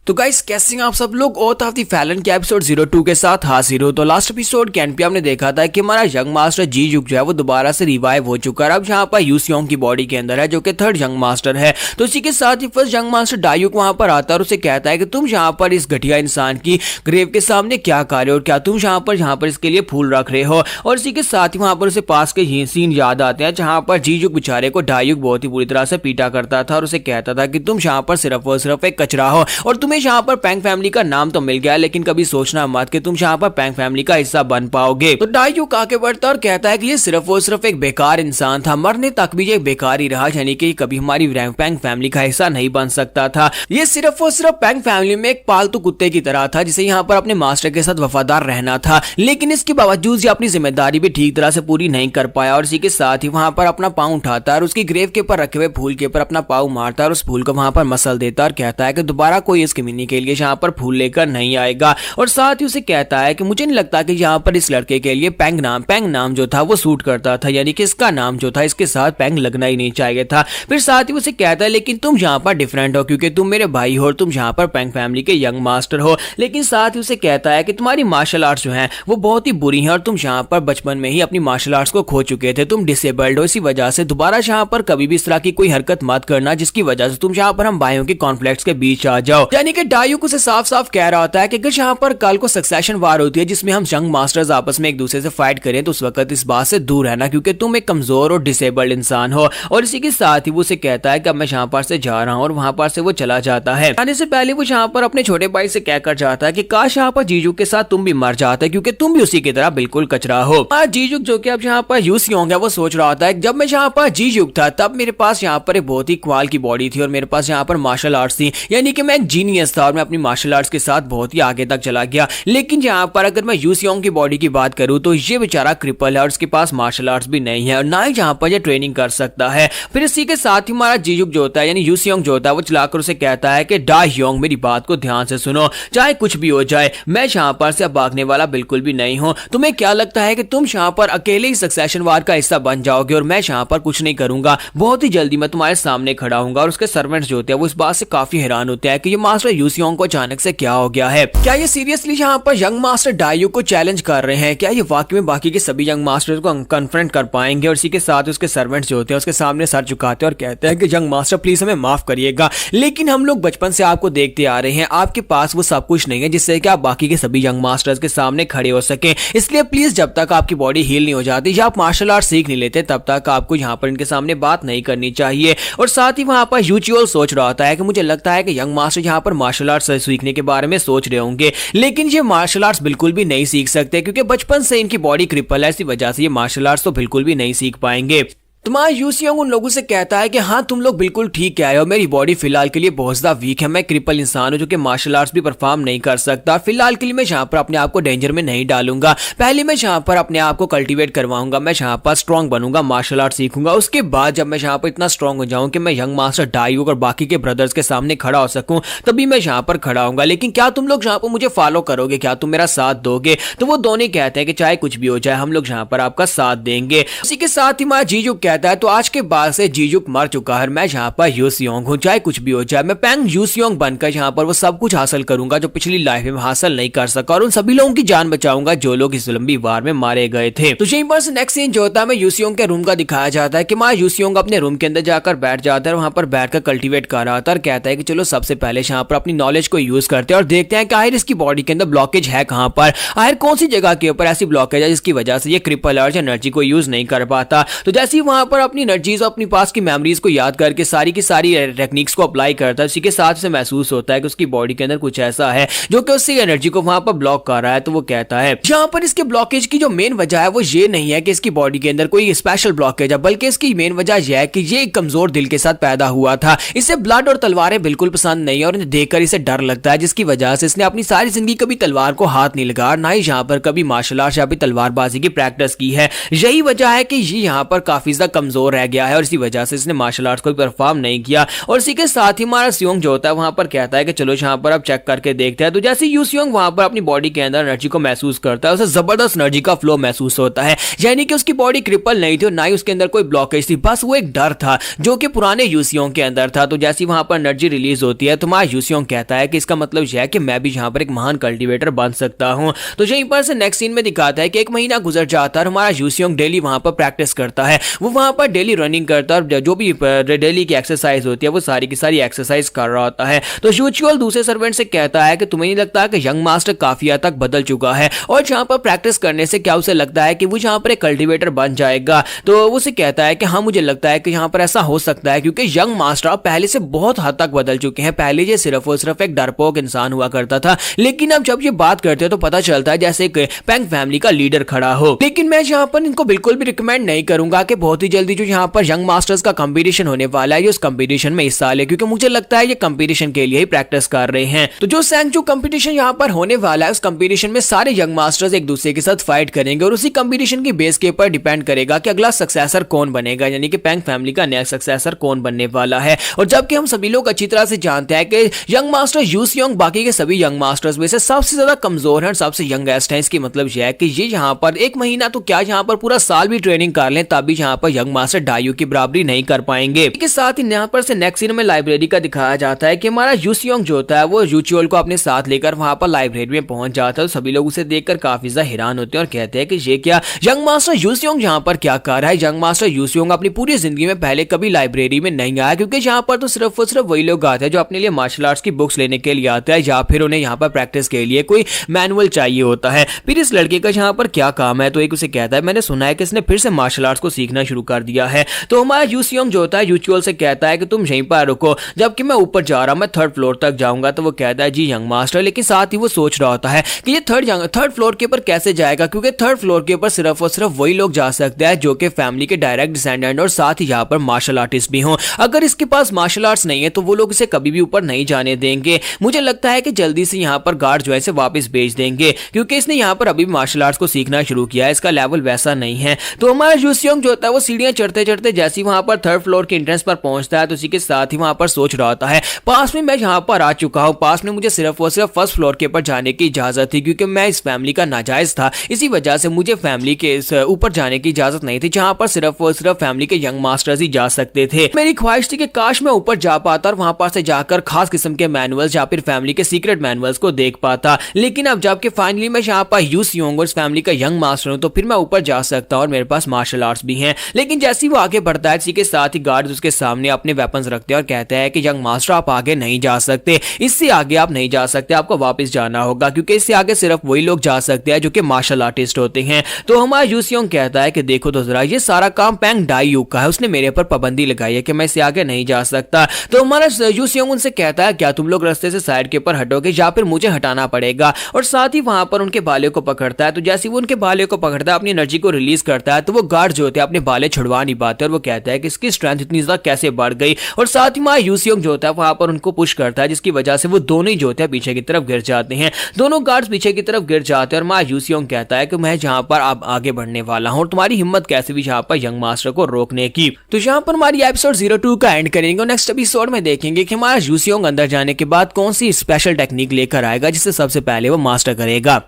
तो गाइस कैसे हैं आप सब लोग। ओथ ऑफ द फैलन के एपिसोड 02 के साथ हाजिर हो। तो लास्ट एपिसोड के एंड पे हमने देखा था कि हमारा यंग मास्टर जी जुक जो है वो दोबारा से रिवाइव हो चुका है। अब यहाँ पर यूसियोंग की बॉडी के अंदर है जो कि थर्ड यंग मास्टर है। तो इसी के साथ ही फर्स्ट यंग मास्टर डायुक वहां पर आता है और उसे कहता है कि तुम यहाँ पर इस घटिया इंसान की ग्रेव के सामने क्या कर रहे हो और क्या तुम यहाँ पर इसके लिए फूल रख रहे हो। और इसी के साथ ही वहां पर उसे पास के सीन याद आते हैं जहां पर जी जुक बेचारे को डायुक बहुत ही बुरी तरह से पीटा करता था और उसे कहता था कि तुम यहाँ पर सिर्फ और सिर्फ एक कचरा हो और तुम्हें यहाँ पर पैंग फैमिली का नाम तो मिल गया लेकिन कभी सोचना मत कि तुम यहाँ पर पैंग फैमिली का हिस्सा बन पाओगे। तो डायुक आगे बढ़ता और कहता है कि ये सिर्फ और सिर्फ एक बेकार इंसान था, मरने तक भी ये बेकार ही रहा, यानी कि कभी हमारी पैंग फैमिली का हिस्सा नहीं बन सकता था। ये सिर्फ और सिर्फ पैंग फैमिली में एक पालतू कुत्ते की तरह था जिसे यहाँ पर अपने मास्टर के साथ वफादार रहना था, लेकिन इसके बावजूद ये अपनी जिम्मेदारी भी ठीक तरह से पूरी नहीं कर पाया। और इसी के साथ ही वहां पर अपना पाँव उठाता है और उसकी ग्रेव के ऊपर रखे हुए फूल के ऊपर अपना पाँव मारता है और उस फूल को वहां पर मसल देता है और कहता है कि दोबारा कोई इस कमीनी के लिए यहाँ पर फूल लेकर नहीं आएगा। और साथ ही उसे कहता है कि मुझे नहीं लगता कि यहाँ पर इस लड़के के लिए पैंग नाम जो था वो सूट करता था, यानी कि इसका नाम जो था इसके साथ पैंग लगना ही नहीं चाहिए था। फिर साथ ही उसे कहता है लेकिन तुम यहाँ पर डिफरेंट हो क्योंकि तुम मेरे भाई हो और तुम यहाँ पर पैंग फैमिली के यंग मास्टर हो। लेकिन साथ ही उसे कहता है कि तुम्हारी मार्शल आर्ट्स जो है वो बहुत ही बुरी है और तुम यहाँ पर बचपन में ही अपनी मार्शल आर्ट्स को खो चुके थे, तुम डिसेबल्ड हो, इसी वजह से दोबारा यहाँ पर कभी भी इस तरह की कोई हरकत मत करना जिसकी वजह से तुम यहाँ पर हम भाइयों के कॉन्फ्लिक्ट्स के बीच आ जाओ। यानी कि डायुक उसे साफ साफ कह रहा होता है कि अगर यहाँ पर कल को सक्सेशन वार होती है जिसमें हम यंग मास्टर्स आपस में एक दूसरे से फाइट करें तो उस वक्त इस बात से दूर रहना क्योंकि तुम एक कमजोर और डिसेबल्ड इंसान हो। और इसी के साथ ही वो उसे कहता है कि अब मैं यहाँ पर से जा रहा हूँ और वहां पर से वो चला जाता है। आने से पहले वो यहाँ पर अपने छोटे भाई से कहकर जाता है कि काश यहाँ पर जीजू के साथ तुम भी मर जाते क्योंकि तुम भी उसी की तरह बिल्कुल कचरा हो। जीजुक जो कि अब यहाँ पर यूसियोंग है वो सोच रहा होता है जब मैं यहाँ पर जीजुक था तब मेरे पास यहाँ पर एक बहुत ही क्वाल की बॉडी थी और मेरे पास यहाँ पर मार्शल आर्ट्स थी, यानी कि मैं एक जीनियस था और मैं अपनी मार्शल आर्ट्स के साथ बहुत ही आगे तक चला गया। लेकिन यहाँ पर अगर मैं यूसियोंग की बॉडी की बात करूँ तो ये बेचारा क्रिपल है और उसके पास मार्शल आर्ट्स भी नहीं है और ना ही यहाँ पर ये ट्रेनिंग कर सकता है। फिर इसी के साथ ही हमारा जीजुक जो होता है यानी यूसियोंग जो होता है वो चलाकर उसे कहता है कि डाह्योंग मेरी बात को ध्यान से सुनो, चाहे कुछ भी हो जाए मैं यहाँ पर से अब भागने वाला बिल्कुल भी नहीं हूँ। तुम्हें क्या लगता है कि तुम यहाँ पर अकेले ही सक्सेशन वार का हिस्सा बन जाओगे और मैं यहाँ पर कुछ नहीं करूंगा, बहुत ही जल्दी मैं तुम्हारे सामने खड़ा हूंगा। और उसके सर्वेंट्स जो होते हैं वो इस बात से काफी हैरान होते हैं कि ये मास्टर यूसियोंग को अचानक से क्या हो गया है, क्या ये सीरियसली यहाँ पर यंग मास्टर डायुक को चैलेंज कर रहे हैं, क्या ये वाकई में बाकी के सभी यंग मास्टर्स को कन्फ्रंट कर पाएंगे। और इसी के साथ उसके सर्वेंट्स जो होते हैं उसके सामने सर झुकाते हैं और कहते हैं कि यंग मास्टर प्लीज हमें माफ करिएगा, लेकिन हम लोग बचपन से आपको देखते आ रहे हैं, आपके पास वो सब कुछ नहीं है जिससे कि आप बाकी के सभी यंग मास्टर्स के सामने खड़े हो सके, इसलिए प्लीज जब तक आपकी बॉडी हील नहीं हो जाती या आप मार्शल आर्ट सीख नहीं लेते तब तक आपको यहाँ पर इनके सामने बात नहीं करनी चाहिए। और साथ ही वहां पर यूचियोल सोच रहा होता है कि मुझे लगता है कि यंग मास्टर यहाँ पर मार्शल आर्ट्स सीखने के बारे में सोच रहे होंगे, लेकिन ये मार्शल आर्ट्स बिल्कुल भी नहीं सीख सकते क्योंकि बचपन से इनकी बॉडी क्रिपल है, इसी वजह से ये मार्शल आर्ट्स तो बिल्कुल भी नहीं सीख पाएंगे। तुम्हारा यूसियोंग उन लोगों से कहता है कि हाँ तुम लोग बिल्कुल ठीक कह रहे हो, मेरी बॉडी फिलहाल के लिए बहुत ज्यादा वीक है, मैं क्रिपल इंसान हूं जो कि मार्शल आर्ट्स भी परफॉर्म नहीं कर सकता। फिलहाल के लिए मैं यहाँ पर अपने आप को डेंजर में नहीं डालूंगा, पहले मैं यहाँ पर अपने आप को कल्टीवेट करवाऊंगा, मैं यहाँ पर स्ट्रॉन्ग बनूंगा, मार्शल आर्ट सीखूंगा, उसके बाद जब मैं यहाँ पर इतना स्ट्रॉन्ग हो जाऊं कि मैं यंग मास्टर डायुक और बाकी के ब्रदर्स के सामने खड़ा हो सकूं तभी मैं यहाँ पर खड़ा होऊंगा। लेकिन क्या तुम लोग यहाँ पर मुझे फॉलो करोगे, क्या तुम मेरा साथ दोगे? तो वो दोनों कहते हैं कि चाहे कुछ भी हो जाए हम लोग यहाँ पर आपका साथ देंगे। उसी के साथ ही हमारा जीजुक कहता है तो आज के बाद से जीजुक मर चुका है, मैं यहाँ पर यूसियोंग हूँ, चाहे कुछ भी हो जाए मैं पैंग यूसियोंग बनकर यहाँ पर वो सब कुछ हासिल करूंगा जो पिछली लाइफ में हासिल नहीं कर सका और उन सभी लोगों की जान बचाऊंगा जो लोग इस लंबी वार में मारे गए थे। तो यहीं पर से नेक्स्ट सीन जो होता है यूसियोंग के रूम का दिखाया जाता है कि माँ यूसियोंग अपने रूम के अंदर जाकर बैठ जाता है, वहां पर बैठकर कल्टीवेट कर रहा था और कहता है कि चलो सबसे पहले यहाँ पर अपनी नॉलेज को यूज करते हैं और देखते हैं कि आखिर इसकी बॉडी के अंदर ब्लॉकेज है कहाँ पर, आखिर कौन सी जगह के ऊपर ऐसी ब्लॉकेज है जिसकी वजह से ये क्रिपल अर्ज एनर्जी को यूज नहीं कर पाता। तो जैसे ही वहां पर अपनी एनर्जीज अपनी पास की मेमोरीज को याद करके सारी की सारी टेक्निक्स को अप्लाई करता है, उसी के साथ से महसूस होता है कि उसकी बॉडी के अंदर कुछ ऐसा है जो कि उससे एनर्जी को वहां पर ब्लॉक कर रहा है। तो वो कहता है यहाँ पर इसके ब्लॉकेज की जो मेन वजह है वो ये नहीं है कि इसकी बॉडी के अंदर कोई स्पेशल ब्लॉकेज है, बल्कि इसकी मेन वजह यह है कि ये एक कमजोर दिल के साथ पैदा हुआ था, इसे ब्लड और तलवारें बिल्कुल पसंद नहीं है और इन्हें देखकर इसे डर लगता है, जिसकी वजह से इसने अपनी सारी जिंदगी कभी तलवार को हाथ नहीं लगाया, ना ही यहाँ पर कभी मार्शल आर्ट या फिर तलवारबाजी की प्रैक्टिस की है। यही वजह है कि ये यहाँ पर काफी ज्यादा कमजोर रह गया है और इसी वजह से इसने मार्शल आर्ट्स को परफॉर्म नहीं किया। और इसी के साथ ही हमारा सियोंग जो होता है वहां पर कहता है कि चलो यहाँ पर अब चेक करके देखते हैं। तो जैसे यू सियोंग वहां पर अपनी बॉडी के अंदर एनर्जी को महसूस करता है, उसे जबरदस्त एनर्जी का फ्लो महसूस होता है, यानी कि उसकी बॉडी क्रिपल नहीं थी और ना ही उसके अंदर कोई ब्लॉकेज थी, बस वो एक डर था जो कि पुराने यू सियोंग के अंदर था। तो जैसे वहां पर एनर्जी रिलीज होती है तो हमारा यू सियोंग कहता है कि इसका मतलब यह है कि मैं भी यहाँ पर एक महान कल्टिवेटर बन सकता हूँ। तो यहीं पर से नेक्स्ट सीन में दिखाता है कि एक महीना गुजर जाता है और हमारा यू सियोंग डेली वहां पर प्रैक्टिस करता है, वो वहां पर डेली रनिंग करता है और जो भी डेली की एक्सरसाइज होती है वो सारी की सारी एक्सरसाइज कर रहा होता है। तो यूजुअल दूसरे सर्वेंट से कहता है कि तुम्हें नहीं लगता कि यंग मास्टर काफी हद तक बदल चुका है और जहां पर प्रैक्टिस करने से क्या उसे लगता है कि वो जहां पर एक कल्टिवेटर बन जाएगा। तो उसे कहता है कि हाँ मुझे लगता है कि यहाँ पर ऐसा हो सकता है क्योंकि यंग मास्टर पहले से बहुत हद तक बदल चुके हैं। पहले ये सिर्फ और सिर्फ एक डरपोक इंसान हुआ करता था, लेकिन अब जब ये बात करते हैं तो पता चलता है जैसे एक पैंग फैमिली का लीडर खड़ा हो। लेकिन मैं यहाँ पर इनको बिल्कुल भी रिकमेंड नहीं करूंगा कि बहुत ही जल्दी जो यहाँ पर यंग मास्टर्स का कंपटीशन होने वाला है उस कंपटीशन में हिस्सा ले, क्योंकि मुझे लगता है ये कंपटीशन के लिए ही प्रैक्टिस कर रहे हैं। तो जो सैंगचू कंपटीशन यहाँ पर होने वाला है उस कंपटीशन में सारे यंग मास्टर्स एक दूसरे के साथ फाइट करेंगे और उसी कंपटीशन की बेस के ऊपर डिपेंड करेगा कि अगला सक्सेसर कौन बनेगा, यानी कि पैंग फैमिली का नया सक्सेसर कौन बनने वाला है। और जबकि हम सभी लोग अच्छी तरह से जानते हैं कि यंग मास्टर यू सियोंग बाकी के सभी यंग मास्टर्स में से सबसे ज्यादा कमजोर है और सबसे यंगेस्ट है। इसकी मतलब यह है कि ये यहाँ पर एक महीना तो क्या यहाँ पर पूरा साल भी ट्रेनिंग कर लें तब भी यहाँ पर यंग मास्टर डायू की बराबरी नहीं कर पाएंगे। इसके साथ ही यहाँ पर से नेक्स्ट सीन में लाइब्रेरी का दिखाया जाता है कि हमारा यू सियोंग जो होता है वो यूचुअल को अपने साथ लेकर वहां पर लाइब्रेरी में पहुंच जाता है। तो सभी लोग उसे देखकर काफी ज्यादा हैरान होते हैं और कहते हैं कि ये क्या यंग मास्टर यू सियोंग यहाँ पर क्या कर रहा है। यंग मास्टर यू सियोंग अपनी पूरी जिंदगी में पहले कभी लाइब्रेरी में नहीं आया, क्योंकि यहाँ पर तो सिर्फ और सिर्फ वही लोग आते हैं जो अपने लिए मार्शल आर्ट्स की बुक्स लेने के लिए आते हैं या फिर उन्हें यहाँ पर प्रैक्टिस के लिए कोई मैनुअल चाहिए होता है। फिर इस लड़के का यहाँ पर क्या काम है, तो एक उसे कहता है मैंने सुना है कि इसने फिर से मार्शल आर्ट्स को सीखना शुरू कर दिया है। तो हमारा यू सियोंग जो होता है यूचुअल से कहता है कि तुम यहीं पर रुको, जबकि मैं ऊपर जा रहा हूं, मैं थर्ड फ्लोर तक जाऊंगा। तो वो कहता है जी यंग मास्टर, लेकिन साथ ही वो सोच रहा होता है कि ये थर्ड फ्लोर के ऊपर कैसे जाएगा, क्योंकि थर्ड फ्लोर के ऊपर सिर्फ और सिर्फ वही लोग जा सकते हैं जो कि फैमिली के डायरेक्ट डिसेंडेंट और साथ ही यहाँ पर मार्शल आर्टिस्ट भी हों। अगर इसके पास मार्शल आर्ट्स नहीं है तो वो लोग इसे कभी भी ऊपर नहीं जाने देंगे। मुझे लगता है कि जल्दी से यहाँ पर गार्ड जो है इसे वापस भेज देंगे, क्योंकि इसने यहाँ पर अभी मार्शल आर्ट्स को सीखना शुरू किया है, इसका लेवल वैसा नहीं है। तो हमारा यू सियोंग जो होता है वो सीढ़ियां चढ़ते चढ़ते जैसे वहां पर थर्ड फ्लोर के एंट्रेंस पर पहुंचता है तो उसी के साथ ही वहां पर सोच रहा होता है पास में मैं यहाँ पर आ चुका हूँ, पास में मुझे सिर्फ और सिर्फ फर्स्ट फ्लोर के ऊपर जाने की इजाजत थी, क्योंकि मैं इस फैमिली का नाजायज था, इसी वजह से मुझे फैमिली के ऊपर जाने की इजाजत नहीं थी जहां पर सिर्फ और सिर्फ फैमिली के यंग मास्टर्स ही जा सकते थे। मेरी ख्वाहिश थी कि काश मैं ऊपर जा पाता और वहां पर से जाकर खास किस्म के मैनुअल्स या फिर फैमिली के सीक्रेट मैनुअल्स को देख पाता। लेकिन अब जबकि फाइनली मैं यहाँ पर यू सियोंग और इस फैमिली का यंग मास्टर हूं तो फिर मैं ऊपर जा सकता हूं और मेरे पास मार्शल आर्ट्स भी हैं। लेकिन जैसे ही वो आगे बढ़ता है इसी के साथ ही गार्ड्स उसके सामने अपने वेपन्स रखते हैं और कहते हैं कि यंग मास्टर आप आगे नहीं जा सकते, इससे आगे आप नहीं जा सकते, आपको वापस जाना होगा, क्योंकि इससे आगे सिर्फ वही लोग जा सकते हैं जो कि मार्शल आर्टिस्ट होते हैं। तो हमारा यू सियोंग कहता है कि देखो तो जरा ये सारा काम पैंग डायू का है, उसने मेरे पर पाबंदी लगाई है कि मैं इससे आगे नहीं जा सकता। तो हमारा यू सियोंग उनसे कहता है क्या तुम लोग रास्ते से साइड के ऊपर हटोगे या फिर मुझे हटाना पड़ेगा, और साथ ही वहां पर उनके बालों को पकड़ता है। तो जैसे वो उनके बालों को पकड़ता है अपनी एनर्जी को रिलीज करता है तो वो गार्ड जो होते हैं अपने बाले छुड़वा नहीं पाते और वो कहता है कि इसकी स्ट्रेंथ इतनी ज्यादा कैसे बढ़ गई, और साथ ही हमारा यू सियोंग जो होता है वहां पर उनको पुश करता है जिसकी वजह से वो दोनों ही जो होते हैं पीछे की तरफ गिर जाते हैं। दोनों गार्ड्स पीछे की तरफ गिर जाते हैं और हमारा यू सियोंग कहता है कि मैं जहां पर अब आगे बढ़ने वाला हूं और तुम्हारी हिम्मत कैसे भी यहाँ पर यंग मास्टर को रोकने की। तो यहाँ पर हमारी एपिसोड 02 का एंड करेंगे और नेक्स्ट एपिसोड में देखेंगे कि हमारा यू सियोंग अंदर जाने के बाद कौन सी स्पेशल टेक्निक लेकर आएगा जिससे सबसे पहले वो मास्टर करेगा।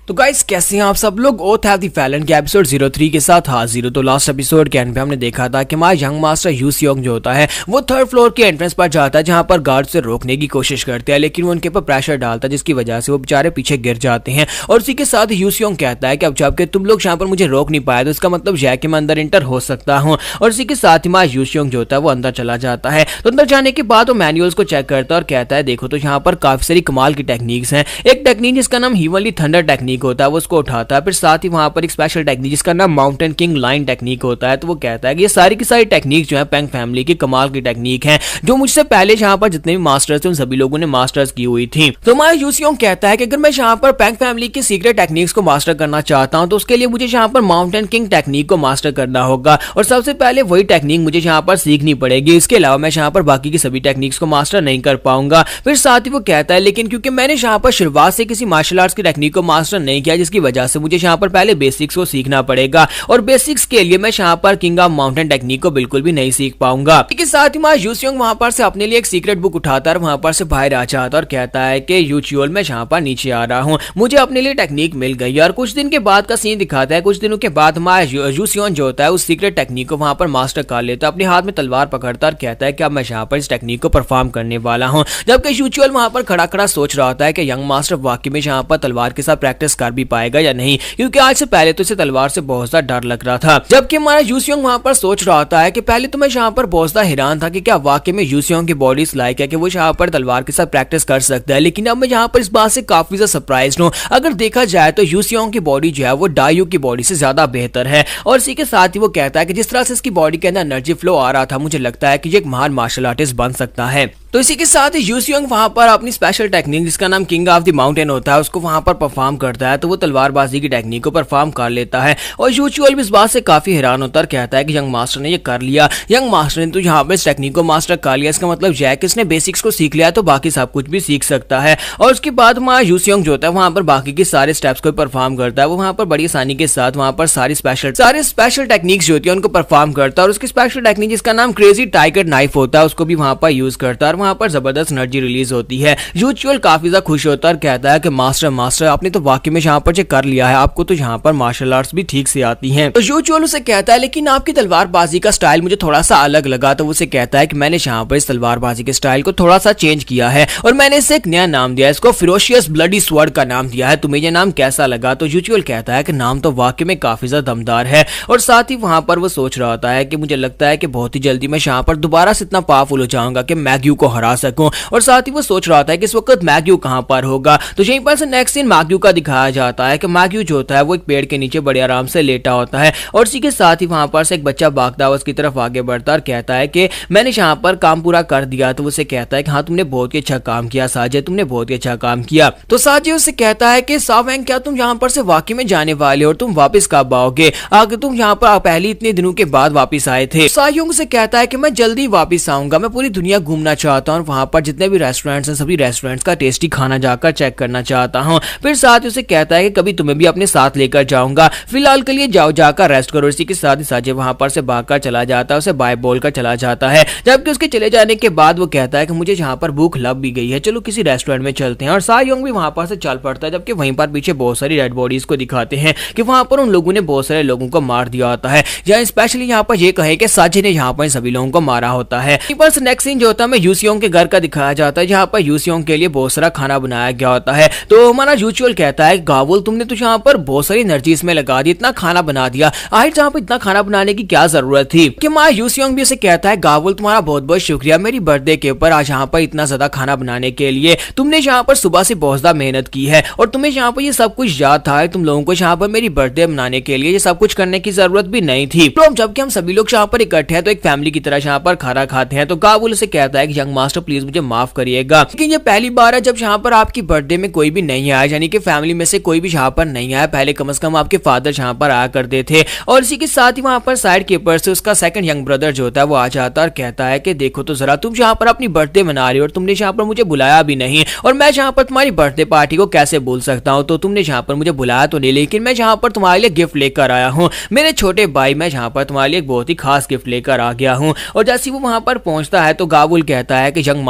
तो गाइस कैसे हैं आप सब लोग, ओथ हैव द फैलन के एपिसोड 03 के साथ हाजिर। तो लास्ट एपिसोड के एंड पे हमने देखा था कि हमारा यंग मास्टर यू सियोंग जो होता है वो थर्ड फ्लोर के एंट्रेंस पर जाता है जहां पर गार्ड से रोकने की कोशिश करते हैं, लेकिन वो उनके ऊपर प्रेशर डालता है जिसकी वजह से वो बेचारे पीछे गिर जाते हैं। और उसी के साथ यू सियोंग कहता है कि अब जबकि तुम लोग यहाँ पर मुझे रोक नहीं पाए तो इसका मतलब यह है कि मैं अंदर इंटर हो सकता हूँ। और इसी के साथ ही हमारा यू सियोंग जो होता है वो अंदर चला जाता है। तो अंदर जाने के बाद वो मैनुअल्स को चेक करता है और कहता है देखो तो यहाँ पर काफी सारी कमाल की टेक्निक्स हैं। एक टेक्निक जिसका नाम हीवनली थंडर टेक्निक होता है वो उसको उठाता है, फिर साथ ही वहां पर एक स्पेशल टेक्निक जिसका नाम माउंटेन किंग लाइन टेक्निक होता है। तो वो कहता है कि ये सारी की सारी टेक्निक जो है पैंग फैमिली की कमाल की टेक्निक है जो मुझसे पहले यहाँ पर जितने भी मास्टर्स थे उन सभी लोगों ने मास्टर्स की हुई थी। तो हमारा यू सियोंग कहता है कि अगर मैं यहाँ पर पैंग फैमिली की सीक्रेट टेक्निक्स को मास्टर करना चाहता हूँ तो उसके लिए मुझे यहाँ पर माउंटेन किंग टेक्निक को मास्टर करना होगा और सबसे पहले वही टेक्निक मुझे यहाँ पर सीखनी पड़ेगी। इसके अलावा मैं यहाँ पर बाकी की सभी टेक्निक्स को मास्टर नहीं कर पाऊंगा। फिर साथ ही वो कहता है लेकिन क्योंकि मैंने यहाँ पर शुरुआत से किसी मार्शल आर्ट्स की टेक्निक को मास्टर नहीं किया, जिसकी वजह से मुझे यहाँ पर पहले बेसिक्स को सीखना पड़ेगा और बेसिक्स के लिए मैं यहाँ पर किंग ऑफ माउंटेन टेक्निक को बिल्कुल भी नहीं सीख पाऊंगा। इसके साथ ही हमारा यूसियोंग वहां पर से अपने लिए एक सीक्रेट बुक उठाता है, वहां पर से बाहर आ जाता और कहता है कि यूचियोल मैं यहाँ पर नीचे आ रहा हूँ, मुझे अपने लिए टेक्निक मिल गई। और कुछ दिन के बाद का सीन दिखाता है, कुछ दिनों के बाद हमारा यूसियोन जो होता है उस सीक्रेट टेक्निक को वहां पर मास्टर कर लेता है, अपने हाथ में तलवार पकड़ता और कहता है कि अब मैं यहाँ पर इस टेक्निक को परफॉर्म करने वाला हूँ। जबकि यूचियोल वहां पर खड़ा खड़ा सोच रहा होता है कि यंग मास्टर वाकई में यहाँ पर तलवार के साथ प्रैक्टिस कर भी पाएगा या नहीं, क्योंकि आज से पहले तो इसे तलवार से बहुत ज्यादा डर लग रहा था। जबकि हमारा यूसियोंग वहां पर सोच रहा होता है कि पहले तो मैं यहाँ पर बहुत ज्यादा हैरान था कि क्या वाकई में यूसियोंग की बॉडी इस लायक है कि वो यहाँ पर तलवार के साथ प्रैक्टिस कर सकता है, लेकिन अब मैं यहाँ पर इस बात से काफी ज्यादा सरप्राइज्ड हूँ। अगर देखा जाए तो यूसियोंग की बॉडी जो है वो डायू की बॉडी से ज्यादा बेहतर है। और इसी के साथ ही वो कहता है कि जिस तरह से इसकी बॉडी के अंदर एनर्जी फ्लो आ रहा था, मुझे लगता है कि ये एक महान मार्शल आर्टिस्ट बन सकता है। तो इसी के साथ ही यूसियोंग वहां पर अपनी स्पेशल टेक्निक जिसका नाम किंग ऑफ द माउंटेन होता है उसको वहां पर परफॉर्म करता है। तो वो तलवारबाजी की टेक्निक को परफॉर्म कर लेता है और यूचियोल भी इस बात से काफी हैरान होता है, कहता है कि यंग मास्टर ने ये कर लिया, यंग मास्टर ने तो यहाँ पर इस टेक्निक को मास्टर कर लिया, इसका मतलब यह है कि इसने बेसिक्स को सीख लिया तो बाकी सब कुछ भी सीख सकता है। और उसके बाद वहाँ यूसियोंग जो होता है वहां पर बाकी के सारे स्टेप्स को परफॉर्म करता है, वो वहां पर बड़ी आसानी के साथ वहां पर सारी स्पेशल टेक्निक्स जो होती है उनको परफॉर्म करता है। और उसकी स्पेशल टेक्निक जिसका नाम क्रेजी टाइगर नाइफ होता है उसको भी वहां पर यूज करता है और वहां पर जबरदस्त एनर्जी रिलीज होती है। यूचियोल काफी ज्यादा खुश होता है और कहता है कि मास्टर आपने तो वाकई में यहाँ पर कर लिया है, आपको तो यहाँ पर मार्शल आर्ट्स भी ठीक से आती हैं। तो यूचियोल उसे कहता है लेकिन आपकी तलवारबाजी का स्टाइल मुझे थोड़ा सा अलग लगा। तो उसे कहता है कि मैंने यहाँ पर इस तलवारबाजी के स्टाइल को थोड़ा सा चेंज किया है और मैंने इसे एक नया नाम दिया है, इसको फेरोशियस ब्लडी स्वॉर्ड का नाम दिया है, तुम्हें ये नाम कैसा लगा? तो यूचियोल कहता है कि नाम तो वाकई में काफी ज्यादा दमदार है। और साथ ही वहां पर वो सोच रहा होता है कि मुझे लगता है कि बहुत ही जल्दी मैं यहाँ पर दोबारा से इतना पावरफुल हो जाऊंगा कि मैग्यू को हरा सकूं। और साथ ही वो सोच रहा था कि इस वक्त मैग्यू कहां पर होगा। तो यहीं पर से नेक्स्ट सीन मैग्यू का दिखाया जाता है कि मैग्यू जो होता है वो एक पेड़ के नीचे बड़े आराम से लेटा होता है और इसी के साथ ही वहां पर से एक बच्चा भागता हुआ उसकी तरफ आगे बढ़ता और कहता है कि मैंने यहाँ पर काम पूरा कर दिया। तो उसे कहता है कि हाँ तुमने बहुत ही अच्छा काम किया साजे, तुमने बहुत ही अच्छा काम किया। तो साजे उससे कहता है कि सावेंग क्या तुम यहाँ पर से वाकई में जाने वाले हो और तुम वापस कब आओगे? आगे तुम यहाँ पर पहले इतने दिनों के बाद वापस आए थे। सायोंग से कहता है कि मैं जल्दी वापस आऊंगा, मैं पूरी दुनिया घूमना चाहता हूँ और वहां पर जितने भी रेस्टोरेंट्स हैं सभी रेस्टोरेंट्स का टेस्टी खाना जाकर चेक करना चाहता हूँ। फिर साथ ही उसे कहता है कि कभी तुम्हें भी अपने साथ लेकर जाऊंगा, फिलहाल के लिए जाओ जाकर रेस्ट करो। इसी के साथ ही साजे वहां पर से भागकर चला जाता है, उसे बाय बोलकर चला जाता है। जबकि उसके चले जाने के बाद वो कहता है कि मुझे यहाँ पर भूख लग भी गई है, चलो किसी रेस्टोरेंट में चलते हैं। और सायोंग भी वहां पर से चल पड़ता है, जबकि वहीं पर पीछे बहुत सारी डेड बॉडीज को दिखाते हैं कि वहां पर उन लोगों ने बहुत सारे लोगों को मार दिया होता है, या स्पेशली यहाँ पर ये कहे कि साजे ने यहाँ पर सभी लोगों को मारा होता है। नेक्स्ट सीन जो होता है यूसियोंग के घर का दिखाया जाता है, जहाँ पर यूसियोंग के लिए बहुत सारा खाना बनाया गया होता है। तो हमारा यूचियोल कहता है गावुल तुमने तो यहाँ पर बहुत सारी एनर्जी इसमें लगा दी, इतना खाना बना दिया, आखिर जहाँ पर इतना खाना बनाने की क्या जरूरत थी? कि हमारा यूसियोंग भी उसे कहता है गावुल तुम्हारा बहुत बहुत शुक्रिया मेरी बर्थडे के ऊपर आज यहाँ पर इतना ज्यादा खाना बनाने के लिए, तुमने यहाँ पर सुबह से बहुत ज्यादा मेहनत की है और तुम्हें यहाँ पर ये सब कुछ याद था, तुम लोगों को यहाँ पर मेरी बर्थडे मनाने के लिए ये सब कुछ करने की जरूरत भी नहीं थी। तो जबकि हम सभी लोग यहाँ पर इकट्ठे हैं तो एक फैमिली की तरह यहाँ पर खाना खाते हैं। तो गावुल उसे कहता है कि यंग मास्टर प्लीज मुझे माफ करिएगा, लेकिन ये पहली बार है जब यहाँ पर आपकी बर्थडे में कोई भी नहीं आया, यानी कि फैमिली में से कोई भी यहाँ पर नहीं आया। पहले कम से कम आपके फादर यहाँ पर आया करते थे। और इसी के साथ ही वहां पर साइड कीपर से उसका सेकंड यंग ब्रदर जो होता है वो आ जाता है और कहता है कि देखो तो जरा तुम यहाँ पर अपनी बर्थडे मना रही हो और तुमने यहाँ पर मुझे बुलाया भी नहीं, और मैं यहाँ पर तुम्हारी बर्थडे पार्टी को कैसे भूल सकता हूँ? तो तुमने यहाँ पर मुझे बुलाया तो नहीं, लेकिन मैं यहाँ पर तुम्हारे लिए गिफ्ट लेकर आया हूँ मेरे छोटे भाई, मैं यहाँ पर तुम्हारे लिए एक बहुत ही खास गिफ्ट लेकर आ गया हूँ। और जैसे वो वहां पर पहुंचता है तो गावुल कहता है कि यंग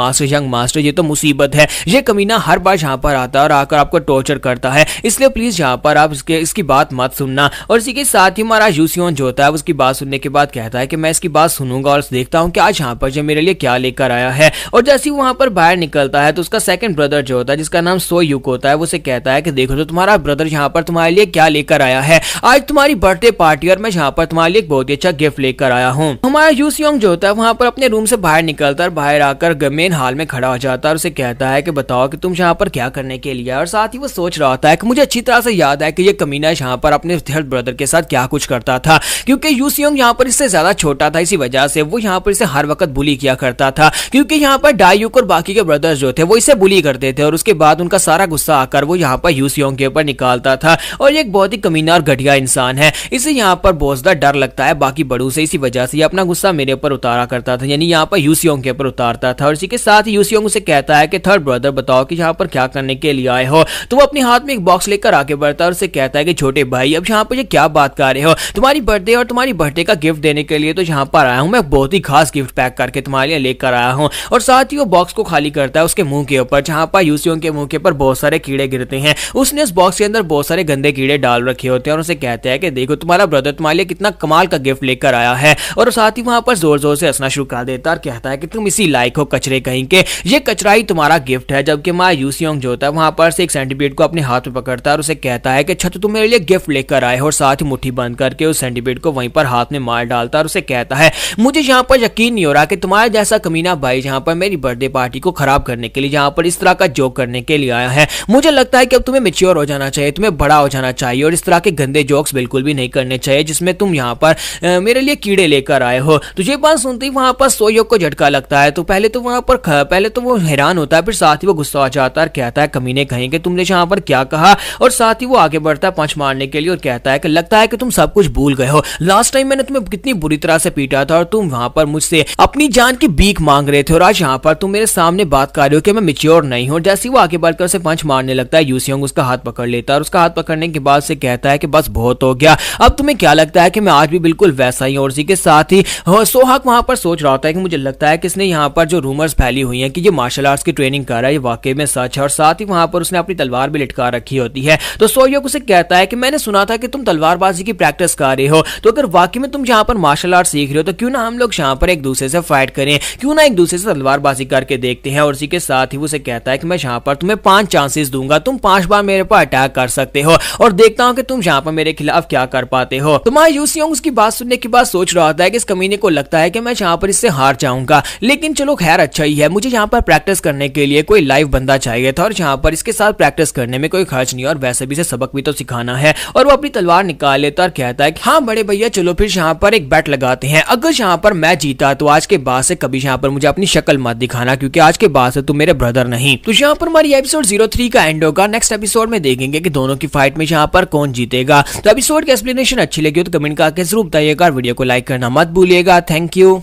मास्टर ये तो मुसीबत है, ये कमीना हर बार यहाँ पर आता है और आकर आपको टॉर्चर करता है, इसलिए प्लीज यहाँ पर आप इसकी बात मत सुनना। और इसी के साथ ही हमारा यूसियोन जो होता है उसकी बात सुनने के बाद कहता है कि मैं इसकी बात सुनूंगा और देखता हूँ कि आज यहाँ पर जो मेरे लिए क्या लेकर आया है। और जैसे ही वहां पर बाहर निकलता है तो उसका सेकंड ब्रदर जो होता है जिसका नाम सोयुक होता है वो उसे कहता है कि देखो तो तुम्हारा ब्रदर यहाँ पर तुम्हारे लिए क्या लेकर आया है, आज तुम्हारी बर्थडे पार्टी और मैं यहाँ पर तुम्हारे लिए एक बहुत ही अच्छा गिफ्ट लेकर आया हूँ। हमारा यूसियोंग जो होता है वहां पर अपने रूम से बाहर निकलता है, बाहर आकर मेन हॉल में खड़ा हो जाता है और उसे कहता है कि बताओ कि तुम यहाँ पर क्या करने के लिए। और साथ ही वो सोच रहा होता है कि मुझे अच्छी तरह से याद है कि ये कमीना यहाँ पर अपने थर्ड ब्रदर के साथ क्या कुछ करता था, क्योंकि यूसियोंग यहाँ पर इससे ज्यादा छोटा था, इसी वजह से वो यहाँ पर इसे हर वक्त बुली किया करता था, क्योंकि यहाँ पर डायुक और बाकी के ब्रदर्स जो थे वो इसे बुली करते थे और उसके बाद उनका सारा गुस्सा आकर वो यहाँ पर यूसियोंग के ऊपर निकालता था। और ये एक बहुत ही कमीना और घटिया इंसान है, इसे यहाँ पर बहुत ज्यादा डर लगता है बाकी बड़ों से, इसी वजह से ये अपना गुस्सा मेरे ऊपर उतारा करता था, यानी यहाँ पर यूसियोंग के ऊपर उतारता था। और इसी के साथ यूसियोंग उसे कहता है कि थर्ड ब्रदर बताओ कि यहाँ पर क्या करने के लिए आए हो। तो वो अपने हाथ में एक बॉक्स लेकर आगे बढ़ता है और उसे कहता है कि छोटे भाई अब यहाँ पर क्या बात कर रहे हो, तुम्हारी बर्थडे और तुम्हारी बर्थडे का गिफ्ट देने के लिए तो यहाँ पर आया हूँ मैं, बहुत ही खास गिफ्ट पैक करके तुम्हारे लिए लेकर आया हूँ। और साथ ही वो बॉक्स को खाली करता है उसके मुंह के ऊपर, जहाँ पर यूसियोंग के मुंह के ऊपर बहुत सारे कीड़े गिरते हैं। उसने उस बॉक्स के अंदर बहुत सारे गंदे कीड़े डाल रखे होते हैं और उसे कहते हैं कि देखो तुम्हारा ब्रदर तुम्हारे लिए कितना कमाल का गिफ्ट लेकर आया है। और साथ ही वहां पर जोर जोर से हंसना शुरू कर देता है और कहता है कि तुम इसी लायक हो कचरे कहीं के, ये कचरा ही तुम्हारा गिफ्ट है। जबकि माँ यूसियोंग जो होता है वहां पर से एक सेंटीपीड को अपने हाथ में पकड़ता है और उसे कहता है कि अच्छा तो तुम मेरे लिए गिफ्ट लेकर आए हो। और साथ ही मुट्ठी बंद करके उस सेंटीपीड को वहीं पर हाथ में मार डालता है और उसे कहता है मुझे यहाँ पर यकीन नहीं हो रहा कि तुम्हारा जैसा कमीना भाई जहाँ पर मेरी बर्थडे पार्टी को खराब करने के लिए, जहाँ पर इस तरह का जोक करने के लिए आया है। मुझे लगता है कि अब तुम्हें मैच्योर हो जाना चाहिए, तुम्हें बड़ा हो जाना चाहिए और इस तरह के गंदे जोक्स बिल्कुल भी नहीं करने चाहिए जिसमें तुम यहाँ पर मेरे लिए कीड़े लेकर आए हो। तो ये बात सुनते ही वहां पर सोयोक को झटका लगता है। तो पहले तो वहां पर पहले तो वो हैरान होता है, फिर साथ ही वो गुस्सा आ जाता है और कहता है कमीने कहीं कि तुमने यहाँ पर क्या कहा। और साथ ही वो आगे बढ़ता है पंच मारने के लिए और कहता है कि लगता है कि तुम सब कुछ भूल गए हो, लास्ट टाइम मैंने तुम्हें कितनी बुरी तरह से पीटा था और तुम वहां पर मुझसे अपनी जान की भीख मांग रहे थे और आज यहाँ पर तुम मेरे सामने बात कर रहे हो कि मैं मैच्योर नहीं हूँ। जैसे वो आगे बढ़कर उसे पंच मारने लगता है यूसियोंग उसका हाथ पकड़ लेता है और उसका हाथ पकड़ने के बाद से कहता है कि बस बहुत हो गया, अब तुम्हें क्या लगता है कि मैं आज भी बिल्कुल वैसा ही। और इसी के साथ ही सोहाग वहां पर सोच रहा होता है कि मुझे लगता है कि इसने यहाँ पर जो रूमर्स फैली हुई हैं कि ये मार्शल आर्ट्स की ट्रेनिंग कर रहा है ये वाकई में सच है। और साथ ही वहां पर उसने अपनी तलवार भी लटका रखी होती है। तो सोयोक उसे कहता है कि मैंने सुना था कि तुम तलवारबाजी की प्रैक्टिस कर रहे हो, तो अगर वाकई में तुम यहाँ पर मार्शल आर्ट सीख रहे हो तो क्यों ना हम लोग यहाँ पर एक दूसरे से फाइट करें, क्यों ना एक दूसरे से तलवारबाजी करके देखते हैं। और इसी के साथ ही उसे कहता है कि मैं यहाँ पर तुम्हें 5 चांसेस दूंगा, तुम 5 बार मेरे पर अटैक कर सकते हो और देखता हूँ कि तुम यहाँ पर मेरे खिलाफ क्या कर पाते हो। तो माँ यूसियोंग उसकी बात सुनने के बाद सोच रहा होता है कि इस कमीने को लगता है कि मैं यहाँ पर इससे हार जाऊंगा, लेकिन चलो खैर अच्छा ही है, मुझे यहाँ पर प्रैक्टिस करने के लिए कोई लाइव बंदा चाहिए था और यहाँ पर इसके साथ प्रैक्टिस करने में कोई खर्च नहीं और वैसे भी इसे सबक भी तो सिखाना है। और वो अपनी तलवार निकाल लेता और कहता है कि हाँ बड़े भैया चलो फिर यहाँ पर एक बैट लगाते हैं, अगर यहाँ पर मैं जीता तो आज के बाद से कभी यहाँ पर मुझे अपनी शक्ल मत दिखाना, क्योंकि आज के बाद से तुम मेरे ब्रदर नहीं। तो यहाँ पर हमारी एपिसोड 03 का एंड होगा। नेक्स्ट एपिसोड में देखेंगे कि दोनों की फाइट में यहाँ पर कौन जीतेगा। तो एपिसोड की एक्सप्लेनेशन अच्छी लगी हो तो कमेंट करके जरूर बताइएगा, वीडियो को लाइक करना मत भूलिएगा। Thank you.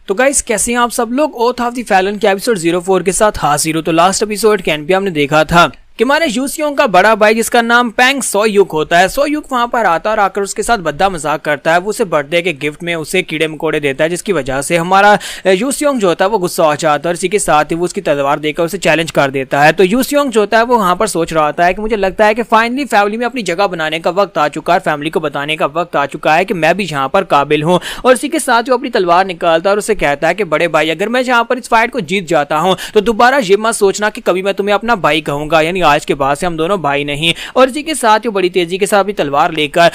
तो गाइस कैसे हैं आप सब लोग। ओथ ऑफ द फैलन के एपिसोड 04 के साथ हाजिर हो। तो लास्ट एपिसोड कैन पे हमने देखा था कि हमारे यूसियोंग का बड़ा भाई जिसका नाम पेंग सोयुक होता है, सोयुक वहां पर आता है और आकर उसके साथ बद्दा मजाक करता है। वो उसे बर्थडे के गिफ्ट में उसे कीड़े मकोड़े देता है, जिसकी वजह से हमारा यूसियोंग जो होता है वो गुस्सा हो जाता है और इसी के साथ ही वो उसकी तलवार देकर उसे चैलेंज कर देता है। तो यूसियोंग जो होता है वो वहां पर सोच रहा होता है कि मुझे लगता है कि फाइनली फैमिली में अपनी जगह बनाने का वक्त आ चुका है, फैमिली को बताने का वक्त आ चुका है कि मैं भी यहाँ पर काबिल हूँ। और इसी के साथ वो अपनी तलवार निकालता है और उसे कहता है कि बड़े भाई अगर मैं यहाँ पर इस फाइट को जीत जाता हूँ तो दोबारा ये मत सोचना कि कभी मैं तुम्हें अपना भाई कहूंगा, यानी आज के बाद से हम दोनों भाई नहीं। और इसी के साथ वो बड़ी तेजी के साथ भी तलवार लेकर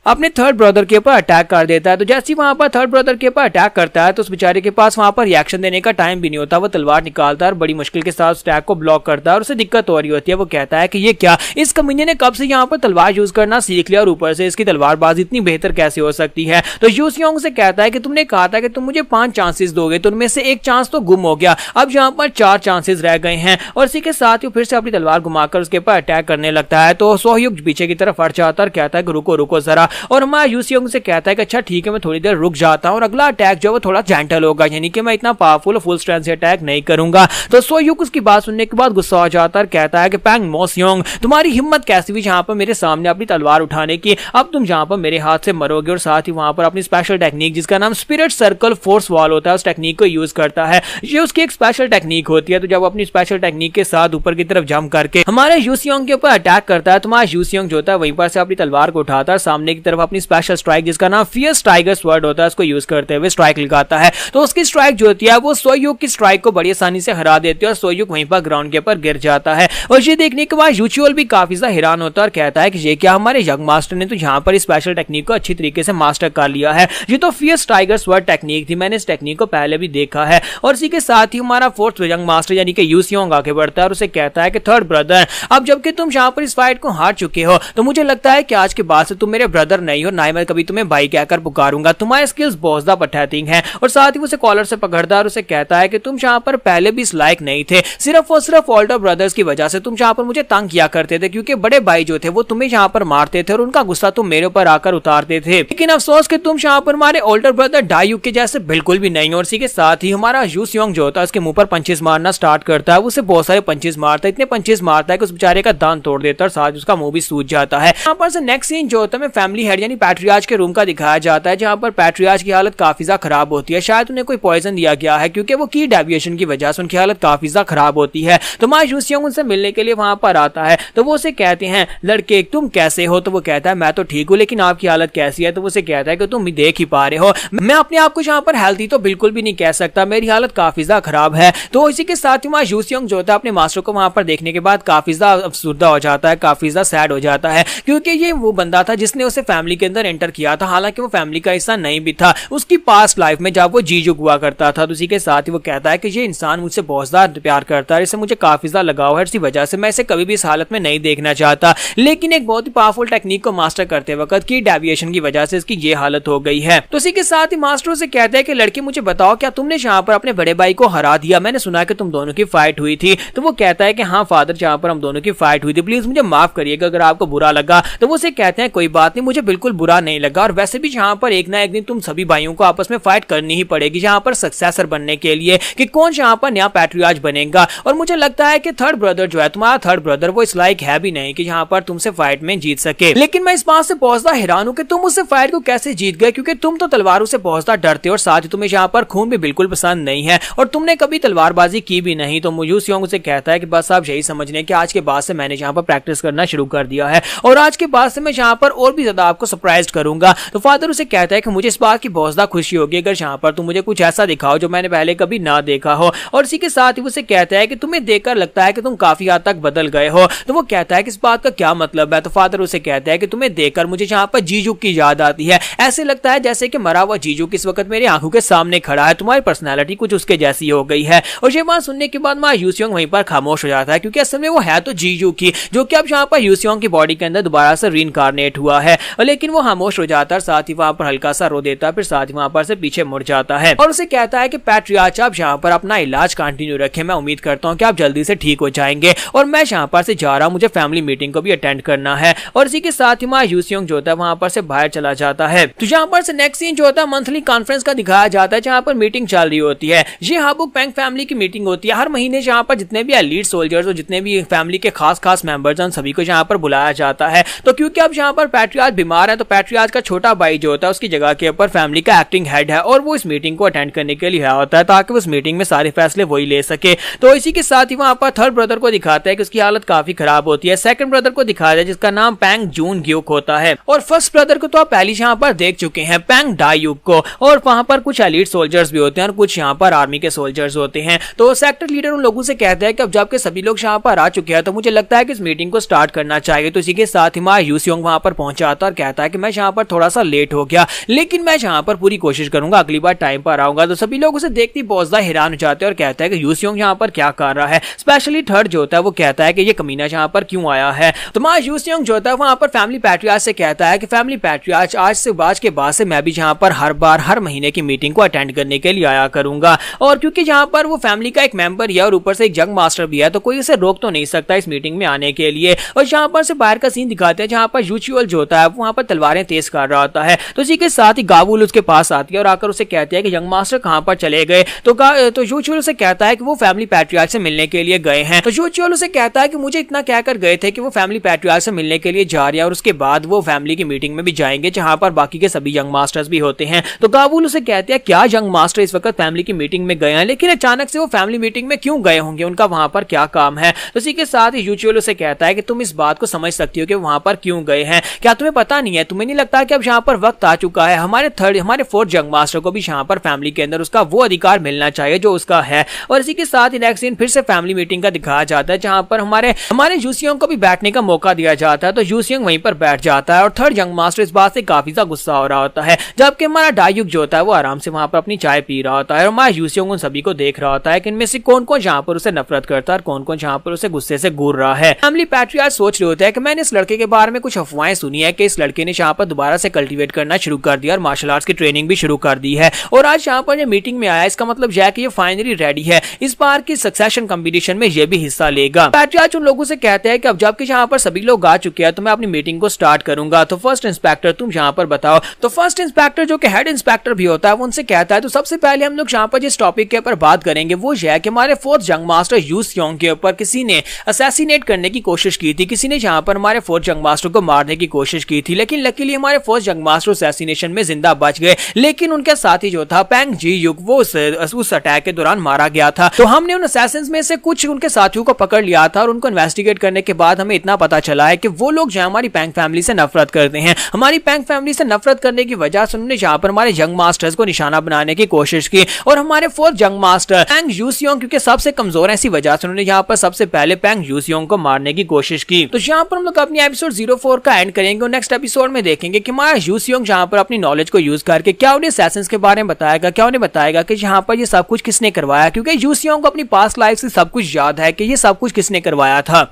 अपने थर्ड ब्रदर के ऊपर अटैक कर देता है। तो जैसे ही वहां पर थर्ड ब्रदर के ऊपर अटैक करता है तो उस बेचारे के पास वहां पर रिएक्शन देने का टाइम भी नहीं होता। वो तलवार निकालता है और बड़ी मुश्किल के साथ अटैक को ब्लॉक करता है और उसे दिक्कत हो रही होती है। वो कहता है कि ये क्या, इस कमीने ने कब से यहाँ पर तलवार यूज करना सीख लिया और ऊपर से इसकी तलवारबाजी इतनी बेहतर कैसे हो सकती है। तो यूसियोंग से कहता है कि तुमने कहा था कि तुम मुझे 5 चांसेस दोगे, तो उनमें से एक चांस तो गुम हो गया, अब यहाँ पर 4 चांसेस रह गए हैं। और इसी के साथ ही फिर से अपनी तलवार घुमाकर उसके ऊपर अटैक करने लगता है। तो सोहयुग पीछे की तरफ हट जाता है और कहता है कि रुको रुको जरा। और हमारा यूसियोंग से कहता है कि अच्छा ठीक है मैं थोड़ी देर रुक जाता हूं और अगला अटैक जो है वो थोड़ा जेंटल होगा, यानी कि मैं इतना पावरफुल फुल स्ट्रेंथ से अटैक नहीं करूंगा। तो सोहयुग उसकी बात सुनने के बाद गुस्सा हो जाता है और कहता है कि पेंग मोसियोंग तुम्हारी हिम्मत कैसी हुई यहाँ पर मेरे सामने अपनी तलवार उठाने की, अब तुम यहाँ पर मेरे हाथ से मरोगे। और साथ ही वहां पर अपनी स्पेशल टेक्निक जिसका नाम स्पिरिट सर्कल फोर्स वॉल होता है उस टेक्निक को यूज करता है। ये उसकी एक स्पेशल टेक्निक होती है। तो जब अपनी स्पेशल टेक्निक के साथ ऊपर की तरफ जंप करके हमारे यूसियोंग के ऊपर अटैक करता है तो हमारा यूसियोंग जो होता है वहीं पर से अपनी तलवार को उठाता है, सामने की तरफ अपनी स्पेशल स्ट्राइक जिसका नाम फियर्स टाइगर स्वर्ड होता है उसको यूज करते हुए स्ट्राइक लगाता है। तो उसकी स्ट्राइक जो होती है वो सोहयुग की स्ट्राइक को बड़ी आसानी से हरा देती है और सोहयुग वहीं पर ग्राउंड के ऊपर गिर जाता है। और ये देखने के बाद यूचुअल भी काफी ज्यादा हैरान होता है और कहता है कि ये क्या, हमारे यंग मास्टर ने तो यहाँ पर स्पेशल टेक्निक को अच्छी तरीके से मास्टर कर लिया है, ये तो फियर्स टाइगर स्वर्ड टेक्निक थी, मैंने इस टेक्निक को पहले भी देखा है। और इसी के साथ ही हमारा फोर्थ यंग मास्टर यानी कि यूसियोंग आगे बढ़ता है और उसे कहता है कि थर्ड ब्रदर अब जबकि तुम यहाँ पर इस फाइट को हार चुके हो तो मुझे लगता है कि आज के बाद से तुम मेरे ब्रदर ब्रदर नहीं हो, ना ही मैं कभी तुम्हें भाई कहकर पुकारूंगा, तुम्हारे स्किल्स बहुत ज्यादा पथेटिक हैं। और साथ ही उसे कॉलर से पकड़ता है और उसे कहता है कि तुम यहाँ पर पहले भी इस लायक नहीं थे, सिर्फ और सिर्फ ओल्डर ब्रदर्स की वजह से तुम यहाँ पर मुझे तंग किया करते थे, क्योंकि बड़े भाई जो थे वो तुम्हें यहाँ पर मारते थे और उनका गुस्सा तुम मेरे ऊपर आकर उतारते थे। लेकिन अफसोस कि तुम यहाँ पर हमारे ओल्डर ब्रदर डायुक के जैसे बिल्कुल भी नहीं हो। और इसी के साथ ही हमारा यूसियोंग जो होता है उसके मुंह पर पंचेस मारना स्टार्ट करता है। उसे बहुत सारे पंचेस मारता है, इतने पंचेस मारता है कि उस बेचारे का दांत तोड़ देता है और साथ उसका मुंह भी सूज जाता है। यहाँ पर से नेक्स्ट सीन जो होता है फैमिली हेड यानी पैट्रियार्च के रूम का दिखाया जाता है, जहाँ पर पैट्रियार्च की हालत काफी ज्यादा खराब होती है। शायद उन्हें कोई पॉइजन दिया गया है, क्योंकि वो की डेविएशन की वजह से उनकी हालत काफी ज्यादा खराब होती है। तो हमारा यूसियोंग उनसे मिलने के लिए वहां पर आता है, तो वो उसे कहते हैं लड़के तुम कैसे हो, तो वो कहता है मैं तो ठीक हूँ, लेकिन आपकी हालत कैसी है, तो वो उसे कहता है कि तुम देख ही पा रहे हो, मैं अपने आप को यहाँ पर हेल्थी तो बिल्कुल भी नहीं कह सकता, मेरी हालत काफी ज्यादा खराब है। तो इसी के साथ ही हमारा यूसियोंग जो होता है अपने मास्टर को वहां पर देखने के बाद काफी ज्यादा अफसुर्दा हो जाता है, काफी ज्यादा सैड हो जाता है, क्योंकि ये वो बंदा था जिसने उसे फैमिली के अंदर एंटर किया था, हालांकि वो फैमिली का हिस्सा नहीं भी था उसकी पास्ट लाइफ में जब वो जीजुक हुआ करता था। तो इसी के साथ ही वो कहता है कि ये इंसान मुझसे बहुत ज्यादा प्यार करता है, इससे मुझे काफी ज्यादा लगाव है, इसी वजह से मैं इसे कभी भी इस हालत में नहीं देखना चाहता, लेकिन एक बहुत ही पावरफुल टेक्निक को मास्टर करते वक्त की डेविएशन की वजह से इसकी ये हालत हो गई है। तो इसी के साथ ही मास्टर से कहते हैं कि लड़के मुझे बताओ क्या तुमने यहाँ पर अपने बड़े भाई को हरा दिया, मैंने सुना कि तुम दोनों की फाइट हुई थी। तो वो कहता है कि हाँ फादर यहाँ पर हम दोनों की फाइट हुई थी, प्लीज मुझे माफ करिएगा अगर आपको बुरा लगा। तो वो उसे कहते हैं कोई बात नहीं, मुझे बिल्कुल बुरा नहीं लगा, और वैसे भी यहाँ पर एक ना एक दिन तुम सभी भाइयों को आपस में फाइट करनी ही पड़ेगी यहाँ पर सक्सेसर बनने के लिए कि कौन यहाँ पर नया पैट्रियार्च बनेगा। और मुझे लगता है कि थर्ड ब्रदर जो है तुम्हारा थर्ड ब्रदर वो इस लायक है भी नहीं कि यहाँ पर तुमसे फाइट में जीत सके। लेकिन मैं इस बात से बहुत ज्यादा हैरान हूँ कि तुम उससे फाइट को कैसे जीत गए, क्योंकि तुम तो तलवारों से बहुत ज्यादा डरते हो और साथ ही तुम्हें यहाँ पर खून भी बिल्कुल पसंद नहीं है और तुमने कभी तलवारबाजी की भी नहीं। तो यूसियोंग उसे कहता है कि बस आप यही समझने कि आज के बाद से मैंने यहाँ पर प्रैक्टिस करना शुरू कर दिया है और आज के बाद से मैं यहाँ पर और भी ज्यादा आपको सरप्राइज करूंगा। तो फादर उसे कहता है कि मुझे इस बात की बहुत ज्यादा खुशी होगी अगर यहाँ पर तुम मुझे कुछ ऐसा दिखाओ जो मैंने पहले कभी ना देखा हो। और इसी के साथ ही उसे कहता है कि तुम्हें देखकर लगता है कि तुम काफी हद तक बदल गए हो। तो वो कहता है कि इस बात का क्या मतलब है। तो फादर उसे कहता है कि तुम्हें देखकर मुझे यहाँ पर जीजू की याद आती है, ऐसे लगता है जैसे कि मरा हुआ जीजू इस वक्त मेरी आंखों के सामने खड़ा है, तुम्हारी पर्सनैलिटी कुछ उसके जैसी हो गई है। और ये बात सुनने के बाद मां यूसियोंग वहीं पर खामोश हो जाता है, क्योंकि असल में वो है तो जीजू की जो कि अब यहाँ पर यूसियोंग की बॉडी के अंदर दोबारा से रीइंकार्नेट हुआ है, लेकिन वो खामोश हो जाता है, साथ ही वहां पर हल्का सा रो देता है, फिर साथ ही वहां पर से पीछे मुड़ जाता है और उसे कहता है कि पैट्रियार्च आप यहाँ पर अपना इलाज कंटिन्यू रखें, मैं उम्मीद करता हूँ कि आप जल्दी से ठीक हो जाएंगे और मैं यहाँ पर से जा रहा हूँ, मुझे फैमिली मीटिंग को भी अटेंड करना है। और इसी के साथ ही मां यूसियोंग जो होता है वहां पर से बाहर चला जाता है। तो यहाँ पर से नेक्स्ट सीन जो होता है मंथली कॉन्फ्रेंस का दिखाया जाता है, जहाँ पर मीटिंग चल रही होती है। ये हाबुक पैंग फैमिली की मीटिंग होती है, हर महीने यहाँ पर जितने भी एलीट सोल्जर्स और जितने भी फैमिली के खास खास मेंबर्स हैं सभी को यहाँ पर बुलाया जाता है। तो क्योंकि अब यहाँ पर पैट्रियार्च बीमार है, तो पैट्रियार्च का छोटा भाई जो होता है उसकी जगह के ऊपर फैमिली का एक्टिंग हेड है और वो इस मीटिंग को अटेंड करने के लिए आया होता है ताकि उस मीटिंग में सारे फैसले वही ले सके। तो इसी के साथ ही वहां पर थर्ड ब्रदर को दिखाता है कि उसकी हालत काफी खराब होती है। सेकंड ब्रदर को दिखाया है जिसका नाम पैंग जून ग्यूक होता है और फर्स्ट ब्रदर को तो आप पहले यहाँ पर देख चुके हैं पैंग डायुक को, और वहां पर कुछ एलीट सोल्जर्स भी होते हैं और कुछ यहाँ पर आर्मी के सोल्जर्स होते हैं। तो सेक्टर लीडर उन लोगों से कहता है कि अब जबकि सभी लोग यहाँ पर आ चुके हैं तो मुझे लगता है कि इस मीटिंग को स्टार्ट करना चाहिए। तो इसी के साथ ही मां यूसियोंग वहां पर पहुंचाता और कहता है कि मैं यहाँ पर थोड़ा सा लेट हो गया, लेकिन मैं यहाँ पर पूरी कोशिश करूंगा अगली बार टाइम पर आऊंगा। तो सभी लोग उसे देखते ही बहुत ज्यादा हैरान हो जाते हैं और कहता है कि यूसियोंग यहाँ पर क्या कर रहा है। स्पेशली थर्ड जो होता है वो कहता है कि ये कमीना यहाँ पर क्यों आया है। तो मां यूसियोंग जो होता है वहां पर फैमिली पैट्रियार्च से कहता है कि फैमिली पैट्रियार्च आज के बाद से मैं भी यहाँ पर हर महीने की मीटिंग को अटेंड करने के लिए आया करूंगा, और क्योंकि यहाँ पर वो फैमिली का एक मेंबर है और ऊपर से एक जंग मास्टर भी है तो कोई उसे रोक तो नहीं सकता इस मीटिंग में आने के लिए। और यहाँ पर से बाहर का सीन दिखाते हैं जहाँ पर यूचुअल जो होता है वहां पर तलवारें तेज कर रहा होता है। तो इसी के साथ ही गावुल उसके पास आती है और आकर उसे कहती है कि यंग मास्टर कहाँ पर चले गए। तो यूचुअल उसे कहता है कि वो फैमिली पैट्रियार्च से मिलने के लिए गए हैं। तो यूचुअल उसे कहता है कि मुझे इतना कहकर गए थे कि वो फैमिली पैट्रियार्च से मिलने के लिए जा रही है और उसके बाद वो फैमिली की मीटिंग में भी जाएंगे जहां पर बाकी के सभी यंग मास्टर्स भी होते हैं। तो गावुल उसे कहते हैं क्या यंग मास्टर इस वक्त फैमिली की मीटिंग में गए हैं, लेकिन अचानक से वो फैमिली मीटिंग में क्यों गए होंगे, उनका वहां पर क्या काम है। तो इसी के साथ यूचुअल उसे कहता है कि तुम इस बात को समझ सकती हो कि वहां पर क्यों गए हैं, क्या तुम्हें पता नहीं है, तुम्हें नहीं लगता कि अब यहाँ पर वक्त आ चुका है हमारे फोर्थ यंग मास्टर को भी यहाँ पर फैमिली के अंदर उसका वो अधिकार मिलना चाहिए जो उसका है। और इसी के साथ ही नेक्स्ट सीन फिर से फैमिली मीटिंग का दिखाया जाता है जहां पर हमारे यूसियोंग को भी बैठने का मौका दिया जाता है। तो यूसियोंग वहीं पर बैठ जाता है और थर्ड यंग मास्टर इस बात से काफी ज्यादा गुस्सा हो रहा होता है, जबकि हमारा डायुक जो होता है वो आराम से वहां पर अपनी चाय पी रहा होता है और हमारा यूसियोंग उन सभी को देख रहा होता है कि इनमें से कौन कौन यहाँ पर उसे नफरत करता है और कौन कौन यहाँ पर उसे गुस्से से घूर रहा है। फैमिली पैट्रियार्च सोच रहे होते हैं कि मैंने इस लड़के के बारे में कुछ अफवाहें सुनी है कि इस लड़के ने यहाँ पर दोबारा से कल्टीवेट करना शुरू कर दिया और मार्शल आर्ट्स की ट्रेनिंग भी शुरू कर दी है। और आज यहाँ पर मीटिंग में आया, इसका मतलब यह है कि ये फाइनली रेडी है इस बार की सक्सेशन कंपटीशन में ये भी हिस्सा लेगा। पैट्रियार्च उन लोगों से कहते हैं कि अब जबकि यहाँ पर सभी लोग आ चुके हैं तो मैं अपनी मीटिंग को स्टार्ट करूंगा। तो फर्स्ट इंस्पेक्टर तुम यहाँ पर बताओ। तो फर्स्ट इंस्पेक्टर जो कि हेड इंस्पेक्टर भी होता है वो उनसे कहता है तो सबसे पहले हम लोग यहाँ पर जिस टॉपिक के ऊपर बात करेंगे वो यह है कि हमारे फोर्थ जंग मास्टर यू सियोंग के ऊपर किसी ने असैसिनेट करने की कोशिश की थी। किसी ने यहाँ पर हमारे फोर्थ जंग मास्टर को मारने की कोशिश की थी, लेकिन लकीली हमारे फोर्थ जंग मास्टर असैसिनेशन में जिंदा बच गए। लेकिन उनका साथी जो था पेंग जी युग वो उस अटैक के दौरान मारा गया था। तो हमने उन असैसिन्स में से कुछ उनके साथियों को पकड़ लिया था और उनको इन्वेस्टिगेट करने के बाद हमें इतना पता चला है कि वो लोग जो हमारी पेंग फैमिली से नफरत करते हैं। हमारी पेंग फैमिली से नफरत करने की वजह से उन्होंने यहाँ पर हमारे यंग मास्टर्स को निशाना बनाने की कोशिश की और हमारे फोर्थ जंग मास्टर पेंग यू सियोंग क्योंकि सबसे कमजोर है, इसी वजह से उन्होंने यहाँ पर सबसे पहले पेंग यू सियोंग को मारने की कोशिश की। तो यहाँ पर हम लोग अपनी एपिसोड 04 का एंड करेंगे और नेक्स्ट एपिसोड में देखेंगे कि हमारा यू सियोंग यहाँ पर अपनी नॉलेज को यूज करके क्या उन्हें असैसिन्स के बारे में बताएगा, क्या उन्हें बताएगा कि यहाँ पर ये सब कुछ किसने करवाया, क्योंकि यू सियोंग को अपनी पास्ट लाइफ से सब कुछ याद है कि ये सब कुछ किसने करवाया था।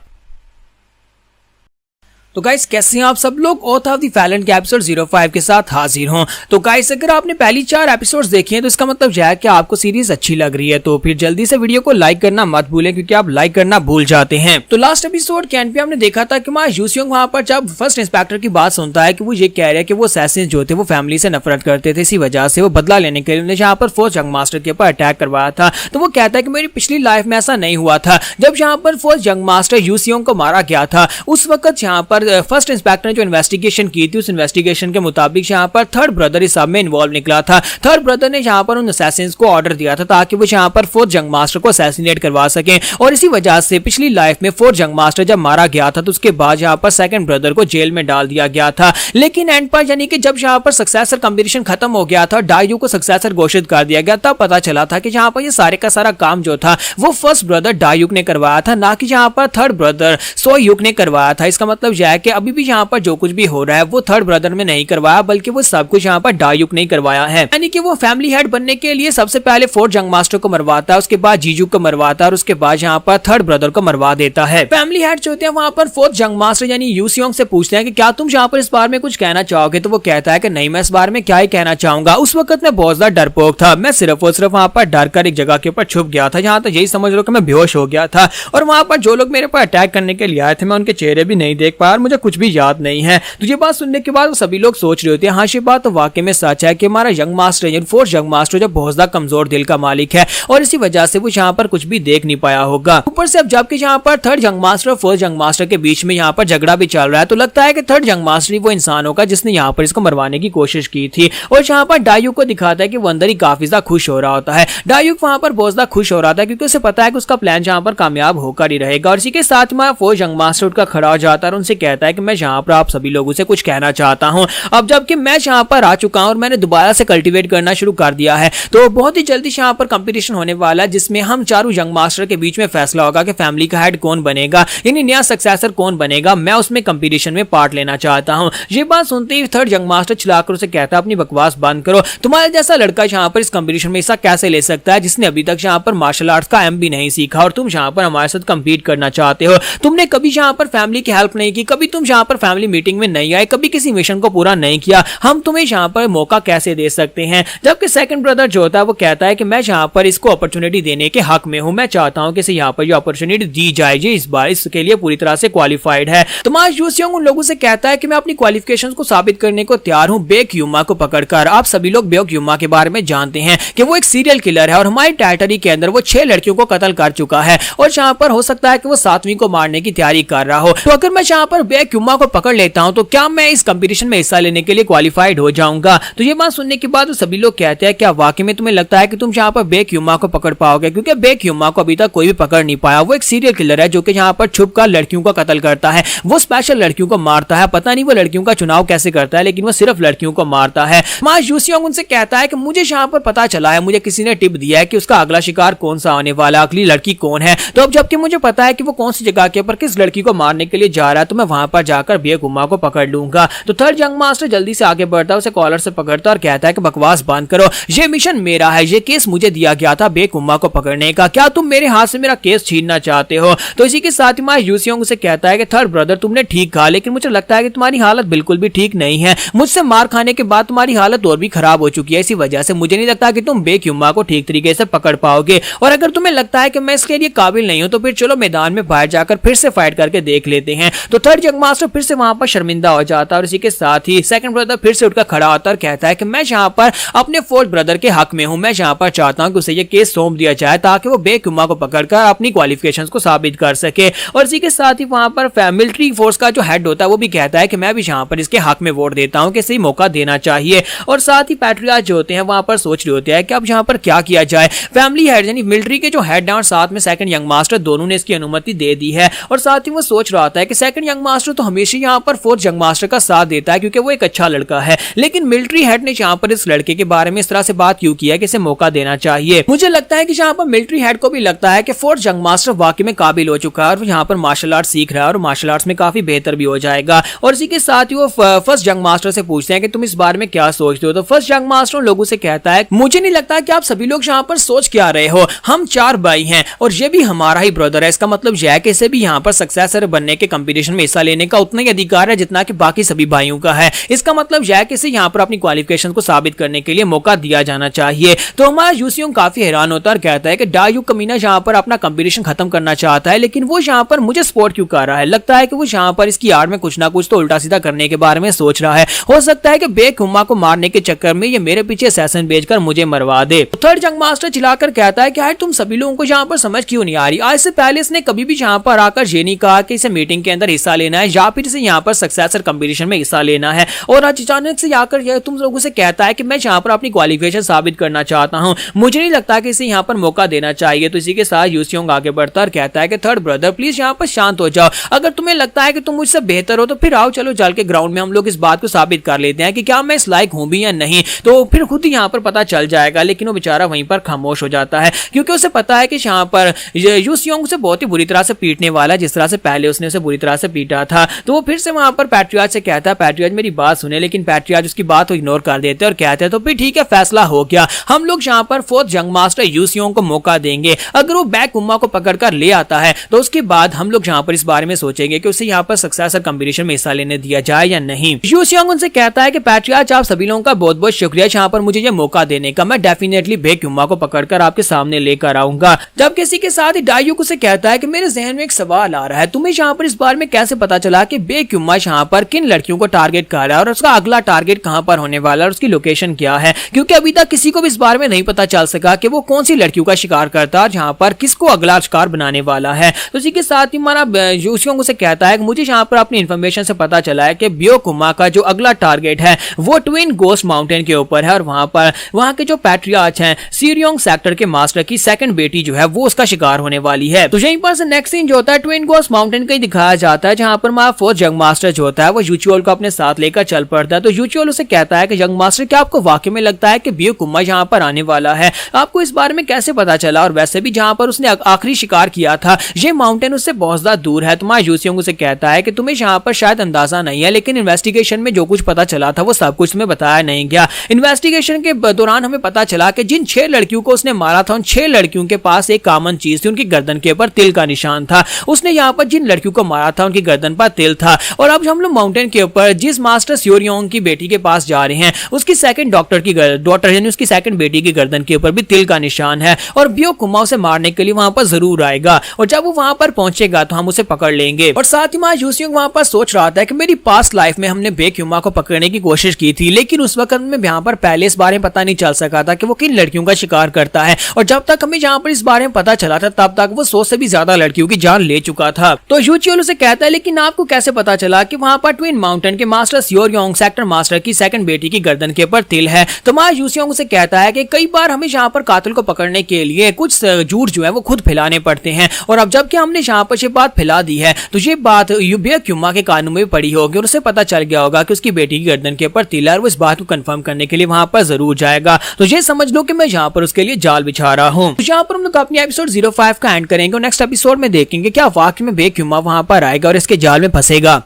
तो गाइस कैसे हैं आप सब लोग, ओथ ऑफ द फैलन के एपिसोड 05 के साथ हाजिर हूं। तो गाइस अगर आपने पहली 4 एपिसोड्स देखे हैं तो इसका मतलब यह है कि आपको सीरीज अच्छी लग रही है, तो फिर जल्दी से वीडियो को लाइक करना मत भूलें क्योंकि आप लाइक करना भूल जाते हैं। तो लास्ट एपिसोड के एंड पे हमने देखा था कि यू सियोंग वहां पर जब फर्स्ट इंस्पेक्टर की बात सुनता है कि वो ये कह रहे हैं कि वो असैसिन्स जो थे वो फैमिली से नफरत करते थे, इसी वजह से वो बदला लेने के लिए उन्हें यहाँ पर फोर्थ जंग मास्टर के ऊपर अटैक करवाया था। तो वो कहता है कि मेरी पिछली लाइफ में ऐसा नहीं हुआ था। जब यहाँ पर फोर्थ जंग मास्टर यू सियोंग को मारा गया था उस वक्त यहाँ पर फर्स्ट इंस्पेक्टर ने जो इन्वेस्टिगेशन की थी उस इन्वेस्टिगेशन के मुताबिक यहाँ पर थर्ड ब्रदर इस सब में इन्वॉल्व निकला था। थर्ड ब्रदर ने यहाँ पर उन असैसिन्स को ऑर्डर दिया था ताकि वो यहाँ पर फोर्थ जंग मास्टर को असैसिनेट करवा सकें और इसी वजह से पिछली लाइफ में फोर्थ जंग मास्टर जब मारा गया था तो उसके बाद यहाँ पर सेकंड ब्रदर को जेल में डाल दिया गया था। लेकिन एंड पर यानी कि जब यहाँ पर सक्सेसर कंपटीशन खत्म हो गया था, डायू को सक्सेसर घोषित कर दिया गया, तब पता चला था कि यहाँ पर ये सारे का सारा काम जो था वो फर्स्ट ब्रदर डायुक ने करवाया था, ना कि यहाँ पर थर्ड ब्रदर सोयुक ने करवाया था। इसका मतलब यह है कि अभी भी यहाँ पर जो कुछ भी हो रहा है वो थर्ड ब्रदर में नहीं करवाया बल्कि वो सब कुछ यहाँ पर डायुक ने करवाया है। यानी कि वो फैमिली हेड बनने के लिए सबसे पहले फोर्थ जंग मास्टर को मरवाता है, उसके बाद जीजुक को मरवाता है और उसके बाद यहाँ पर थर्ड ब्रदर को मरवा देता है। फैमिली हेड जो होते हैं वहां पर फोर्थ जंग मास्टर यानी यू सियोंग से पूछते हैं कि क्या तुम यहाँ पर इस बारे में कुछ कहना चाहोगे, तो वो कहता है कि नहीं मैं इस बारे में क्या ही कहना चाहूंगा। उस वक्त मैं बहुत ज्यादा डरपोक था, मैं सिर्फ और सिर्फ वहां पर डर कर एक जगह के ऊपर छुप गया था, जहां तक यही समझ लो कि मैं बेहोश हो गया था और वहां पर जो लोग मेरे पर अटैक करने के लिए आए थे मैं उनके चेहरे भी नहीं देख पाया और मुझे कुछ भी याद नहीं है। तो ये बात सुनने के बाद सभी लोग सोच रहे होते हैं हाँ ये बात तो वाकई में सच है कि हमारा यंग मास्टर यानी फोर्थ यंग मास्टर जो बहुत ज्यादा कमजोर दिल का मालिक है और इसी वजह से वो यहाँ पर कुछ भी देख नहीं पाया होगा। ऊपर से अब जबकि यहाँ पर थर्ड यंग मास्टर और फोर्थ यंग मास्टर के बीच में यहाँ पर झगड़ा भी चल रहा है तो लगता है कि थर्ड यंग मास्टर ही वो इंसान होगा जिसने यहाँ पर इसको मरवाने की कोशिश की थी। और यहाँ पर डायुक को दिखाता है कि वो अंदर ही काफी ज्यादा खुश हो रहा होता है। डायुक वहां पर बहुत ज्यादा खुश हो रहा था क्योंकि उसे पता है कि उसका प्लान यहाँ पर कामयाब होकर ही रहेगा। और इसी के साथ में फोर्थ यंग मास्टर उठकर खड़ा हो जाता है और उनसे कहता है कि मैं यहाँ पर आप सभी लोगों से कुछ कहना चाहता हूँ। अब जबकि मैं यहाँ पर आ चुका हूँ और मैंने दोबारा से कल्टीवेट करना शुरू कर दिया है तो बहुत ही जल्दी यहाँ पर कंपटीशन होने वाला है जिसमें हम चारों यंग मास्टर के बीच में फैसला होगा कि फैमिली का हेड कौन बनेगा यानी नया सक्सेसर कौन बनेगा। मैं उसमें कंपटीशन में पार्ट लेना चाहता हूँ। ये बात सुनते ही थर्ड यंग मास्टर चिल्लाकर उसे कहता है अपनी बकवास बंद करो, तुम्हारे जैसा लड़का यहाँ पर इस कंपटीशन में हिस्सा कैसे ले सकता है जिसने अभी तक यहाँ पर मार्शल आर्ट्स का एम भी नहीं सीखा और तुम यहाँ पर हमारे साथ कम्पीट करना चाहते हो। तुमने कभी यहाँ पर फैमिली की हेल्प नहीं की, कभी तुम यहाँ पर फैमिली मीटिंग में नहीं आए, कभी किसी मिशन को पूरा नहीं किया, हम तुम्हें यहाँ पर मौका कैसे दे सकते हैं। जबकि सेकंड ब्रदर जो होता है वो कहता है कि मैं यहाँ पर इसको अपॉर्चुनिटी देने के हक में हूँ, मैं चाहता हूँ कि इसे यहाँ पर ये अपॉर्चुनिटी दी जाए, ये इस बार इसके लिए पूरी तरह से क्वालिफाइड है। तो यू सियोंग उन लोगों से कहता है कि मैं अपनी क्वालिफिकेशंस को साबित करने को तैयार हूँ बेक युमा को पकड़कर। आप सभी लोग बेक युमा के बारे में जानते हैं कि वो एक सीरियल किलर है और हमारी टेरिटरी के अंदर वो 6 लड़कियों को कत्ल कर चुका है और यहाँ पर हो सकता है कि वो 7वीं को मारने की तैयारी कर रहा हो। तो अगर मैं यहाँ पर बेक युमा को पकड़ लेता हूँ तो क्या मैं इस कंपटीशन में हिस्सा लेने के लिए क्वालिफाइड हो जाऊंगा। तो ये बात सुनने के बाद सभी लोग कहते हैं क्या वाकई में तुम्हें लगता है कि तुम यहाँ पर बेक युमा को पकड़ पाओगे, क्योंकि बेक युमा को अभी तक कोई भी पकड़ नहीं पाया। वो एक सीरियल किलर है जो कि यहाँ पर छुप कर लड़कियों को कत्ल करता है, वो स्पेशल लड़कियों को मारता है। पता नहीं वो लड़कियों का चुनाव कैसे करता है लेकिन वो सिर्फ लड़कियों को मारता है। यू सियोंग उनसे कहता है कि मुझे यहाँ पर पता चला है, मुझे किसी ने टिप दिया है कि उसका अगला शिकार कौन सा आने वाला, अगली लड़की कौन है। तो अब जबकि मुझे पता है कि वो कौन सी जगह के ऊपर किस लड़की को मारने के लिए जा रहा है तो मैं वहां वहां पर जाकर बेकुमा को पकड़ लूंगा। तो थर्ड यंग मास्टर जल्दी से आगे बढ़ता है, उसे कॉलर से पकड़ता और कहता है कि बकवास बंद करो, ये मिशन मेरा है, ये केस मुझे दिया गया था बेकुमा को पकड़ने का, क्या तुम मेरे हाथ से मेरा केस छीनना चाहते हो? तो इसी के साथ ही मां यूसियोंग से कहता है कि थर्ड ब्रदर तुमने ठीक कहा, लेकिन मुझे लगता है कि तुम्हारी हालत बिल्कुल भी ठीक नहीं है, मुझसे मार खाने के बाद तुम्हारी हालत और भी खराब हो चुकी है, इसी वजह से मुझे नहीं लगता कि तुम बेकुमा को ठीक तरीके से पकड़ पाओगे, और अगर तुम्हें लगता है कि मैं इसके लिए काबिल नहीं हूं तो फिर चलो मैदान में बाहर जाकर फिर से फाइट करके देख लेते हैं। तो थर्ड यंग मास्टर फिर से वहां पर शर्मिंदा हो जाता है और इसी के साथ ही सेकंड ब्रदर फिर से उठकर खड़ा होता और कहता है कि मैं यहाँ पर अपने फोर्थ ब्रदर के हक में हूं, मैं यहाँ पर चाहता हूं कि उसे ये केस सौंप दिया जाए ताकि वो बेकुमा को पकड़कर अपनी क्वालिफिकेशंस को साबित कर सके। और इसी के साथ ही वहां पर मिलिट्री फोर्स का जो हेड होता है वो भी कहता है कि मैं भी यहाँ पर इसके हक में वोट देता हूं कि सही मौका देना चाहिए। और साथ ही पैट्रियार्च जो होते हैं वहां पर सोच रहे होते हैं कि अब यहाँ पर क्या किया जाए। फैमिली हेड यानी मिलिट्री के जो हेड है और साथ में सेकंड यंग मास्टर दोनों ने इसकी अनुमति दे दी है, और साथ ही वो सोच रहा था कि सेकंड यंग मास्टर तो हमेशा यहाँ पर फोर्थ यंग मास्टर का साथ देता है क्योंकि वो एक अच्छा लड़का है, लेकिन मिलिट्री हेड ने यहाँ पर इस लड़के के बारे में इस तरह से बात क्यों किया कि इसे मौका देना चाहिए। मुझे लगता है कि यहाँ पर मिलिट्री हेड को भी लगता है कि फोर्थ यंग मास्टर वाकई में काबिल हो चुका है और यहाँ पर मार्शल आर्ट सीख रहा है और मार्शल आर्ट्स में काफी बेहतर भी हो जाएगा। और इसी के साथ ही वो फर्स्ट यंग मास्टर से पूछते हैं कि तुम इस बारे में क्या सोचते हो। तो फर्स्ट यंग मास्टर लोगों से कहता है मुझे नहीं लगता कि आप सभी लोग यहाँ पर सोच क्या रहे हो, हम 4 भाई हैं और ये भी हमारा ही ब्रदर है, इसका मतलब यह है कि इसे भी यहाँ पर सक्सेसर बनने के कंपटीशन में हिस्सा लेने का उतना ही अधिकार है जितना कि बाकी सभी भाइयों का है। इसका मतलब यह है कि इसे यहाँ पर अपनी क्वालिफिकेशन को साबित करने के लिए मौका दिया जाना चाहिए। तो हमारा यूसियोंग काफी हैरान होता है और कहता है कि डायू कमीना यहाँ पर अपना कंपटीशन खत्म करना चाहता है, लेकिन वो यहाँ पर मुझे सपोर्ट क्यों कर रहा है? लगता है कि वो यहाँ पर इसकी आड़ में कुछ ना कुछ तो उल्टा सीधा करने के बारे में सोच रहा है। हो सकता है कि बेकुमा को मारने के चक्कर में ये मेरे पीछे असैसिन भेजकर मुझे मरवा दे। थर्ड यंग मास्टर चिल्लाकर कहता है कि यार तुम सभी लोगों को यहाँ पर समझ क्यों नहीं आ रही? आज से पहले इसने कभी भी यहाँ पर आकर ये नहीं कहा कि इसे मीटिंग के अंदर हिस्सा लेना है या फिर इसे यहाँ पर सक्सेसर कंपटीशन में हिस्सा लेना है, और आज अचानक से आकर यह तुम लोगों से कहता है कि मैं यहाँ पर अपनी क्वालिफिकेशन साबित करना चाहता हूँ, मुझे नहीं लगता कि इसे यहाँ पर मौका देना चाहिए। तो इसी के साथ यूसियोंग आगे बढ़ता और कहता है कि थर्ड ब्रदर प्लीज यहाँ पर शांत हो जाओ, अगर तुम्हें लगता है कि तुम मुझसे बेहतर हो तो फिर आओ चलो चल के ग्राउंड में हम लोग इस बात को साबित कर लेते हैं कि क्या मैं इस लायक हूं भी या नहीं, तो फिर खुद ही यहाँ पर पता चल जाएगा। लेकिन वो बेचारा वहीं पर खामोश हो जाता है क्योंकि उसे पता है कि यहाँ पर यूसियोंग उसे बहुत ही बुरी तरह से पीटने वाला है जिस तरह से पहले उसने उसे बुरी तरह से पीटा था। तो वो फिर से वहां पर पैट्रियार्च से कहता है पैट्रियार्च मेरी बात सुने, लेकिन पैट्रियार्च उसकी बात को इग्नोर कर देते हैं और कहते हैं तो फिर ठीक है फैसला हो गया, हम लोग यहाँ पर फोर्थ यंग मास्टर यूसियोंग को मौका देंगे, अगर वो बेकुमा को पकड़कर ले आता है तो उसके बाद हम लोग यहाँ पर इस बारे में सोचेंगे कि उसे यहाँ पर सक्सेसर कंपटीशन में हिस्सा लेने दिया जाए या नहीं। यूसियोंग उनसे कहता है कि पैट्रियार्च आप सभी लोगों का बहुत बहुत शुक्रिया यहाँ पर मुझे ये मौका देने का, मैं डेफिनेटली बेकुमा को पकड़कर आपके सामने लेकर आऊंगा। जब किसी के साथ ही डायूक उसे कहता है कि मेरे जहन में एक सवाल आ रहा है, तुम्हें यहाँ पर इस बारे में कैसे पता चला कि बेकुमा यहाँ पर किन लड़कियों को टारगेट कर रहा है और उसका अगला टारगेट कहाँ पर होने वाला है और उसकी लोकेशन क्या है, क्योंकि अभी तक किसी को भी इस बारे में नहीं पता चल सका कि वो कौन सी लड़कियों का शिकार करता है, यहाँ पर किसको अगला शिकार बनाने वाला है। तो इसी के साथ ही हमारा यूसियोंग उसे कहता है कि मुझे यहाँ पर अपनी इन्फॉर्मेशन से पता चला है कि बेकुमा का जो अगला टारगेट है वो ट्विन गोस्ट माउंटेन के ऊपर है और वहां के जो पैट्रियार्च हैं सीरियोंग सेक्टर के मास्टर की सेकंड बेटी जो है वो उसका शिकार होने वाली है। तो यहीं पर से नेक्स्ट सीन जो होता है ट्विन गोस्ट माउंटेन का ही दिखाया जाता है जहां पर हमारा फोर्थ यंग मास्टर जो होता है वो यूचुअल को अपने साथ लेकर चल पड़ता है। तो यूचुअल उसे कहता है कि यंग मास्टर क्या आपको वाकई में लगता है कि बेकुमा यहाँ पर आने वाला है? आपको इस बारे में कैसे पता चला? और वैसे भी जहां पर उसने आखिरी शिकार किया था ये माउंटेन उससे बहुत ज्यादा दूर है। तुम्हारा यूसियोंग उसे कहता है कि तुम्हें यहाँ पर शायद अंदाजा नहीं है, लेकिन इन्वेस्टिगेशन में जो कुछ पता चला था वो सब कुछ तुम्हें बताया नहीं गया। इन्वेस्टिगेशन के दौरान हमें पता चला कि जिन 6 लड़कियों को उसने मारा था उन 6 लड़कियों के पास एक कॉमन चीज थी, उनकी गर्दन के ऊपर तिल का निशान था। उसने यहाँ पर जिन लड़कियों को मारा था उनकी गर्दन पर तिल था। और अब हम लोग माउंटेन के ऊपर जिस मास्टर स्योरियोंग की बेटी के पास जा रहे हैं उसकी सेकंड डॉटर यानी उसकी सेकंड बेटी की गर्दन के ऊपर भी तिल का निशान है और बेकुमा उसे मारने के लिए वहां पर जरूर आएगा और जब वो वहां पर पहुंचेगा तो हम उसे पकड़ लेंगे। और साथ ही वहां यूसियोंग वहां पर सोच रहा था कि मेरी पास्ट लाइफ में हमने बेकुमा को पकड़ने की कोशिश की थी, लेकिन उस वक्त में यहाँ पर पहले इस बारे में पता नहीं चल सका था कि वो किन लड़कियों का शिकार करता है, और जब तक हमें यहाँ पर इस बारे में पता चला था तब तक वो 100 से भी ज्यादा लड़कियों की जान ले चुका था। तो यूचियोल उसे कहता है लेकिन आपको कैसे पता चला कि वहां पर ट्विन माउंटेन के मास्टर स्योरियोंग सेक्टर मास्टर की सेकंड बेटी की गर्दन के ऊपर तिल है? तो मां यूसियोंग उसे कहता है कि कई बार हमें यहाँ पर कातिल को पकड़ने के लिए कुछ झूठ जो है वो खुद फैलाने पड़ते हैं, और अब जबकि हमने यहाँ पर ये बात फैला दी है तो ये बात बेकुमा के कानों में पड़ी होगी और उसे पता चल गया होगा कि उसकी बेटी की गर्दन के ऊपर तिल है और वो इस बात को कंफर्म करने के लिए वहां पर जरूर जाएगा। तो ये समझ लो कि मैं यहाँ पर उसके लिए जाल बिछा रहा हूँ। तो यहाँ पर हम लोग अपनी एपिसोड 05 का एंड करेंगे और नेक्स्ट एपिसोड में देखेंगे क्या वाकई में बेकुमा वहां पर आएगा और इसके जाल में फंसेगा।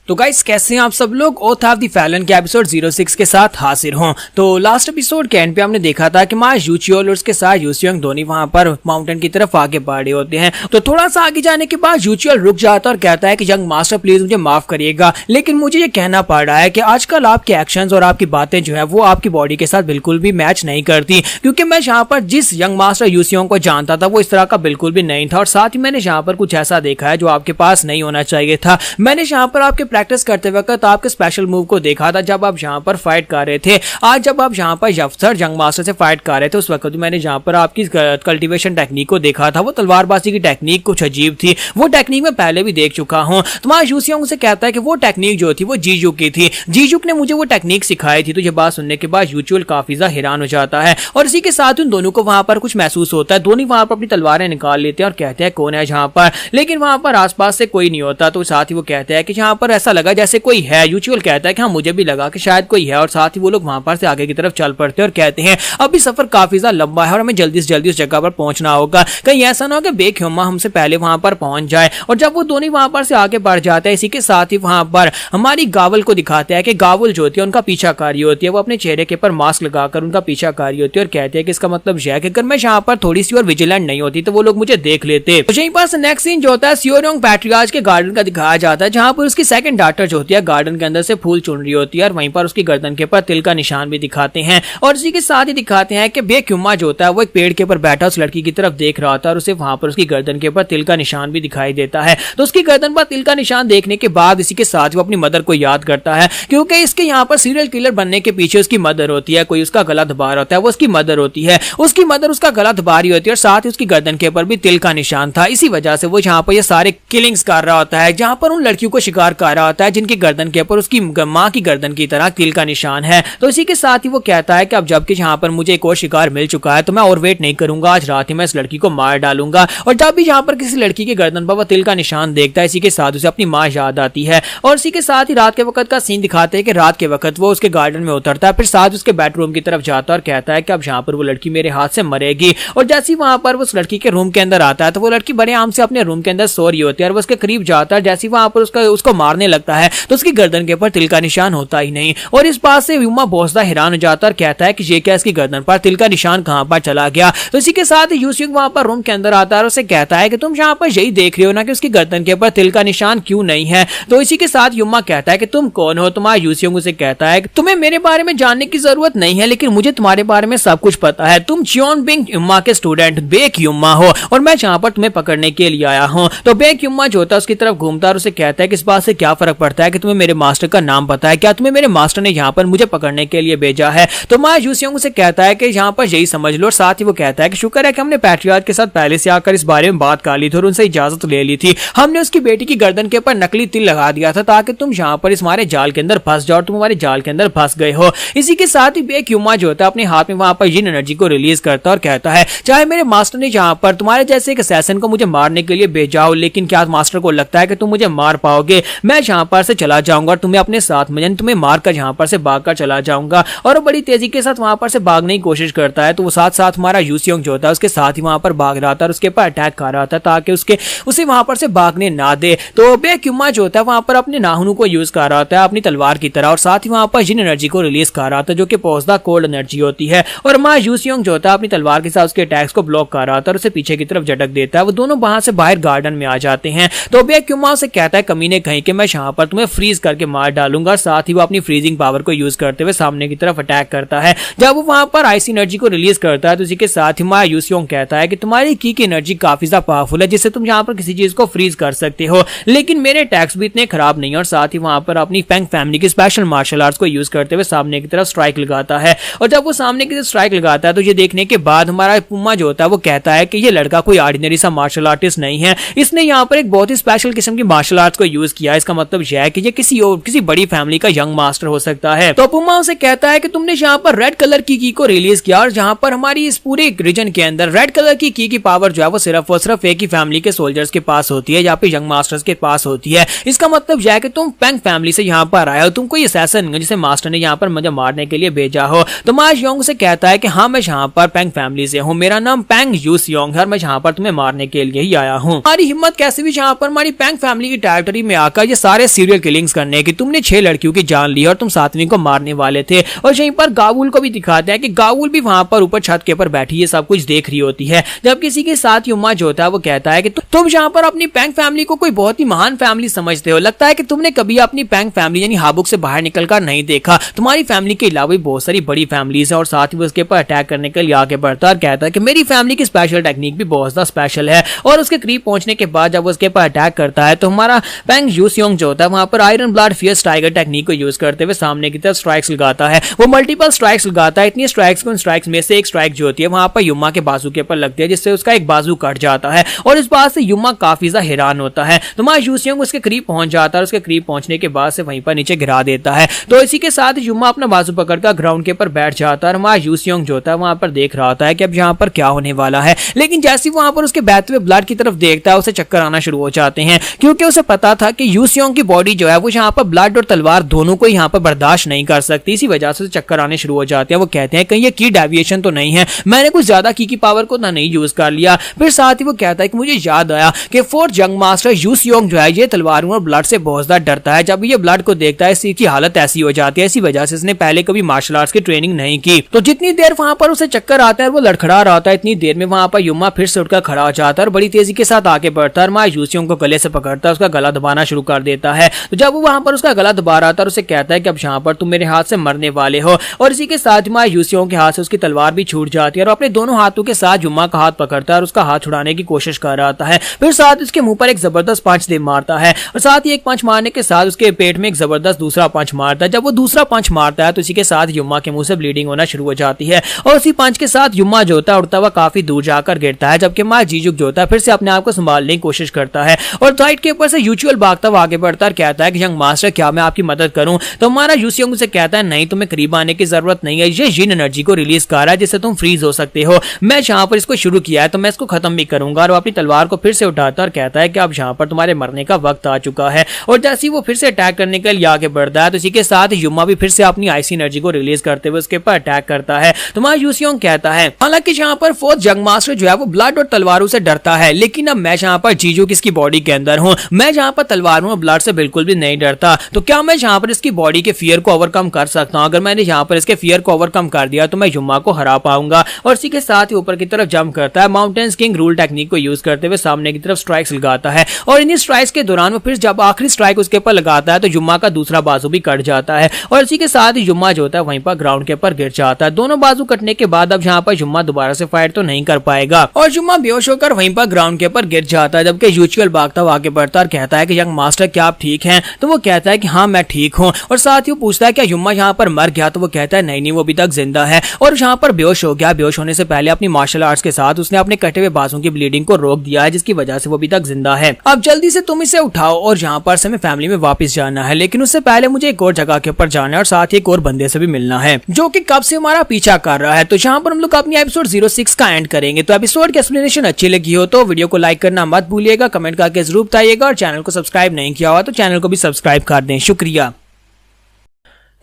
तो गाइस कैसे हैं आप सब लोग। ओथ ऑफ द फैलन के एपिसोड 06 के साथ हाजिर हूं। तो लास्ट एपिसोड के एंड पे हमने देखा था कि मां यूचियोल और उसके साथ यूसियोंग दोनों वहां पर माउंटेन की तरफ आगे बढ़ रहे होते हैं। तो थोड़ा सा आगे जाने के बाद यूचियोल रुक जाता है और कहता है कि यंग मास्टर प्लीज मुझे माफ करिएगा, लेकिन मुझे ये कहना पड़ रहा है कि आजकल आपके एक्शंस और आपकी बातें जो है वो आपकी बॉडी के साथ बिल्कुल भी मैच नहीं करती, क्योंकि मैं यहाँ पर जिस यंग मास्टर यूसियोंग को जानता था वो इस तरह का बिल्कुल भी नहीं था। और साथ ही मैंने यहाँ पर कुछ ऐसा देखा है जो आपके पास नहीं होना चाहिए था। मैंने यहाँ पर आपके प्रैक्टिस करते वक्त आपके स्पेशल मूव को देखा था जब आप यहाँ पर फाइट कर रहे थे। आज जब आप यहाँ पर यफ्सर यंग मास्टर से फाइट कर रहे थे उस वक्त मैंने यहाँ पर आपकी कल्टीवेशन टेक्निक को देखा था। वो तलवारबाजी की टेक्निक कुछ अजीब थी, वो टेक्निक मैं पहले भी देख चुका हूँ। तुम्हारा यूसियोंग से कहता है कि वो टेक्निक जो थी वो जीजुक की थी, जीजुक ने मुझे वो टेक्निक सिखाई थी। तो ये बात सुनने के बाद यूचियोल काफी ज्यादा हैरान हो जाता है और इसी के साथ उन दोनों को वहां पर कुछ महसूस होता है। दोनों वहां पर अपनी तलवारें निकाल लेते हैं और कहते हैं कौन है यहाँ पर, लेकिन वहां पर आसपास से कोई नहीं होता। तो साथ ही वो कहते हैं कि यहाँ पर ऐसा लगा जैसे कोई है। यूचियोल कहता है कि हाँ मुझे भी लगा कि शायद कोई है। और साथ ही वो लोग वहां पर से आगे की तरफ चल पड़ते हैं और कहते हैं अभी सफर काफी ज्यादा लंबा है और हमें जल्दी से जल्दी उस जगह पर पहुंचना होगा, कहीं ऐसा ना हो कि बेख्युमा हमसे पहले वहां पर पहुंच जाए। और जब वो दोनों वहां पर से आगे बढ़ जाते हैं इसी के साथ ही वहां पर हमारी गावल को दिखाते हैं कि गावल जो होती है उनका पीछाकारी होती है। वो अपने चेहरे के ऊपर मास्क लगाकर उनका पीछाकारी होती है और कहते हैं कि इसका मतलब यह है कि अगर मैं यहाँ पर थोड़ी सी और विजिलेंट नहीं होती तो वो लोग मुझे देख लेते। तो यहीं पर नेक्स्ट सीन जो होता है सियोरोंग पैट्रियार्च के गार्डन का दिखाया जाता है, जहां पर उसकी सेकंड डॉटर जो होती है गार्डन के अंदर से फूल चुन रही होती है और वहीं पर उसकी गर्दन के ऊपर तिल का निशान भी दिखाते हैं। और इसी के साथ ही दिखाते हैं कि बेक्युमा जो होता है वो एक पेड़ के ऊपर बैठा उस लड़की की तरफ देख रहा था और उसे वहां पर उसकी गर्दन के ऊपर तिल का निशान भी दिखाई देता है। तो उसकी गर्दन पर तिल का निशान देखने के बाद इसी के साथ वो अपनी मदर को याद करता है, क्योंकि इसके यहाँ पर सीरियल किलर बनने के पीछे उसकी मदर होती है। कोई उसका गला दबा रहा होता है वो उसकी मदर होती है, उसकी मदर उसका गला दबा रही होती है और साथ ही उसकी गर्दन के ऊपर भी तिल का निशान था। इसी वजह से वो यहाँ पर ये सारे किलिंग्स कर रहा होता है, जहां पर उन लड़कियों को शिकार कर रहा होता है जिनकी गर्दन के ऊपर उसकी माँ की गर्दन की तरह तिल का निशान है। तो इसी के साथ ही वो कहता है कि अब जबकि यहाँ पर मुझे एक और शिकार मिल चुका है तो मैं और वेट नहीं करूंगा, आज रात ही मैं इस लड़की को मार डालूंगा। और जब भी यहाँ पर किसी लड़की की गर्दन पर वो तिल का निशान देखता है इसी के साथ उसे अपनी माँ याद आती है। और इसी के साथ ही रात के वक्त का सीन दिखाते हैं कि रात के वक्त वो उसके गार्डन में उतरता है, फिर साथ उसके बेडरूम की तरफ जाता है और कहता है कि अब यहाँ पर वो लड़की मेरे हाथ से मरेगी। और जैसे ही वहां पर उस लड़की के रूम के अंदर आता है तो वो लड़की बड़े आम से अपने रूम के अंदर सो रही होती है और वो उसके करीब जाता है। जैसे वहां पर उसको मारने लगता है तो उसकी गर्दन के ऊपर तिल का निशान होता ही नहीं। और इस बात से युमा बहुत ज्यादा हैरान हो जाता है और कहता है कि ये क्या इसकी गर्दन पर तिल का निशान कहां पर चला गया। तो इसी के साथ यूसियोंग वहां पर रूम के अंदर आता है और उसे कहता है कि तुम यहाँ पर यही देख रहे हो ना कि उसकी गर्दन के ऊपर तिल का निशान क्यों नहीं है। तो इसी के साथ युमा कहता है कि तुम कौन हो। तुम्हारा यूसियोंग उसे कहता है कि तुम्हें मेरे बारे में जानने की जरूरत नहीं है, लेकिन मुझे तुम्हारे बारे में सब कुछ पता है। तुम जियोन बिंग युमा के स्टूडेंट बेक युमा हो और मैं यहाँ पर तुम्हें पकड़ने के लिए आया हूँ। तो बेक युमा जो होता है उसकी तरफ घूमता है और उसे कहता है कि इस बात से क्या फर्क पड़ता है कि तुम्हें मेरे मास्टर का नाम पता है, क्या तुम्हें मेरे मास्टर ने यहाँ पर मुझे पकड़ने के लिए भेजा है। तो माँ यूसियोंग उसे कहता है कि यहाँ पर यही समझ लो। और साथ ही वो कहता है कि शुक्र है कि हमने पैट्रियार्च के साथ पहले से आकर इस बारे में बात कर ली थी और उनसे इजाजत ले ली थी। हमने उसकी बेटी की गर्दन के ऊपर नकली तिल लगा दिया था ताकि तुम यहाँ पर इस हमारे जाल के अंदर फंस जाओ और तुम हमारे जाल के अंदर फंस गए हो। इसी के साथ ही बेक्युमा जो होता है अपने हाथ में वहां पर जिन एनर्जी को रिलीज करता है और कहता है चाहे मेरे मास्टर ने यहाँ पर तुम्हारे जैसे एक असैसिन को मुझे मारने के लिए भेजा हो, लेकिन क्या मास्टर को लगता है कि तुम मुझे मार पाओगे। मैं यहाँ पर से चला जाऊंगा और तुम्हें अपने साथ में तुम्हें मारकर यहाँ पर से भागकर चला जाऊंगा। और बड़ी तेजी के साथ वहां पर से भागने की कोशिश करता है। तो वो साथ साथ हमारा यूसियोंग जो होता है उसके साथ ही वहां पर भाग रहा था और उसके ऊपर अटैक कर रहा था ताकि उसे वहां पर से भागने ना दे। तो बेक्युमा जो होता है वहां पर अपने नाखूनों को यूज कर रहा था अपनी तलवार की तरह और साथ ही वहां पर जिन एनर्जी को रिलीज कर रहा था जो कि पौधा कोल्ड एनर्जी होती है। और हमारा यूसियोंग जो होता है अपनी तलवार के साथ उसके अटैक्स को ब्लॉक कर रहा था और उसे पीछे की तरफ झटक देता है। वो दोनों वहां से बाहर गार्डन में आ जाते हैं। तो बेक्युमा उसे कहता है कमीने कहीं कि मैं यहाँ पर तुम्हें फ्रीज करके मार डालूंगा। साथ ही वो अपनी फ्रीजिंग पावर को यूज करते हुए सामने की तरफ अटैक करता है। जब वो वहां पर आइस एनर्जी को रिलीज करता है तो उसी के साथ ही हमारा यूसियोंग कहता है कि तुम्हारी की एनर्जी काफी ज्यादा पावरफुल है जिससे तुम यहाँ पर किसी चीज को फ्रीज कर सकते हो, लेकिन मेरे अटैक्स भी इतने खराब नहीं है। और साथ ही वहां पर अपनी फैंग फैमिली की स्पेशल मार्शल आर्ट्स को यूज करते हुए सामने की तरफ स्ट्राइक लगाता है। और जब वो सामने की तरफ स्ट्राइक लगाता है तो ये देखने के बाद हमारा पुम्मा जो होता है वो कहता है कि ये लड़का कोई ऑर्डिनरी सा मार्शल आर्टिस्ट नहीं है, इसने यहाँ पर एक बहुत ही स्पेशल किस्म की मार्शल आर्ट्स को यूज किया है। इसका मतलब यह है कि ये किसी बड़ी फैमिली का यंग मास्टर हो सकता है। तो पुम्मा उसे कहता है कि तुमने यहाँ पर रेड कलर की को रिलीज किया और जहां पर हमारी इस पूरे रीजन के अंदर रेड कलर की पावर जो है वो सिर्फ और सिर्फ एक ही फैमिली के सोल्जर्स के पास होती है या फिर यंग मास्टर्स के पास होती है। इसका मतलब यह है कि तुम पेंग फैमिली से यहाँ पर आए हो, तुम कोई असैसिन जिसे मास्टर ने यहाँ पर मुझे मारने के लिए भेजा हो। तो मा योंग से कहता है कि हाँ मैं यहाँ पर पेंग फैमिली से हूँ, मेरा नाम पेंग यूसियोंग है, मैं यहाँ पर तुम्हें मारने के लिए ही आया हूँ। हमारी हिम्मत कैसे भी यहाँ पर हमारी पेंग फैमिली की टेरिटरी में आकर ये सारे सीरियल किलिंग्स करने की, तुमने 6 लड़कियों की जान ली और तुम 7वीं को मारने वाले थे। और यहीं पर गावुल को भी दिखाते हैं कि गावुल भी वहां पर ऊपर छत के ऊपर बैठी ये सब कुछ देख रही होती है। जब किसी के साथ युम्मा जो होता है वो कहता है कि तुम यहाँ पर अपनी पैंग फैमिली को कोई बहुत ही महान फैमिली समझते हो, लगता है कि तुमने कभी अपनी पैंग फैमिली यानी हाबुक से बाहर निकलकर नहीं देखा। तुम्हारी फैमिली के अलावा भी बहुत सारी बड़ी फैमिलीज है। और साथ ही वो उसके ऊपर अटैक करने के लिए आगे बढ़ता है और कहता है कि मेरी फैमिली की स्पेशल टेक्निक भी बहुत ज्यादा स्पेशल है। और उसके करीब पहुंचने के बाद जब वो उसके ऊपर अटैक करता है तो हमारा पैंग यूसियोंग जो होता है वहां पर iron blood fierce tiger technique को यूज करते हुए सामने की तरफ स्ट्राइक्स लगाता है। वो मल्टीपल स्ट्राइक्स लगाता है। इतनी स्ट्राइक्स को स्ट्राइक्स में से एक स्ट्राइक जो होती है वहां पर युम्मा के बाजू के ऊपर लगती है, जिससे उसका एक बाजू कट जाता है। और इस बात से युम्मा काफी ज्यादा हैरान होता है। तो हमारा यूसियोंग उसके करीब पहुंच जाता है। उसके करीब पहुंचने के बाद से वहीं पर नीचे गिरा देता है। तो इसी के साथ युम्मा अपना बाजू पकड़कर ग्राउंड के ऊपर बैठ जाता है। हमारा यूसियोंग जो होता है वहां पर देख रहा होता है कि अब यहाँ पर क्या होने वाला है। लेकिन जैसे वहां पर उसके बहते हुए ब्लड की तरफ देखता है उसे चक्कर आना शुरू हो जाते हैं, क्योंकि उसे पता था कि यूसियोंग की बॉडी जो है वो यहाँ पर ब्लड और तलवार दोनों को यहाँ पर बर्दाश्त नहीं कर सकती। इसी वजह से चक्कर आने शुरू हो जाते हैं। वो कहते हैं कहीं ये की डेविएशन तो नहीं है, मैंने कुछ ज्यादा की पावर को ना नहीं यूज कर लिया। फिर साथ ही वो कहता है कि मुझे याद आया कि फोर्थ जंग मास्टर यूसियोंग जो है ये तलवारों और ब्लड से बहुत ज्यादा डरता है। जब ये ब्लड को देखता है इसकी हालत ऐसी हो जाती है। इसी वजह से इसने पहले कभी मार्शल आर्ट्स की ट्रेनिंग नहीं की। तो जितनी देर वहां पर उसे चक्कर आता है और वो लड़खड़ा रहा होता है, इतनी देर में वहां पर युम्मा फिर से उठकर खड़ा हो जाता है और बड़ी तेजी के साथ आगे बढ़ता है। मां यूसियोंग को गले से पकड़ता है, उसका गला दबाना शुरू कर देता है। तो जब वो वहां पर उसका गला दबा रहा था और उसे कहता है कि अब यहाँ पर तुम मेरे हाथ से मरने वाले हो। और इसी के साथ मां यूसियोंग के हाथ से उसकी तलवार भी छूट जाती है और अपने दोनों हाथों के साथ युम्मा का हाथ पकड़ता है और उसका हाथ छुड़ाने की कोशिश कर रहा है। फिर साथ उसके मुंह पर एक जबरदस्त पंच दे मारता है और साथ ही एक पंच मारने के साथ उसके पेट में एक जबरदस्त दूसरा पंच मारता है। जब वो दूसरा पंच मारता है तो इसी के साथ युम्मा के मुंह से ब्लीडिंग होना शुरू हो जाती है। और उसी पंच के साथ युम्मा जो होता है उड़ता हुआ काफी दूर जाकर गिरता है, जबकि मां जीजुक जो होता है फिर से अपने आप को संभालने की कोशिश करता है और साइड के ऊपर से यूचुअल भागता हुआ आगे बढ़ता है। कहता है कि यंग मास्टर क्या मैं आपकी मदद करूं? तो हमारा यूसियोंग उसे कहता है नहीं, तुम्हें करीब आने की जरूरत नहीं है, ये जिन एनर्जी को रिलीज कर रहा है जिससे तुम फ्रीज हो सकते हो। मैं जहां पर इसको शुरू किया है तो मैं इसको खत्म भी करूंगा। और वो अपनी तलवार को फिर से उठाता है और कहता है कि अब यहाँ पर तुम्हारे मरने का वक्त आ चुका है। और जैसे ही वो फिर से अटैक करने के लिए आगे बढ़ता है तो इसी के साथ युम्मा भी फिर से अपनी आईसी एनर्जी को रिलीज करते हुए उसके ऊपर अटैक करता है। तो हमारा यूसियोंग कहता है हालांकि यहाँ पर फोर्थ जंग मास्टर जो है वो ब्लड और तलवारों से डरता है, लेकिन अब मैं यहाँ पर जीजू किसकी बॉडी के अंदर हूँ, मैं यहाँ पर तलवारों और ब्लड से बिल्कुल भी नहीं डरता। तो क्या मैं यहाँ पर इसकी बॉडी के फियर को ओवरकम कर सकता हूँ? अगर मैंने यहाँ पर इसके फियर को ओवरकम कर दिया तो मैं युम्मा को हरा पाऊंगा। और इसी के साथ ही ऊपर की तरफ जंप करता है, माउंटेन्स किंग रूल टेक्निक को यूज करते हुए सामने की तरफ स्ट्राइक्स लगाता है। और इन्हीं स्ट्राइक्स के दौरान वो फिर जब आखिरी स्ट्राइक उसके ऊपर लगाता है तो युम्मा का दूसरा बाजू भी कट जाता है। और इसी के साथ ही युम्मा जो होता है वहीं पर ग्राउंड के ऊपर गिर जाता है। दोनों बाजू कटने के बाद अब यहाँ पर युम्मा दोबारा से फाइट तो नहीं कर पाएगा और युम्मा बेहोश होकर वहीं पर ग्राउंड के ऊपर गिर जाता है, जबकि यूचुअल भागता हुआ आगे बढ़ता और कहता है कि यंग मास्टर क्या आप ठीक हैं? तो वो कहता है कि हाँ मैं ठीक हूँ। और साथ ही वो पूछता है क्या युम्मा यहाँ पर मर गया? तो वो कहता है नहीं नहीं, वो अभी तक जिंदा है और यहाँ पर बेहोश हो गया। बेहोश होने से पहले अपनी मार्शल आर्ट्स के साथ उसने अपने कटे हुए बाजू की ब्लीडिंग को रोक दिया है, जिसकी वजह से वो अभी तक जिंदा है। अब जल्दी से तुम इसे उठाओ और यहाँ पर से हमें फैमिली में वापस जाना है, लेकिन उससे पहले मुझे एक और जगह के ऊपर जाना है और साथ ही एक और बंदे से भी मिलना है जो कि कब से हमारा पीछा कर रहा है। तो यहाँ पर हम लोग अपनी एपिसोड 06 का एंड करेंगे। तो एपिसोड की एक्सप्लेनेशन अच्छी लगी हो तो वीडियो को लाइक करना मत भूलिएगा, कमेंट करके जरूर बताइएगा और चैनल को सब्सक्राइब नहीं किया हुआ तो चैनल को भी सब्सक्राइब कर दें। शुक्रिया।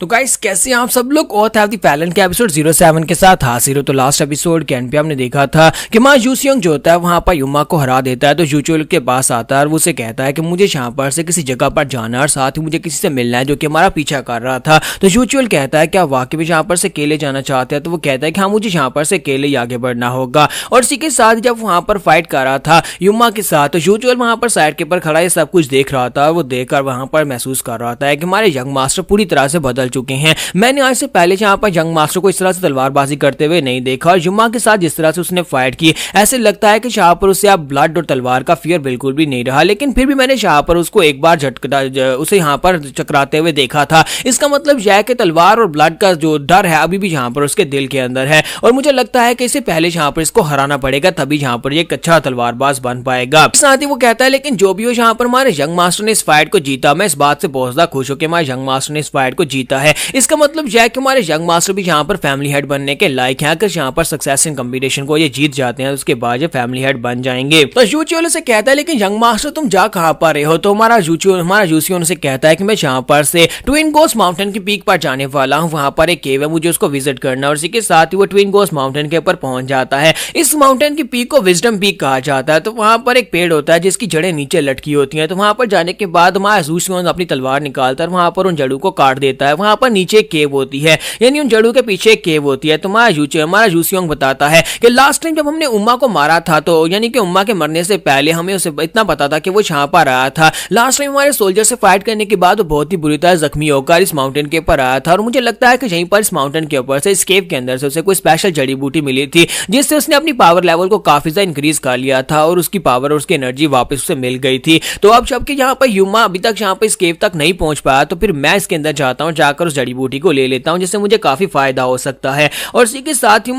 तो गाइस कैसे आप सब लोग ओथ ऑफ द फैलन के एपिसोड 07 के साथ हाजिर हो। तो लास्ट एपिसोड के एंड पे हमने देखा था कि मां यूसियोंग जो होता है वहां पर युम्मा को हरा देता है। तो यूचुअल के पास आता है और वो उसे कहता है कि मुझे यहाँ पर से किसी जगह पर जाना है और साथ ही मुझे किसी से मिलना है जो कि हमारा पीछा कर रहा था। तो यूचुअल कहता है क्या वाकई में यहाँ पर से अकेले जाना चाहते हैं? तो वो कहता है कि हाँ मुझे यहाँ पर से अकेले ही आगे बढ़ना होगा। और इसी के साथ जब वहां पर फाइट कर रहा था युम्मा के साथ, तो यूचुअल वहां पर साइड के ऊपर खड़ा ये सब कुछ देख रहा था। वो देखकर वहां पर महसूस कर रहा था कि हमारे यंग मास्टर पूरी तरह से बदल चुके हैं। मैंने आज से पहले यहाँ पर यंग मास्टर को इस तरह से तलवारबाजी करते हुए नहीं देखा और युम्मा के साथ जिस तरह से उसने फाइट की ऐसे लगता है कि यहाँ पर उसे अब ब्लड और तलवार का फियर बिल्कुल भी नहीं रहा। लेकिन फिर भी मैंने यहाँ पर उसको एक बार उसे यहाँ पर चकराते हुए देखा था। इसका मतलब यह है कि तलवार और ब्लड का जो डर है अभी भी यहाँ पर उसके दिल के अंदर है और मुझे लगता है कि इससे पहले यहाँ पर इसको हराना पड़ेगा, तभी यहाँ पर एक अच्छा तलवारबाज बन पाएगा। साथ ही वो कहता है लेकिन जो भी हो यहाँ पर हमारे यंग मास्टर ने इस फाइट को जीता। मैं इस बात से बहुत ज्यादा खुश हूँ कि हमारे यंग मास्टर ने इस फाइट को जीता है। इसका मतलब यह है कि हमारे यंग मास्टर भी यहाँ पर फैमिली हेड बनने के लायक हैं। अगर यहाँ पर सक्सेस इन कंपटीशन को ये जीत जाते हैं उसके बाद ये फैमिली हेड बन जाएंगे। तो यूचियो से कहता है लेकिन यंग मास्टर तुम जा कहां पर रहे हो? तो हमारा यूचियो से कहता है कि मैं यहाँ पर से ट्विन गोस्ट माउंटेन की पीक पर जाने वाला हूँ। वहां पर एक केव है, मुझे उसको विजिट करना है। और इसी के साथ ही वो ट्विन गोस्ट माउंटेन के ऊपर पहुंच जाता है। इस माउंटेन की पीक को विजडम पीक कहा जाता है। तो वहां पर एक पेड़ होता है जिसकी जड़ें नीचे लटकी होती हैं। तो वहां पर जाने के बाद हमारा यूचियो अपनी तलवार निकालता है, वहां पर उन जड़ों को काट देता है। वहां पर नीचे एक केव होती है, यानी उन जड़ों के पीछे एक केव होती है। तो हमारा यूचियो बताता है कि लास्ट टाइम जब हमने उम्मा को मारा था, तो यानी कि उम्मा के मरने से पहले हमें उसे इतना पता था कि वो यहाँ पर आया था। लास्ट टाइम हमारे सोल्जर से फाइट करने के बाद वो बहुत ही बुरी तरह जख्मी होकर इस माउंटेन के ऊपर आया था। और मुझे लगता है कि यहीं पर इस माउंटेन के ऊपर से, इस केव के अंदर से उसे कोई स्पेशल जड़ी बूटी मिली थी जिससे उसने अपनी पावर लेवल को काफी ज्यादा इंक्रीज कर लिया था और उसकी पावर और उसकी एनर्जी वापस उसे मिल गई थी। तो अब जबकि यहाँ पर युमा अभी तक यहाँ पर इस केव तक नहीं पहुंच पाया, तो फिर मैं इसके अंदर जाता हूँ, जाकर उस जड़ी बूटी को ले लेता हूँ जिससे मुझे काफी फायदा हो सकता है। और इसी के साथ ही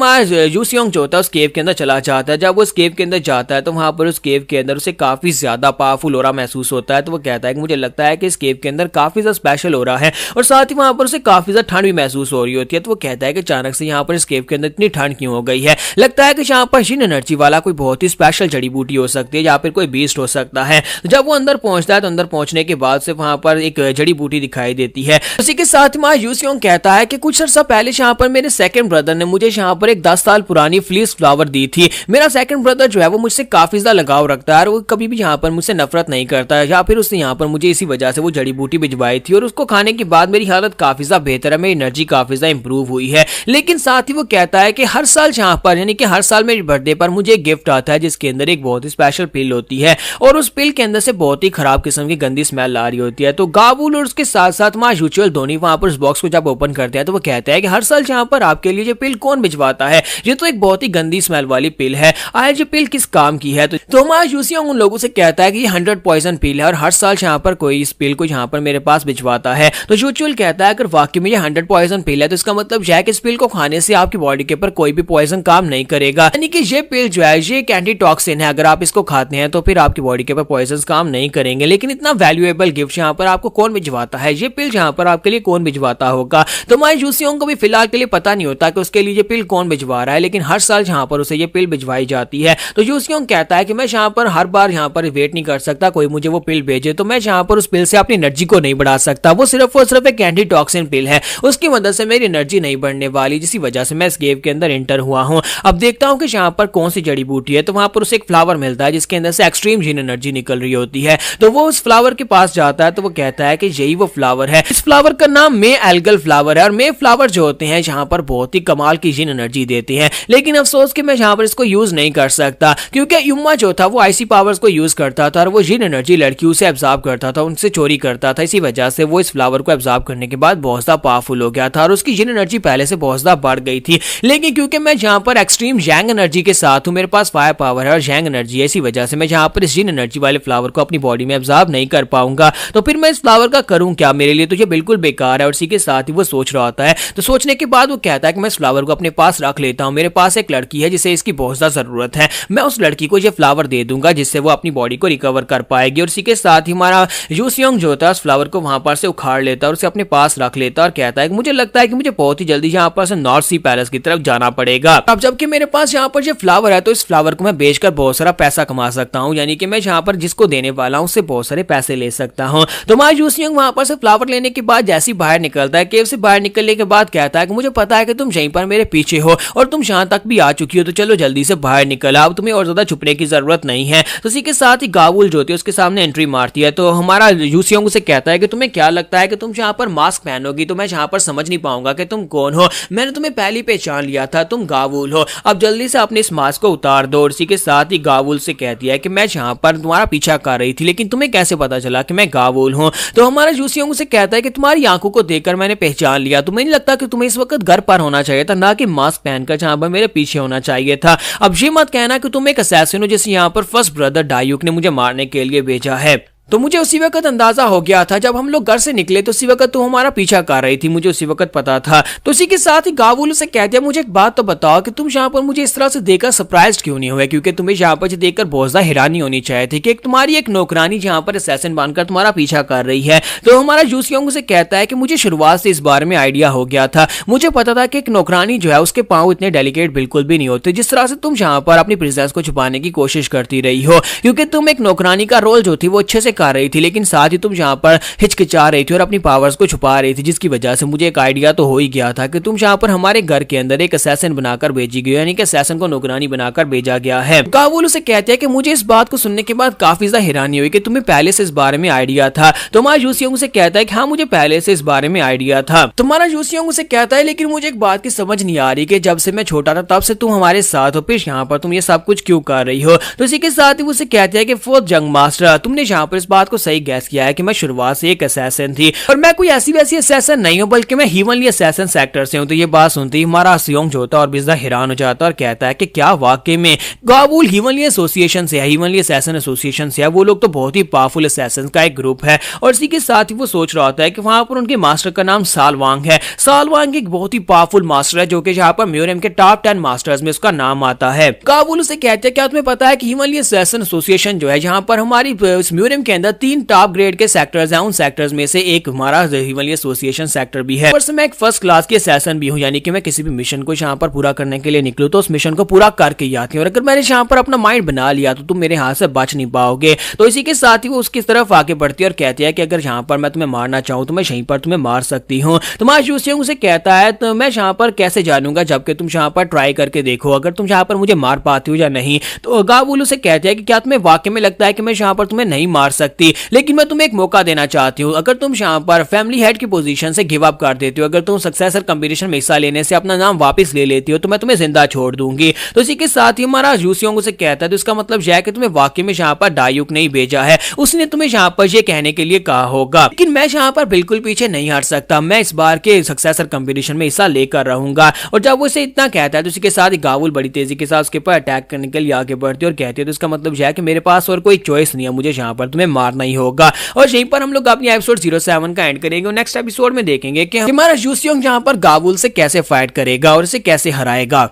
यूसियोंग जो होता है उस केव के अंदर चला जाता है। जब वो उस केव के अंदर जाता है तो वहां पर उस केव के अंदर उसे काफी ज्यादा पावरफुल ऑरा महसूस होता है। तो वो कहता है कि मुझे लगता है कि इस केव के अंदर काफी ज्यादा स्पेशल ऑरा है और साथ ही वहां पर उसे काफी ज्यादा ठंड भी महसूस हो रही होती है। तो वो कहता है कि अचानक से यहाँ पर इस केव के अंदर इतनी ठंड क्यों हो गई है? लगता है कि यहाँ पर जिन एनर्जी वाला कोई बहुत ही स्पेशल जड़ी बूटी हो सकती है या फिर कोई बीस्ट हो सकता है। जब वो अंदर पहुंचता है तो अंदर पहुंचने के बाद से वहां पर एक जड़ी बूटी दिखाई देती है। उसी के साथ ही यूसियोंग कहता है कि कुछ अर्सा पहले यहाँ पर मेरे सेकंड ब्रदर ने मुझे यहाँ पर एक 10 साल पुरानी फ्लीस फ्लावर दी थी। मेरा सेकंड ब्रदर जो है वो मुझसे काफी ज्यादा लगाव रखता है और वो कभी भी यहाँ पर मुझसे नफरत नहीं करता है, या फिर उसने यहाँ पर मुझे इसी वजह से वो जड़ी बूटी भिजवाई थी और उसको खाने के बाद मेरी हालत काफी ज्यादा बेहतर है, मेरी एनर्जी काफी ज्यादा इंप्रूव हुई है। लेकिन साथ ही वो कहता है कि हर साल यहाँ पर, यानी कि हर साल मेरी बर्थडे पर मुझे एक गिफ्ट आता है जिसके अंदर एक बहुत ही स्पेशल पिल होती है और उस पिल के अंदर से बहुत ही खराब किस्म की गंदी स्मेल आ रही होती है। तो गाबुल और उसके साथ साथ यूजुअल दोनों वहां पर उस बॉक्स को जब ओपन करते हैं तो वो कहता है कि हर साल यहाँ पर आपके लिए ये पिल कौन भिजवाता है? ये तो एक बहुत ही गंदी स्मेल वाली पिल है, आज ये पिल किस काम की है? तो हमारा यूसियोंग उन लोगों से कहता है कि ये 100 पॉइजन पिल है और हर साल यहाँ पर कोई इस पिल को यहाँ पर मेरे पास भिजवाता है। तो यूजुअल कहता है अगर वाकई में ये 100 पॉइजन पिल है तो इसका मतलब यह है कि इस पिल को खाने से आपकी बॉडी के ऊपर कोई भी पॉइजन काम नहीं करेगा, यानी कि ये पिल जो है ये एक एंटीटॉक्सिन है। अगर आप इसको खाते हैं तो फिर आपकी बॉडी के ऊपर पॉइजन काम नहीं करेंगे। लेकिन इतना वैल्यूएबल गिफ्ट यहाँ पर आपको कौन भिजवाता है? ये पिल यहाँ पर आपके लिए कौन भिजवाता होगा? तो हमारे यूसियोंग को भी फिलहाल के लिए पता नहीं होता कि उसके लिए ये पिल कौन भिजवा रहा है, लेकिन हर साल यहाँ पर उसे ये पिल भिजवाई जाती है। तो यूसियोंग कहता है कि मैं यहाँ पर हर बार यहाँ पर वेट नहीं कर सकता कोई मुझे वो पिल भेजे, तो मैं यहाँ पर उस पिल से अपनी एनर्जी को नहीं बढ़ा सकता। वो सिर्फ और सिर्फ एक एंटीटॉक्सिन पिल है, उसकी मदद से मेरी एनर्जी नहीं बढ़ने वाली, जिसकी वजह से मैं इस गेम के अंदर एंटर हुआ हूँ। अब देखता हूँ कि यहाँ पर कौन सी जड़ी बूटी है। तो वहां पर उसे एक फ्लावर मिलता है जिसके अंदर से एक्सट्रीम जीन एनर्जी निकल रही होती है। तो वो उस फ्लावर के पास जाता है तो वो कहता है कि यही वो फ्लावर है। इस फ्लावर का नाम मे एल्गल फ्लावर है और मे फ्लावर जो होते हैं यहाँ पर बहुत ही कमाल की जीन एनर्जी देते हैं। लेकिन अफसोस कि मैं यहाँ पर इसको यूज नहीं कर सकता क्योंकि युम्मा जो था वो आईसी पावर्स को यूज करता था और वो जीन एनर्जी लड़कियों से एब्जॉर्ब करता था, उनसे चोरी करता था। इसी वजह से वो इस फ्लावर को एब्जॉर्ब करने के बाद बहुत ज्यादा पावरफुल हो गया था और उसकी जीन एनर्जी पहले से बहुत ज्यादा बढ़ गई थी। लेकिन क्योंकि मैं यहाँ पर एक्सट्रीम यांग एनर्जी के साथ हूँ, मेरे पास फायर पावर है और यांग एनर्जी है, इसी वजह से मैं यहाँ पर इस जीन एनर्जी वाले फ्लावर को अपनी बॉडी में एब्जॉर्ब नहीं कर पाऊंगा। तो फिर मैं इस फ्लावर का करूं क्या? मेरे लिए तो ये बिल्कुल बेकार है। और इसी के साथ ही वो सोच रहा होता है। तो सोचने के बाद वो कहता है कि मैं इस फ्लावर को अपने पास रख लेता हूं, मेरे पास एक लड़की है जिसे इसकी बहुत ज्यादा जरूरत है, मैं उस लड़की को ये फ्लावर दे दूंगा जिससे वो अपनी बॉडी को रिकवर कर पाएगी। और इसी के साथ ही हमारा यूसियोंग जो होता है उस फ्लावर को वहां पर से उखाड़ लेता है और उसे अपने पास रख लेता है और कहता है कि मुझे लगता है कि मुझे बहुत ही जल्दी यहाँ पर से नॉर्थ सी पैलेस की तरफ जाना पड़ेगा। अब जबकि मेरे पास यहाँ पर ये फ्लावर है तो इस फ्लावर को मैं बेचकर बहुत सारा पैसा कमा सकता हूँ, यानी कि मैं यहाँ पर जिसको देने वाला हूँ उससे बहुत सारे पैसे ले सकता हूँ। तो हमारा यूसियोंग वहां पर से फ्लावर लेने के बाद जैसे ही बाहर निकलता है, केव से बाहर निकलने के बाद कहता है कि मुझे पता है कि तुम यहीं पर मेरे पीछे हो और तुम यहाँ तक भी आ चुकी हो, तो चलो जल्दी से बाहर निकल, अब तुम्हें और ज्यादा छुपने की जरूरत नहीं है। तो इसी के साथ ही गावुल जो होती है उसके सामने एंट्री मारती है। तो हमारा यूसियोंग से कहता है कि तुम्हें क्या लगता है कि तुम यहाँ पर मास्क पहनोगी तो मैं यहाँ पर समझ नहीं पाऊंगा कि तुम कौन हो, मैंने तुम्हें पहली पहचान लिया था, तुम गावुल हो, अब जल्दी से अपने इस मास्क को उतार दो। और इसी के साथ ही गावुल से कहती है कि मैं यहाँ पर तुम्हारा पीछा कर रही थी लेकिन तुम्हें कैसे पता चला कि मैं गावुल हूँ? तो हमारा यूसियोंग से कहता है कि तुम्हारी आंखों को देखकर मैंने पहचान लिया, तुम्हें नहीं लगता कि तुम्हें इस वक्त घर पर होना चाहिए था, ना कि मास्क पहनकर जहां पर मेरे पीछे होना चाहिए था। अब ये मत कहना कि तुम एक असैसिन हो जिसे यहाँ पर फर्स्ट ब्रदर डायूक ने मुझे मारने के लिए भेजा है। तो मुझे उसी वक्त अंदाजा हो गया था, जब हम लोग घर से निकले तो उसी वक्त तुम हमारा पीछा कर रही थी, मुझे उसी वक्त पता था। तो उसी के साथ ही गावुल से कह दिया, मुझे एक बात तो बताओ कि तुम यहाँ पर मुझे इस तरह से देखकर सरप्राइज क्यों नहीं हुए, क्योंकि तुम्हें यहाँ पर देखकर बहुत ज्यादा हैरानी होनी चाहिए थी कि तुम्हारी एक नौकरानी जहाँ पर असैसिन बनकर तुम्हारा पीछा कर रही है। तो हमारा जूसियोंग से कहता है कि मुझे शुरुआत से इस बारे में आइडिया हो गया था, मुझे पता था कि एक नौकरानी जो है उसके पांव इतने डेलिकेट बिल्कुल भी नहीं होते जिस तरह से तुम यहाँ पर अपनी प्रेजेंस को छुपाने की कोशिश करती रही हो, क्योंकि तुम एक नौकरानी का रोल जो थी वो अच्छे से कर रही थी, लेकिन साथ ही तुम यहाँ पर हिचकिचा रही थी और अपनी पावर्स को छुपा रही थी, जिसकी वजह से मुझे एक आइडिया तो हो ही गया था कि तुम यहाँ पर हमारे घर के अंदर एक असैसिन बनाकर भेजी गई, यानी कि असैसिन को नौकरानी बनाकर भेजा गया है। गावुल उसे कहते हैं कि मुझे इस बात को सुनने के बाद काफी ज्यादा हैरानी हुई कि तुम्हें पहले से इस बारे में आइडिया था। तुम्हारा जूसियोंग से कहता है कि हाँ मुझे पहले से इस बारे में आइडिया था। तुम्हारा जूसियोंग से कहता है लेकिन मुझे एक बात की समझ नहीं आ रही कि जब से मैं छोटा था तब से तुम हमारे साथ हो, फिर यहाँ पर तुम ये सब कुछ क्यों कर रही हो। तो इसी के साथ ही उसे कहते हैं कि फोर्थ जंग मास्टर, तुमने यहाँ पर इस बात को सही गैस किया है कि मैं शुरुआत से एक असैसिन थी और मैं कोई ऐसी वैसी असैसिन नहीं हूँ, बल्कि मैं हीवनली असैसिन सेक्टर से हूँ। तो ये बात सुनते ही हमारा सियोंग जो होता है और भी ज्यादा हैरान हो जाता है और कहता है कि क्या वाकई में गावुल हीवनली एसोसिएशन से है, हीवनली असैसिन एसोसिएशन से है, वो लोग तो बहुत ही पावरफुल असैसिन का एक ग्रुप है। और इसी के साथ ही वो सोच रहा होता है कि वहां पर उनके मास्टर का नाम सालवांग है। सालवांग एक बहुत ही पावरफुल मास्टर है जो कि यहाँ पर म्यूरियम के टॉप 10 मास्टर्स में उसका नाम आता है। गावुल उसे कहते हैं क्या तुम्हें पता है कि हीवनली असैसिन एसोसिएशन जो है यहाँ पर हमारी इस म्यूरियम के अंदर 3 टॉप ग्रेड के सेक्टर्स हैं, उन सेक्टर्स में से एक हमारा हीवनली एसोसिएशन सेक्टर भी है। मैं एक फर्स्ट क्लास की असैसिन भी हूँ, यानी कि मैं किसी भी मिशन को यहाँ पर पूरा करने के लिए निकलूँ तो उस मिशन को पूरा करके ही आती हूँ, और अगर मैंने यहाँ पर अपना माइंड बना लिया तो तुम मेरे हाथ से बच नहीं पाओगे। तो इसी के साथ ही वो उसकी तरफ आगे बढ़ती है और कहती है कि अगर यहाँ पर मैं तुम्हें मारना चाहूँ तो मैं यहीं पर तुम्हें मार सकती हूँ। तुम्हारा जूसियोंग उसे कहता है तो मैं यहाँ पर कैसे जानूंगा जबकि तुम यहाँ पर ट्राई करके देखो अगर तुम यहाँ पर मुझे मार पाती हो या नहीं। तो गावुल उसे कहते हैं कि क्या तुम्हें वाकई में लगता है कि मैं यहाँ पर तुम्हें नहीं मार सकती, लेकिन मैं तुम्हें एक मौका देना चाहती हूँ। अगर तुम यहाँ पर फैमिली हेड की पोजीशन से गिव अप कर देती हो, अगर तुम सक्सेसर कंपटीशन में हिस्सा लेने से अपना नाम वापस ले लेती हो तो मैं तुम्हें जिंदा छोड़ दूंगी। तो इसी के साथ ही हमारा जूसियोंग उसे कहता है तो इसका मतलब यह है कि तुम्हें वाकई में यहाँ पर डायुक नहीं भेजा है, उसने तुम्हें यहाँ पर ये कहने के लिए कहा होगा। लेकिन मैं यहाँ पर बिल्कुल पीछे नहीं हट सकता, मैं इस बार के सक्सेसर कंपटीशन में हिस्सा लेकर रहूंगा। और जब वो इसे इतना कहता है तो इसी के साथ ही गावुल बड़ी तेजी के साथ उसके ऊपर अटैक करने के लिए आगे बढ़ती है और कहती है तो इसका मतलब यह है कि मेरे पास और कोई चॉइस नहीं है, मुझे यहाँ पर तुम्हें मारना ही होगा। और यहीं पर हम लोग अपनी एपिसोड 07 का एंड करेंगे और नेक्स्ट एपिसोड में देखेंगे कि हमारा जूसियोंग यहाँ पर गावुल से कैसे फाइट करेगा और इसे कैसे हराएगा।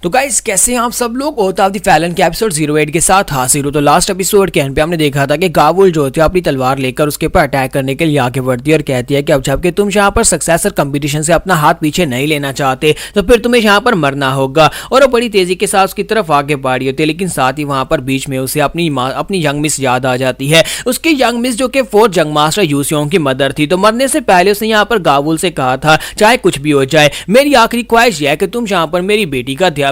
तो गाइस कैसे हैं आप सब लोग, ओथ ऑफ द फैलन के एपिसोड 08 के साथ हाजिर हो। तो लास्ट एपिसोड के एंड पे हमने देखा था कि गावुल जो होती है अपनी तलवार लेकर उसके ऊपर अटैक करने के लिए आगे बढ़ती है और कहती है कि अब जबकि तुम यहाँ पर सक्सेसर कंपटीशन से अपना हाथ पीछे नहीं लेना चाहते तो फिर तुम्हें यहाँ पर मरना होगा। और वो बड़ी तेजी के साथ उसकी तरफ आगे बढ़ रही होती है, लेकिन साथ ही वहां पर बीच में उसे अपनी यंग मिस याद आ जाती है। उसकी यंग मिस जो कि फोर्थ जंग मास्टर यूसियोंग की मदर थी। तो मरने से पहले उसने यहाँ पर गावुल से कहा था चाहे कुछ भी हो जाए मेरी आखिरी ख्वाहिश यह है कि तुम यहाँ पर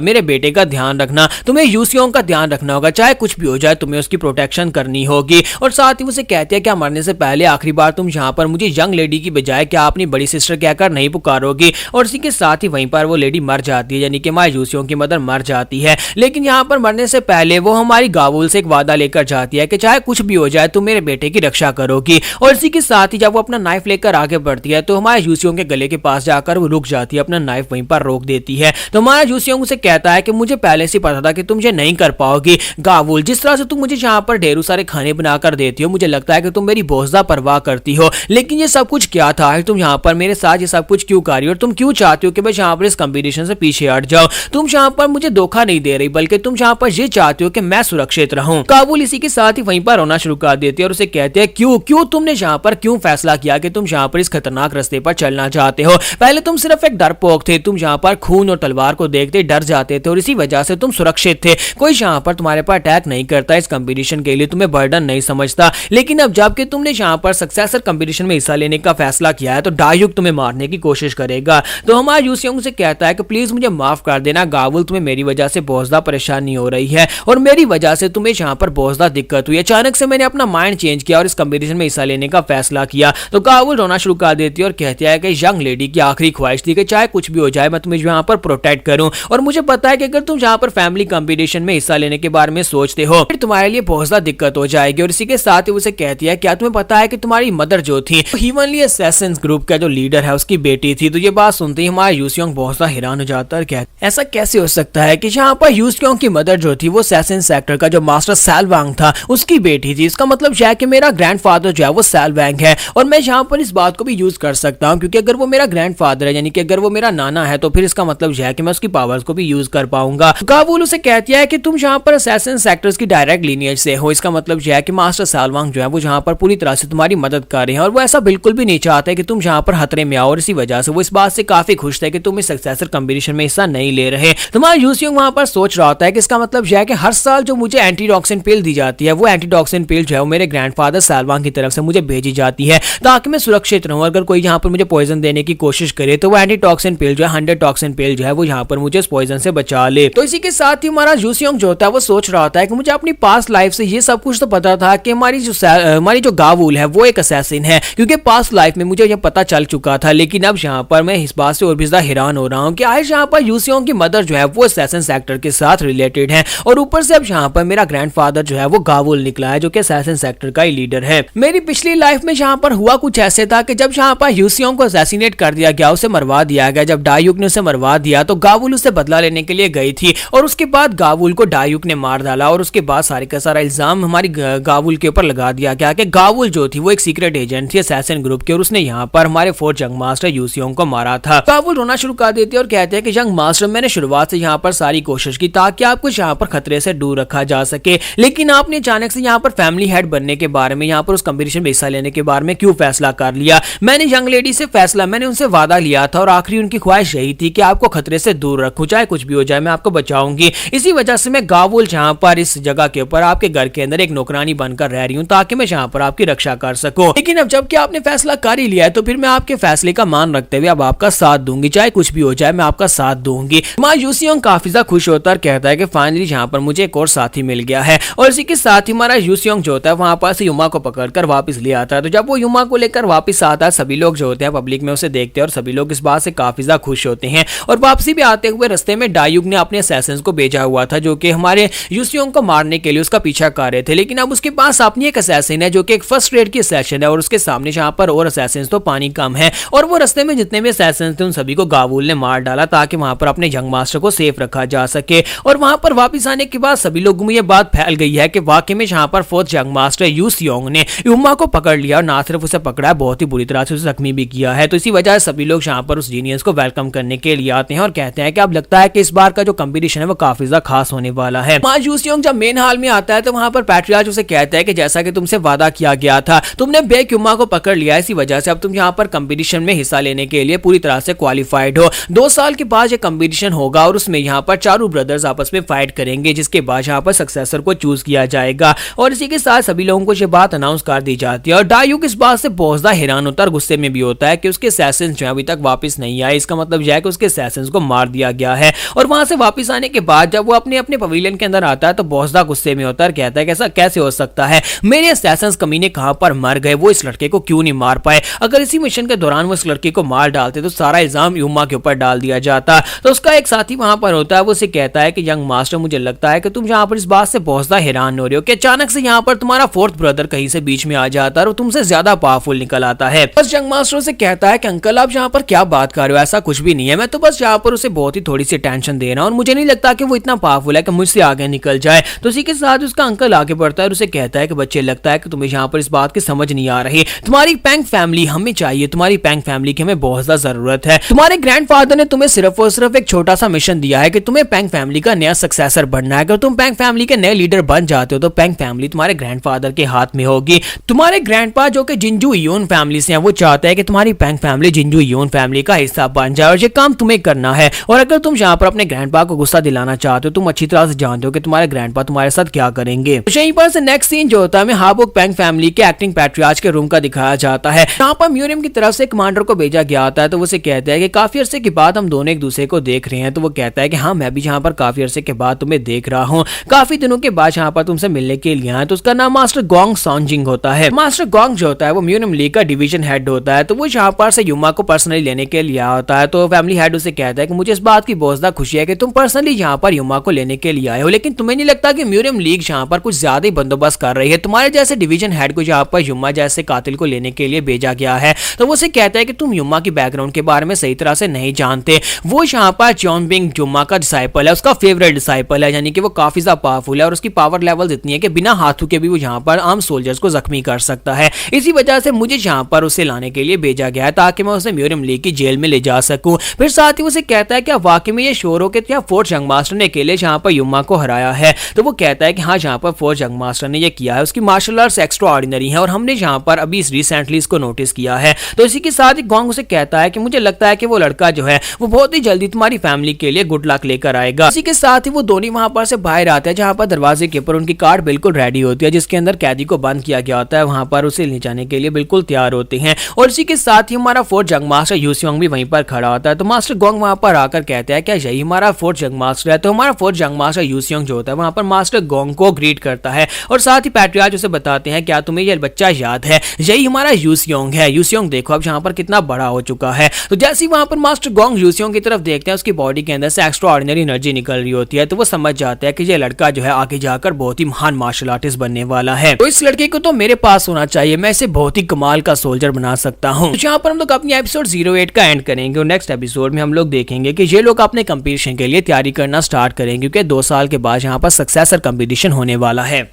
मेरे बेटे का ध्यान रखना, तुम्हें यूसियोंग का ध्यान रखना होगा, चाहे कुछ भी हो जाए तुम्हें उसकी प्रोटेक्शन करनी होगी। और साथ ही उसे कहते हैं क्या मरने से पहले आखिरी बार तुम यहाँ पर मुझे यंग लेडी की बजाय क्या अपनी बड़ी सिस्टर कहकर नहीं पुकारोगी। और इसी के साथ ही वहीं पर वो लेडी मर जाती है, यानी कि हमारी यूसियोंग की मदर मर जाती है। लेकिन यहाँ पर मरने से पहले वो हमारी गावुल से एक वादा लेकर जाती है कि चाहे कुछ भी हो जाए तुम मेरे बेटे की रक्षा करोगी। और इसी के साथ ही जब वो अपना नाइफ लेकर आगे बढ़ती है तो हमारे यूसियोंग के गले के पास जाकर वो रुक जाती है, अपना नाइफ वहीं पर रोक देती है। तो हमारा यूसियोंग उसे कहता है कि मुझे पहले से पता था कि तुम ये नहीं कर पाओगी गावुल, जिस तरह से तुम मुझे यहाँ पर ढेरों सारे खाने बनाकर देती हो मुझे लगता है कि तुम मेरी बहुत ज्यादा परवाह करती हो। लेकिन ये सब कुछ क्या था, तुम यहाँ पर मेरे साथ ये सब कुछ क्यों कर रही हो और तुम क्यों चाहती हो कि मैं यहाँ पर इस कंपटीशन से पीछे हट जाऊं। तुम यहाँ पर मुझे धोखा नहीं दे रही बल्कि तुम यहाँ पर ये चाहती हो कि मैं सुरक्षित रहूं। गावुल इसी के साथ ही वहीं पर रोना शुरू कर देती है और उसे कहते हैं क्यों तुमने यहाँ पर क्यों फैसला किया कि तुम यहाँ पर इस खतरनाक रास्ते पर चलना चाहते हो। पहले तुम सिर्फ एक डरपोक थे, तुम यहाँ पर खून और तलवार को देखते डर जाते थे और इसी वजह से तुम सुरक्षित थे, कोई यहाँ पर तुम्हारे पर अटैक नहीं करता, इस कंपटीशन के लिए तुम्हें बर्डन नहीं समझता। लेकिन अब जबकि तुमने यहाँ पर सक्सेसर कंपटीशन में हिस्सा लेने का फैसला किया है तो डायुक तुम्हें मारने की कोशिश करेगा। तो हमारा यूसियोंग से कहता है कि प्लीज मुझे माफ कर देना गावुल, तुम्हें मेरी वजह से बहुत ज्यादा परेशानी हो रही है और मेरी वजह से तुम्हें यहाँ पर बहुत ज्यादा दिक्कत हुई। अचानक से मैंने अपना माइंड चेंज किया और इस कंपटीशन में हिस्सा लेने का फैसला किया। तो गावुल रोना शुरू कर देती है और कहती है कि यंग लेडी की आखिरी ख्वाहिश थी कि चाहे कुछ भी हो जाए मैं तुम्हें यहाँ पर प्रोटेक्ट करूं और मुझे पता है कि अगर तुम यहाँ पर फैमिली कंपटीशन में हिस्सा लेने के बारे में सोचते हो फिर तुम्हारे लिए बहुत ज्यादा दिक्कत हो जाएगी। और इसी के साथ ही उसे कहती है क्या तुम्हें पता है कि तुम्हारी मदर जो थी हीवनली असैसिन्स ग्रुप का जो लीडर है उसकी बेटी थी। तो ये बात सुनते ही हमारा यूसियोंग बहुत सा हैरान हो जाता है। क्या ऐसा कैसे हो सकता है कि यहाँ पर यूसियोंग की मदर जो थी वो असैसिन सेक्टर का जो मास्टर सैलवांग था उसकी बेटी थी। इसका मतलब यह है कि मेरा ग्रैंडफादर जो है वो सैलवांग है। और मैं यहाँ पर इस बात को भी यूज कर सकता हूँ क्योंकि अगर वो मेरा ग्रैंडफादर है यानी कि अगर वो मेरा नाना है तो फिर इसका मतलब यह है कि मैं उसकी पावर्स को भी यूज कर पाऊंगा। काबुल उसे कहती है कि तुम यहाँ पर असैसिन सेक्टर्स की डायरेक्ट लीनियज से हो। इसका मतलब यह है कि मास्टर सैलवांग जो है वो यहाँ पर पूरी तरह से तुम्हारी मदद कर रहे हैं और वो ऐसा बिल्कुल भी नहीं चाहते कि तुम यहाँ पर खतरे में आओ। और इसी वजह से वो इस बात से काफी खुश थे कि तुम इस सक्सेसर कंपटीशन में हिस्सा नहीं ले रहे। तुम्हारा यूसियोंग वहां पर सोच रहा होता है कि इसका मतलब यह है कि हर साल जो मुझे एंटीटॉक्सिन पिल दी जाती है वो एंटीटॉक्सिन पिल जो है वो मेरे ग्रैंडफादर सैलवांग की तरफ से मुझे भेजी जाती है ताकि मैं सुरक्षित रहूं। अगर कोई यहाँ पर मुझे पॉइजन देने की कोशिश करे तो वो एंटीटॉक्सिन पिल जो है 100 टॉक्सिन पिल जो है वो यहाँ पर मुझे इस पॉइजन से बचा ले। तो इसी के साथ ही हमारा यूसियोंग जो होता है वो सोच रहा होता है कि मुझे अपनी पास्ट लाइफ से ये सब कुछ तो पता था कि हमारी जो गावुल है वो एक असैसिन है क्योंकि पास्ट लाइफ में मुझे ये पता चल चुका था। लेकिन अब यहाँ पर मैं इस बात से और भी ज्यादा हैरान हो रहा हूँ कि आज यहाँ पर यूसियोंग की मदर जो है वो असैसिन सेक्टर के साथ रिलेटेड है और ऊपर से अब यहाँ पर मेरा ग्रैंडफादर जो है वो गावुल निकला है जो कि असैसिन सेक्टर का ही लीडर है। मेरी पिछली लाइफ में यहाँ पर हुआ कुछ ऐसे था कि जब यहाँ पर यूसियोंग को असैसिनेट कर दिया गया, उसे मरवा दिया गया। जब डायुक ने उसे मरवा दिया तो गावुल उसे बदला लेने के लिए गई थी और उसके बाद गावुल को डायुक ने मार डाला और उसके बाद सारे का सारा इल्जाम हमारी गावुल के ऊपर लगा दिया गया कि गावुल जो थी वो एक सीक्रेट एजेंट थी असैसिन ग्रुप की और उसने यहाँ पर हमारे फोर्थ यंग मास्टर यूसियोंग को मारा था। गावुल रोना शुरू कर देती है और कहते हैं कि यंग मास्टर मैंने शुरुआत से यहाँ पर सारी कोशिश की ताकि आपको यहाँ पर खतरे से दूर रखा जा सके, लेकिन आपने अचानक से यहाँ पर फैमिली हेड बनने के बारे में, यहाँ पर उस कंपटीशन में हिस्सा लेने के बारे में क्यों फैसला कर लिया। मैंने यंग लेडी से मैंने उनसे वादा लिया था और आखिरी उनकी ख्वाहिश यही थी कि आपको खतरे से दूर रखूं, चाहे कुछ भी हो जाए मैं आपको बचाऊंगी। इसी वजह से मैं गावुल यहाँ पर इस जगह के ऊपर आपके घर के अंदर एक नौकरानी बनकर रह रही हूँ ताकि मैं यहाँ पर आपकी रक्षा कर सकूं। लेकिन अब जबकि आपने फैसला कर ही लिया है तो फिर मैं आपके फैसले का मान रखते हुए अब आपका साथ दूंगी, चाहे कुछ भी हो जाए मैं आपका साथ दूंगी। माँ यूसियोंग काफी ज्यादा खुश होता है और कहता है कि फाइनली यहाँ पर मुझे एक और साथी मिल गया है। और इसी के साथ ही हमारा यूसियोंग जो होता है वहां पर से युमा को पकड़कर वापस ले आता है। तो जब वो युमा को लेकर वापस आता है सभी लोग जो होते हैं पब्लिक में उसे देखते हैं और सभी लोग इस बात से काफी ज्यादा खुश होते हैं। और वापसी भी आते हुए रास्ते में डायुक ने अपने असैसिन्स को भेजा हुआ था जो कि हमारे यूसियोंग को मारने के लिए उसका पीछा कर रहे थे, लेकिन अब उसके पास अपनी एक असैसिन है जो कि एक फर्स्ट रेड की असैसिन है और उसके सामने यहाँ पर और असैसिन्स तो पानी कम है। और वो रास्ते में जितने भी असैसिन्स थे उन सभी को गावुल ने मार डाला ताकि वहां पर अपने यंग मास्टर को सेफ रखा जा सके। और वहां पर वापस आने के बाद सभी लोगों में यह बात फैल गई है कि वाकई में यहाँ पर फोर्थ यंग मास्टर यूसियोंग ने युमा को पकड़ लिया और ना सिर्फ उसे पकड़ा है बहुत ही बुरी तरह से उसे जख्मी भी किया है। तो इसी वजह से सभी लोग यहाँ पर उस जीनियस को वेलकम करने के लिए आते हैं और कहते हैं कि अब लगता है कि इस बार का जो कंपटीशन है वो काफी ज्यादा खास होने वाला है। वहां यूसियोंग जब मेन हॉल में आता है तो वहां पर पैट्रियार्च उसे कहता है कि जैसा कि तुमसे वादा किया गया था तुमने बेक युमा को पकड़ लिया, इसी वजह से अब तुम यहाँ पर कंपटीशन में हिस्सा लेने के लिए पूरी तरह से क्वालिफाइड हो। 2 साल के बाद ये कंपटीशन होगा और उसमें यहाँ पर चारों ब्रदर्स आपस में फाइट करेंगे जिसके बाद यहाँ पर सक्सेसर को चूज किया जाएगा। और इसी के साथ सभी लोगों को ये बात अनाउंस कर दी जाती है और डायुक इस बात से बहुत ज्यादा हैरान होता है और गुस्से में भी होता है कि उसके असैसिन्स जो अभी तक वापस नहीं आए। इसका मतलब यह है कि उसके असैसिन्स को मार दिया गया है। और वहां से वापस आने के बाद जब वो अपने अपने पवेलियन के अंदर आता है तो बहुत ज्यादा गुस्से में होता है और कहता है कि ऐसा कैसे हो सकता है, मेरे असैसिन्स कमीने कहां पर मर गए, वो इस लड़के को क्यों नहीं मार पाए। अगर इसी मिशन के दौरान वो इस लड़के को मार डालते तो सारा इल्जाम युमा के ऊपर डाल दिया जाता। तो उसका एक साथी वहां पर होता है, वो उसे कहता है कि यंग मास्टर मुझे लगता है कि तुम यहाँ पर इस बात से बहुत ज्यादा हैरान हो रहे हो कि अचानक से यहाँ पर तुम्हारा फोर्थ ब्रदर कहीं से बीच में आ जाता है और तुमसे ज्यादा पावरफुल निकल आता है। बस यंग मास्टर से कहता है कि अंकल आप यहाँ पर क्या बात कर रहे हो, ऐसा कुछ भी नहीं है, मैं तो बस यहाँ पर उसे बहुत ही थोड़ी सी टेंशन दे रहा हूँ और मुझे नहीं लगता कि वो इतना पावरफुल है कि मुझसे आगे निकल जाए। तो इसी के साथ उसका अंकल आगे बढ़ता है और उसे कहता है कि बच्चे लगता है कि तुम्हें यहाँ पर इस बात की समझ नहीं आ रही, तुम्हारी पैंग फैमिली हमें चाहिए, तुम्हारी पैंग फैमिली की हमें बहुत ज्यादा जरूरत है। तुम्हारे ग्रैंडफादर ने तुम्हें सिर्फ और सिर्फ एक छोटा सा मिशन दिया है कि तुम्हें पैंग फैमिली का नया सक्सेसर बनना है। अगर तुम पैंग फैमिली के नए लीडर बन जाते हो तो पैंग फैमिली तुम्हारे ग्रैंडफादर के हाथ में होगी। तुम्हारे ग्रैंडपा जो कि जिंजू इयोन फैमिली से हैं वो चाहते हैं कि तुम्हारी पैंग फैमिली जिंजू इयोन फैमिली का हिस्सा बन जाए और ये काम तुम्हें करना है। और अगर तुम यहाँ पर अपने ग्रैंडपा को गुस्सा दिलाना चाहते हो तुम अच्छी तरह से जानते हो कि तुम्हारे ग्रैंडपा तुम्हारे साथ क्या करेंगे। तो यहीं पर से नेक्स्ट सीन जो होता है हाबुक पैंग फैमिली के एक्टिंग पैट्रियार्च के रूम का दिखाया जाता है। यहाँ पर म्यूरियम की तरफ से कमांडर को भेजा गया होता है तो वो उसे कहता है कि काफी अरसे के बाद हम दोनों एक दूसरे को देख रहे हैं। तो वो कहता है कि हाँ मैं भी यहाँ पर काफी अरसे के बाद तुम्हें देख रहा हूँ, काफी दिनों के बाद यहाँ पर तुमसे मिलने के लिए आया। तो उसका नाम मास्टर गोंग सॉन्जिंग होता है। मास्टर गोंग जो होता है वो म्यूनियम लीग का डिवीजन हेड होता है। तो वो यहाँ पर से युमा को पर्सनली लेने के लिए आया होता है। तो फैमिली हेड उसे कहता है कि मुझे इस बात की बहुत ज्यादा खुशी है कि तुम पर्सनली यहाँ पर युमा को लेने के लिए आए हो, लेकिन तुम्हें नहीं लगता कि म्यूरियम लीग यहाँ पर कुछ ज्यादा ही बंदोबस्त कर रही है? तुम्हारे जैसे डिवीजन हेड को यहाँ पर युमा जैसे कातिल को लेने के लिए भेजा गया है। तो वो उसे कहता है कि तुम युमा की बैकग्राउंड के बारे में सही तरह से नहीं जानते। वो यहाँ पर जॉन बिंग युमा का डिसाइपल है, उसका फेवरेट डिसाइपल है, यानी कि वो काफी ज्यादा पावरफुल है और उसकी पावर लेवल इतनी है कि बिना हाथों के भी वो यहाँ पर आम सोल्जर्स को जख्मी कर सकता है। इसी वजह से मुझे यहाँ पर उसे लाने के लिए भेजा गया है ताकि मैं उसे म्यूरियम लीग की जेल में ले जा सकूं। फिर साथ ही उसे कहता है कि वाकई में ये श्योर हो कि क्या फोर्थ यंग मास्टर ने अकेले यहाँ पर युमा को हराया है? तो वो कहता है कि हाँ, यहाँ पर फोर्थ यंग मास्टर ने ये किया है, उसकी मार्शल आर्ट्स एक्स्ट्रा ऑर्डिनरी है और हमने यहाँ पर अभी रिसेंटली इसको नोटिस किया है। तो इसी के साथ ही गोंग उसे कहता है कि मुझे लगता है कि वो लड़का जो है वो बहुत ही जल्दी तुम्हारी फैमिली के लिए गुड लक लेकर आएगा। इसी के साथ ही वो दोनों वहां पर से बाहर आते हैं जहां पर दरवाजे के ऊपर उनकी कार बिल्कुल रेडी होती है जिसके अंदर कैदी को बंद किया गया होता है। वहां पर उसे ले जाने के लिए बिल्कुल तैयार होते हैं और इसी के साथ ही हमारा फोर्थ यंग मास्टर यूसियोंग भी वहीं पर खड़ा होता है। तो मास्टर गोंग वहां पर आकर कहते हैं क्या यही हमारा फोर्थ यंग मास्टर है? तो हमारा फोर्थ यंग मास्टर यूसियोंग जो होता है वहां पर मास्टर गोंग को ग्रीट करता है और साथ ही पैट्रियार्च उसे बताते हैं क्या तुम्हें यह बच्चा याद है? यही हमारा यूसियोंग है। यूसियोंग देखो अब यहाँ पर कितना बड़ा हो चुका है। तो जैसे ही वहां पर मास्टर गोंग यूसियोंग की तरफ देखते हैं उसकी बॉडी के अंदर से एक्स्ट्रा ऑर्डिनरी एनर्जी निकल रही होती है। तो वो समझ जाते हैं कि ये लड़का जो है आगे जाकर बहुत ही महान मार्शल आर्टिस्ट बनने वाला है। तो इस लड़के को तो मेरे पास होना चाहिए, मैं इसे बहुत ही कमाल का सोल्जर बना सकता हूँ। तो यहाँ पर हम लोग अपनी एपिसोड 08 का एंड करेंगे और नेक्स्ट एपिसोड में हम लोग देखेंगे कि ये लोग अपने कंपटीशन के लिए तैयारी करना स्टार्ट करेंगे क्योंकि 2 साल के बाद यहाँ पर सक्सेसर कंपटीशन होने वाला है।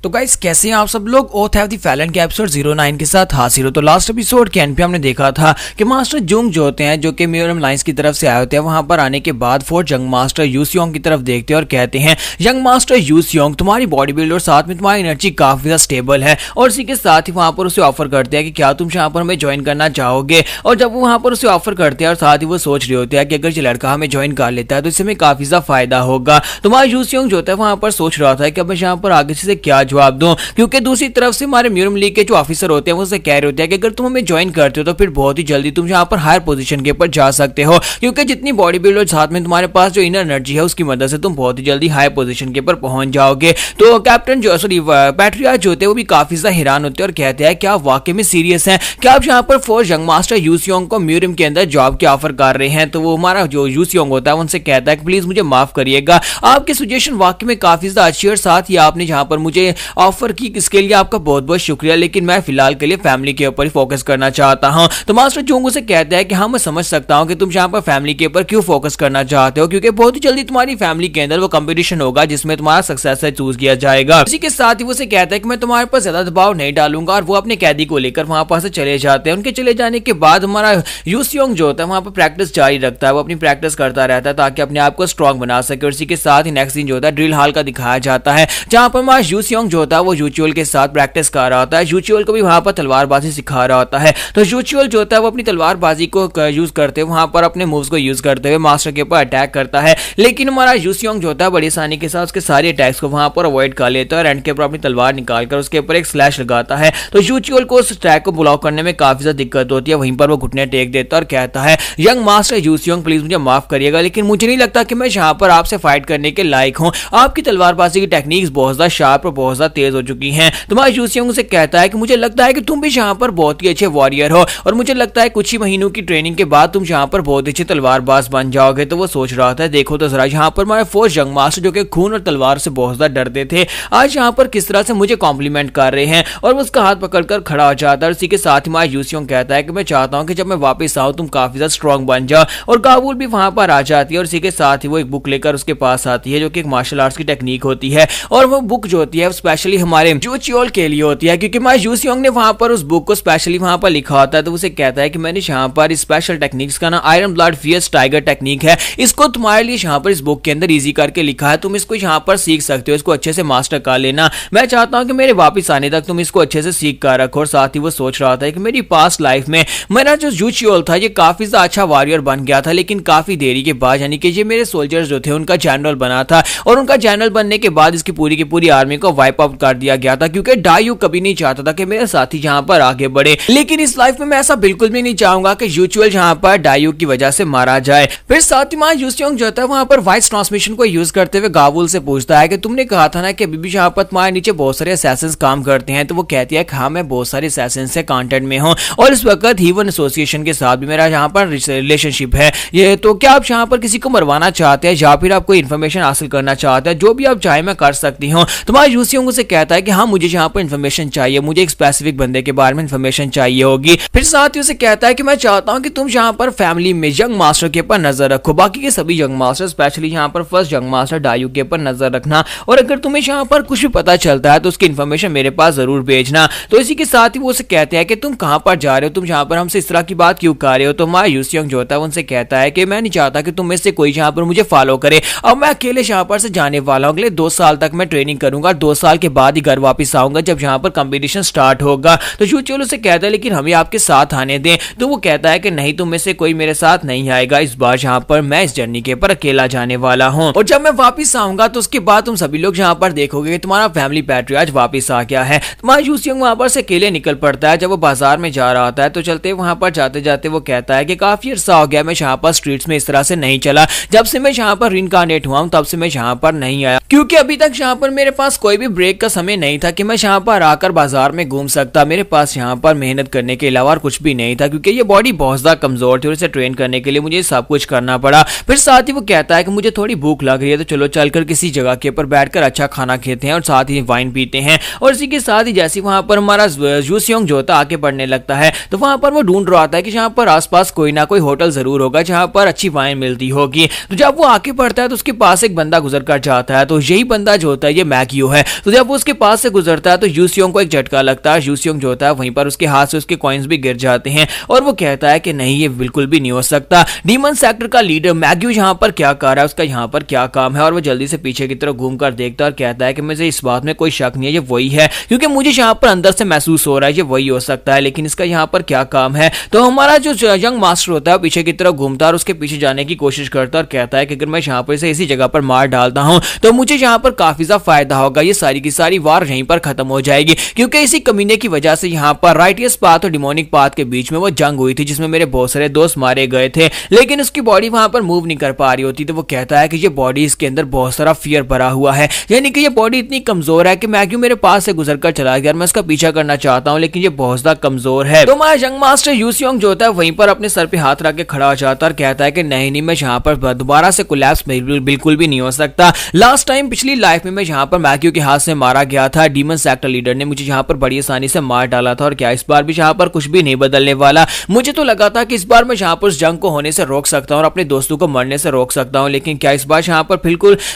तो गाइस कैसे हैं आप सब लोग? ओथ हैव द फैलन के एपिसोड 09 के साथ हाजिर हो। तो लास्ट एपिसोड के एंड पे हमने देखा था कि मास्टर जुंग जो होते हैं जो कि म्यूरियम लाइंस की तरफ से आए होते हैं, वहां पर आने के बाद फोर्थ यंग मास्टर यूसियोंग की तरफ देखते हैं और कहते हैं यंग मास्टर यूसियोंग तुम्हारी बॉडी बिल्ड और साथ में तुम्हारी एनर्जी काफी ज्यादा स्टेबल है। और इसी के साथ ही वहां पर उसे ऑफर करते हैं कि क्या तुम यहाँ पर हमें ज्वाइन करना चाहोगे? और जब वो वहां पर उसे ऑफर करते हैं और साथ ही वो सोच रहे होते हैं कि अगर ये लड़का हमें ज्वाइन कर लेता है तो इससे हमें काफी ज्यादा फायदा होगा। तुम्हारा यूसियोंग जो होता है वहां पर सोच रहा था कि अब मैं यहाँ पर आगे से क्या जवाब दूं, क्योंकि दूसरी तरफ से हमारे म्यूरियम लीग के जो ऑफिसर होते हैं वो उसे कह रहे होते हैं कि अगर तुम हमें ज्वाइन करते हो तो फिर बहुत ही जल्दी तुम यहाँ पर हायर पोजीशन के ऊपर जा सकते हो, क्योंकि जितनी बॉडी बिल्ड और साथ में तुम्हारे पास जो इनर एनर्जी है उसकी मदद से तुम बहुत ही जल्दी हायर पोजीशन के ऊपर पहुंच जाओगे। तो कैप्टन जो सॉरी पैट्रियार्च जो होते हैं वो भी काफी ज्यादा हैरान होते हैं और कहते हैं क्या आप वाकई में सीरियस हैं? क्या आप यहाँ पर फोर्थ यंग मास्टर यूसियोंग को म्यूरियम के अंदर जॉब के ऑफर कर रहे हैं? तो वो हमारा जो यूसियोंग होता है उनसे कहता है कि प्लीज मुझे माफ करिएगा, आपकी सजेशन वाकई में काफी ज्यादा अच्छी और साथ ही आपने जहाँ पर मुझे ऑफर की इसके लिए आपका बहुत बहुत शुक्रिया, लेकिन मैं फिलहाल के लिए फैमिली के ऊपर ही फोकस करना चाहता हूं। तो मास्टर जोंग उसे कहता है कि हाँ मैं समझ सकता हूं कि तुम यहाँ पर फैमिली के ऊपर क्यों फोकस करना चाहते हो, क्योंकि बहुत ही जल्दी तुम्हारी फैमिली के अंदर वो कंपटीशन होगा जिसमें तुम्हारा सक्सेसर चूज किया जाएगा। इसी के साथ ही वो उसे कहता है कि मैं तुम्हारे पर ज्यादा दबाव नहीं डालूंगा और वो अपने कैदी को लेकर वहां पर से चले जाते हैं। उनके चले जाने के बाद हमारा यूसियोंग जो होता है वहां पर प्रैक्टिस जारी रखता है, वो अपनी प्रैक्टिस करता रहता है ताकि अपने आप को स्ट्रॉन्ग बना सके। और इसी के साथ ही नेक्स्ट सीन जो होता है ड्रिल हॉल का दिखाया जाता है जहां पर हमारा यूसियोंग जो होता है वो यूचुअल के साथ प्रैक्टिस कर रहा होता है। यूचुअल को भी वहां पर तलवारबाजी सिखा रहा होता है। तो यूचुअल जो होता है वो अपनी तलवारबाजी को यूज करते हुए वहां पर अपने मूव्स को यूज करते हुए मास्टर के ऊपर अटैक करता है, लेकिन हमारा यूसियोंग जो होता है बड़ी आसानी के साथ उसके सारे अटैक्स को वहां पर अवॉइड कर लेता है और एंड के ऊपर अपनी तलवार निकालकर उसके ऊपर एक स्लैश लगाता है। तो यूचुअल को उस अटैक को ब्लॉक करने में काफी ज्यादा दिक्कत होती है। वहीं पर वो घुटने टेक देता है और कहता है यंग मास्टर यूसियोंग प्लीज मुझे माफ करिएगा, लेकिन मुझे नहीं लगता कि मैं यहाँ पर आपसे फाइट करने के लायक हूँ। आपकी तलवारबाजी की टेक्निक्स बहुत ज्यादा शार्प और बहुत ज्यादा तेज हो चुकी हैं। तुम्हारा यूसियोंग से कहता है कि मुझे लगता है कि तुम भी यहाँ पर बहुत ही अच्छे वॉरियर हो और मुझे लगता है कुछ ही महीनों की ट्रेनिंग के बाद तुम यहाँ पर बहुत अच्छे तलवारबाज बन जाओगे। तो वो सोच रहा था देखो तो जरा यहाँ पर हमारे फोर्थ यंग मास्टर जो कि खून और तलवार से बहुत ज्यादा डरते थे आज यहाँ पर किस तरह से मुझे कॉम्प्लीमेंट कर रहे हैं, और वो उसका हाथ पकड़कर खड़ा हो जाता है। इसी के साथ ही हमारा यूसियोंग कहता है कि मैं चाहता हूँ कि जब मैं वापस आऊँ तुम काफी ज्यादा स्ट्रॉन्ग बन जाओ। और काबुल भी वहां पर आ जाती है और इसी के साथ ही वो एक बुक लेकर उसके पास आती है जो कि एक मार्शल आर्ट्स की टेक्निक होती है, और वो बुक जो होती है स्पेशली हमारे यूचियोल के लिए होती है क्योंकि हमारे यूसियोंग ने वहां पर उस बुक को स्पेशली वहां पर लिखा होता है। तो उसे कहता है कि मैंने यहाँ पर स्पेशल टेक्निक्स का ना iron blood fierce tiger technique है, इसको तुम्हारे लिए यहाँ पर इस बुक के अंदर इजी करके लिखा है, तुम इसको यहाँ पर सीख सकते हो, इसको अच्छे से मास्टर कर लेना। मैं चाहता हूँ कि मेरे वापस आने तक तुम इसको अच्छे से सीख कर रखो। और साथ ही वो सोच रहा था कि मेरी पास्ट लाइफ में मेरा जो यूचियोल था ये काफी ज्यादा अच्छा वॉरियर बन गया था, लेकिन काफी देरी के बाद यानी कि ये मेरे सोल्जर्स जो थे उनका जनरल बना था और उनका जनरल बनने के बाद इसकी पूरी की पूरी आर्मी को वाइप वाइप आउट कर दिया गया था, क्योंकि डायूक कभी नहीं चाहता था कि मेरे साथी यहाँ पर आगे बढ़े। लेकिन इस लाइफ में मैं ऐसा बिल्कुल भी नहीं चाहूंगा कि यूजुअल यहाँ पर डायूक की वजह से मारा जाए। फिर साथ ही यूसियोंग जो होता है वहां पर वॉइस ट्रांसमिशन को यूज करते हुए गावुल से पूछता है कि तुमने कहा था ना कि अभी भी यहाँ पर तुम्हारे नीचे बहुत सारे असैसिन्स काम करते हैं। तो वो कहती है कि हाँ, मैं बहुत सारे असैसिन्स से कांटेक्ट में हूँ और इस वक्त हीवन एसोसिएशन के साथ भी मेरा यहाँ पर रिलेशनशिप है। ये तो क्या आप यहाँ पर किसी को मरवाना चाहते हैं या फिर आप कोई इन्फॉर्मेशन हासिल करना चाहते हैं? जो भी आप चाहे मैं कर सकती हूँ। तुम्हारा यूसियोंग से कहता है कि हाँ, मुझे यहाँ पर इन्फॉर्मेशन चाहिए, मुझे एक स्पेसिफिक बंदे के बारे में इन्फॉर्मेशन चाहिए होगी। फिर साथ ही उसे कहता है कि मैं चाहता हूँ कि तुम यहाँ पर फैमिली में यंग मास्टर के ऊपर नजर रखो, बाकी के सभी यंग मास्टर, स्पेशली यहाँ पर फर्स्ट यंग मास्टर डायूक के ऊपर नजर रखना, और अगर तुम्हें यहाँ पर कुछ भी पता चलता है तो उसकी इन्फॉर्मेशन मेरे पास जरूर भेजना। तो इसी के साथ ही वो उसे कहते हैं कि तुम कहां पर जा रहे हो, तुम यहाँ पर हमसे इस तरह की बात क्यों कर रहे हो? तो हमारा यूसियोंग जो होता है उनसे कहता है कि मैं नहीं चाहता कि तुम में से कोई यहाँ पर मुझे फॉलो करे, अब मैं अकेले यहाँ पर से जाने वाला हूँ। अगले 2 साल तक मैं ट्रेनिंग करूंगा, 2 साल के बाद ही घर वापस आऊंगा जब यहाँ पर कंपटीशन स्टार्ट होगा। तो यूचियोल उसे कहता है लेकिन हमें आपके साथ आने दें। तो वो कहता है कि नहीं, तुम में से कोई मेरे साथ नहीं आएगा, इस बार यहाँ पर मैं इस जर्नी के ऊपर अकेला जाने वाला हूँ, और जब मैं वापस आऊंगा तो उसके बाद तुम सभी लोग यहाँ पर देखोगे कि तुम्हारा फैमिली पैट्रियार्च वापस आ गया है। तुम्हारा यूसियोंग वहां पर से अकेले निकल पड़ता है। जब वो बाजार में जा रहा होता है तो चलते वहां पर जाते जाते वो कहता है कि काफी अर्सा हो गया मैं यहाँ पर स्ट्रीट्स में इस तरह से नहीं चला, जब से मैं यहाँ पर रिनकार्नेट हुआ हूँ तब से मैं यहाँ पर नहीं आया, क्योंकि अभी तक यहाँ पर मेरे पास कोई भी ब्रेक का समय नहीं था कि मैं यहाँ पर आकर बाजार में घूम सकता। मेरे पास यहाँ पर मेहनत करने के अलावा और कुछ भी नहीं था, क्योंकि ये बॉडी बहुत ज्यादा कमजोर थी और इसे ट्रेन करने के लिए मुझे सब कुछ करना पड़ा। फिर साथ ही वो कहता है कि मुझे थोड़ी भूख लग रही है, तो चलो चलकर किसी जगह के ऊपर बैठकर अच्छा खाना खाते हैं और साथ ही वाइन पीते हैं। और इसी के साथ ही जैसे वहां पर हमारा यूसियोंग जो होता है आगे बढ़ने लगता है, तो वहां पर वो ढूंढ रहा था कि जहां पर आसपास कोई ना कोई होटल जरूर होगा जहां पर अच्छी वाइन मिलती होगी। तो जब वो आगे बढ़ता है तो उसके पास एक बंदा गुजर कर जाता है, तो यही बंदा जो होता है ये मैग्यू है। तो जब वो उसके पास से गुजरता है तो यूसियोंग को एक झटका लगता है। यूसियोंग जो होता है वहीं पर उसके हाथ से उसके कॉइन्स भी गिर जाते हैं और वो कहता है कि नहीं, ये बिल्कुल भी नहीं हो सकता। डीमन सेक्टर का लीडर मैग्यू यहाँ पर क्या कर रहा है, उसका यहाँ पर क्या काम है? और वो जल्दी से पीछे की तरफ घूमकर देखता है और कहता है कि मुझे इस बात में कोई शक नहीं है, ये वही है, क्योंकि मुझे यहाँ पर अंदर से महसूस हो रहा है ये वही हो सकता है, लेकिन इसका यहाँ पर क्या काम है? तो हमारा जो यंग मास्टर होता है पीछे की तरफ घूमता है और उसके पीछे जाने की कोशिश करता है और कहता है कि अगर मैं यहाँ पर इसे इसी जगह पर मार डालता हूँ तो मुझे यहाँ पर काफी ज्यादा फायदा होगा, ये सारी की सारी वार यहीं पर खत्म हो जाएगी, क्योंकि इसी कमीने की वजह से यहाँ पर राइटियस पाथ और डिमोनिक पाथ के बीच में वो जंग हुई थी जिसमें मेरे बहुत सारे दोस्त मारे गए थे, लेकिन उसकी बॉडी वहां पर मूव नहीं कर पा रही होती। तो वो कहता है कि ये बॉडी, इसके अंदर बहुत सारा फियर भरा हुआ है, यानी कि ये बॉडी इतनी कमजोर है कि मैग्यू मेरे पास से गुजरकर चला गया, मैं उसका पीछा करना चाहता हूँ लेकिन ये बहुत ज्यादा कमजोर है। तो हमारा यंग मास्टर यूसियोंग जो होता है वहीं पर अपने सर पे हाथ रख के खड़ा हो जाता है और कहता है कि नहीं, मैं यहाँ पर दोबारा से कोलैप्स बिल्कुल भी नहीं हो सकता। लास्ट टाइम पिछली लाइफ में मैं यहाँ पर मैग्यू के हाथ से मारा गया था, डीमन सेक्टर लीडर ने मुझे यहाँ पर बड़ी आसानी से मार डाला था, और क्या इस बार भी यहाँ पर कुछ भी नहीं बदलने वाला? मुझे तो लगा था कि इस बार मैं यहाँ पर उस जंग को होने से रोक सकता हूँ और अपने दोस्तों को मरने से रोक सकता हूँ, लेकिन क्या इस बार यहाँ पर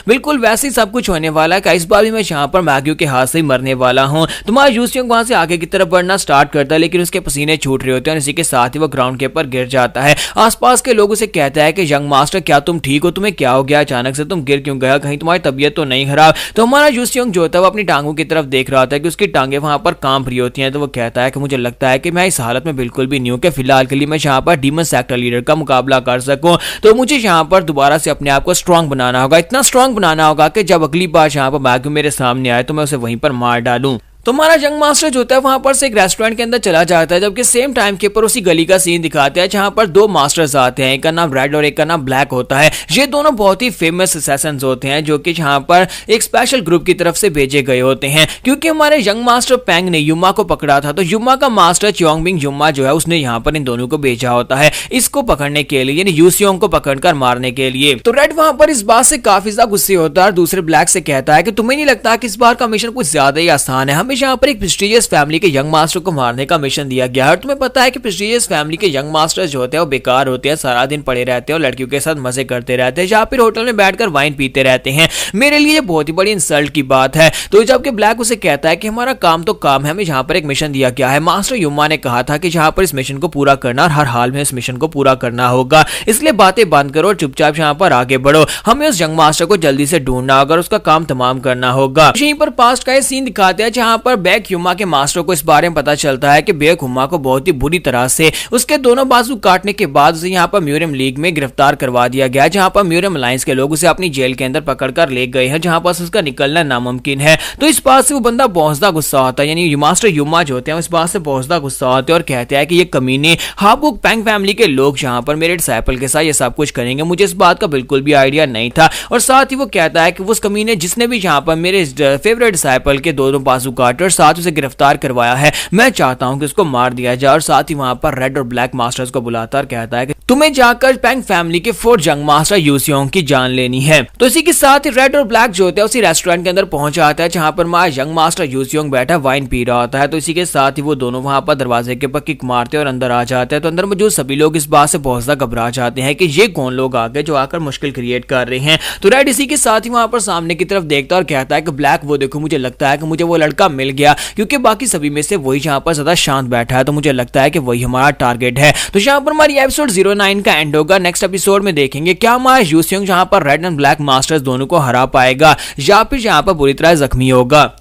बिल्कुल वैसे ही सब कुछ होने वाला है? क्या इस बार भी मैं यहाँ पर मैग्यू के हाथ से ही मरने वाला हूँ? तुम्हारा यूसियोंग वहां से आगे की तरफ बढ़ना स्टार्ट करता है, लेकिन उसके पसीने छूट रहे होते हैं और इसी के साथ ही वो ग्राउंड के ऊपर गिर जाता है। आसपास के लोग उसे कहते हैं कि यंग मास्टर क्या तुम ठीक हो, तुम्हें क्या हो गया, अचानक से तुम गिर क्यों गया, कहीं तुम्हारी तबीयत तो नहीं खराब? तो हमारा यूसियोंग जो होता है वो अपनी टांगों की तरफ देख रहा था कि उसकी टांगे वहां पर कांप रही होती हैं। तो वो कहता है कि मुझे लगता है कि मैं इस हालत में बिल्कुल भी नहीं हूं कि फिलहाल के लिए मैं यहाँ पर डीमन सेक्टर लीडर का मुकाबला कर सकूं, तो मुझे यहाँ पर दोबारा से अपने आप को स्ट्रांग बनाना होगा, इतना स्ट्रांग बनाना होगा कि जब अगली बार यहाँ पर मैग्यू मेरे सामने आए तो मैं उसे वहीं पर मार डालूं। तो हमारा यंग मास्टर जो होता है वहां पर से एक रेस्टोरेंट के अंदर चला जाता है, जबकि सेम टाइम के ऊपर उसी गली का सीन दिखाते हैं जहां पर 2 मास्टर्स आते हैं, एक का नाम रेड और एक का नाम ब्लैक होता है। ये दोनों बहुत ही फेमस असैसिन्स होते हैं जो कि यहाँ पर एक स्पेशल ग्रुप की तरफ से भेजे गए होते हैं, क्योंकि हमारे यंग मास्टर पेंग ने युमा को पकड़ा था, तो युमा का मास्टर च्योंगबिंग युमा जो है उसने यहाँ पर इन दोनों को भेजा होता है इसको पकड़ने के लिए, यानी यूसियोंग को पकड़कर मारने के लिए। तो रेड वहां पर इस बात से काफी ज्यादा गुस्से होता है और दूसरे ब्लैक से कहता है कि तुम्हें नहीं लगता कि इस बार का मिशन कुछ ज्यादा ही आसान है? हमें यहाँ पर एक प्रेस्टीजियस फैमिली के यंग मास्टर को मारने का मिशन दिया गया है और तुम्हें पता है कि प्रेस्टीजियस फैमिली के यंग मास्टर जो होते हैं वो बेकार होते हैं, सारा दिन पड़े रहते हैं और लड़कियों के साथ मजे करते रहते हैं या फिर होटल में बैठकर वाइन पीते रहते हैं। मेरे लिए ये बहुत ही बड़ी इंसल्ट की बात है। तो जबकि ब्लैक उसे कहता है कि हमारा काम तो काम है, हमें यहाँ पर एक मिशन दिया गया है, मास्टर युमा ने कहा था कि यहाँ पर इस मिशन को पूरा करना और हर हाल में इस मिशन को पूरा करना होगा, इसलिए बातें बंद करो और चुपचाप यहाँ पर आगे बढ़ो। हमें उस यंग मास्टर को जल्दी से ढूंढना होगा और उसका काम तमाम करना होगा। यहीं पर पास्ट का सीन दिखाते हैं जहाँ पर बेक ह्यूमा के मास्टर को इस बारे में पता चलता है कि बेक ह्यूमा को बहुत ही बुरी तरह से उसके दोनों बाजू काटने के बाद उसे यहाँ पर म्यूरियम लीग में गिरफ्तार करवा दिया गया, जहां पर म्यूरियम अलायंस के लोग उसे अपनी जेल के अंदर पकड़कर ले गए हैं, जहां पर उसका निकलना नामुमकिन है। तो इस बात से वो बंदा बहुत गुस्सा होता है, यानी मास्टर ह्यूमा जो होते हैं इस बात से बहुत गुस्सा होते हैं और कहते हैं कि ये कमीने हाबुक पेंग फैमिली के लोग जहां पर मेरे डिसाइपल के साथ ये सब कुछ करेंगे, मुझे इस बात का बिल्कुल भी आइडिया नहीं था। और साथ ही वो कहता है कि उस कमीने जिसने भी जहां पर मेरे फेवरेट डिसाइपल के दोनों बाजू काटे और साथ उसे गिरफ्तार करवाया है, मैं चाहता हूं कि उसको मार दिया जाए। और साथ ही वहां पर रेड और ब्लैक मास्टर्स को बुलाता और कहता है कि तुम्हें जाकर पेंग फैमिली के 4 यंग मास्टर यूसियोंग की जान लेनी है। तो इसी के साथ ही रेड और ब्लैक जो होते हैं उसी रेस्टोरेंट के अंदर पहुंच जाता है, जहां पर हमारा यंग मास्टर यूसियोंग बैठा वाइन पी रहा होता है। तो इसी के साथ ही वो दोनों वहां पर दरवाजे के ऊपर किक मारते हैं और अंदर आ जाते हैं। तो अंदर मौजूद सभी लोग इस बात से बहुत ज्यादा घबरा जाते हैं कि ये कौन लोग आ गए जो आकर मुश्किल क्रिएट कर रहे हैं। तो रेड इसी के साथ ही वहां पर सामने की तरफ देखता और कहता है कि ब्लैक वो देखो, मुझे लगता है कि मुझे वो लड़का मिल गया, क्योंकि बाकी सभी में से वही जहां पर ज्यादा शांत बैठा है, तो मुझे लगता है कि वही हमारा टारगेट है। तो यहाँ पर हमारी एपिसोड 09 का एंड होगा। नेक्स्ट एपिसोड में देखेंगे क्या हमारा यूसियोंग जहां पर रेड एंड ब्लैक मास्टर्स दोनों को हरा पाएगा या फिर जहां पर बुरी तरह जख्मी होगा।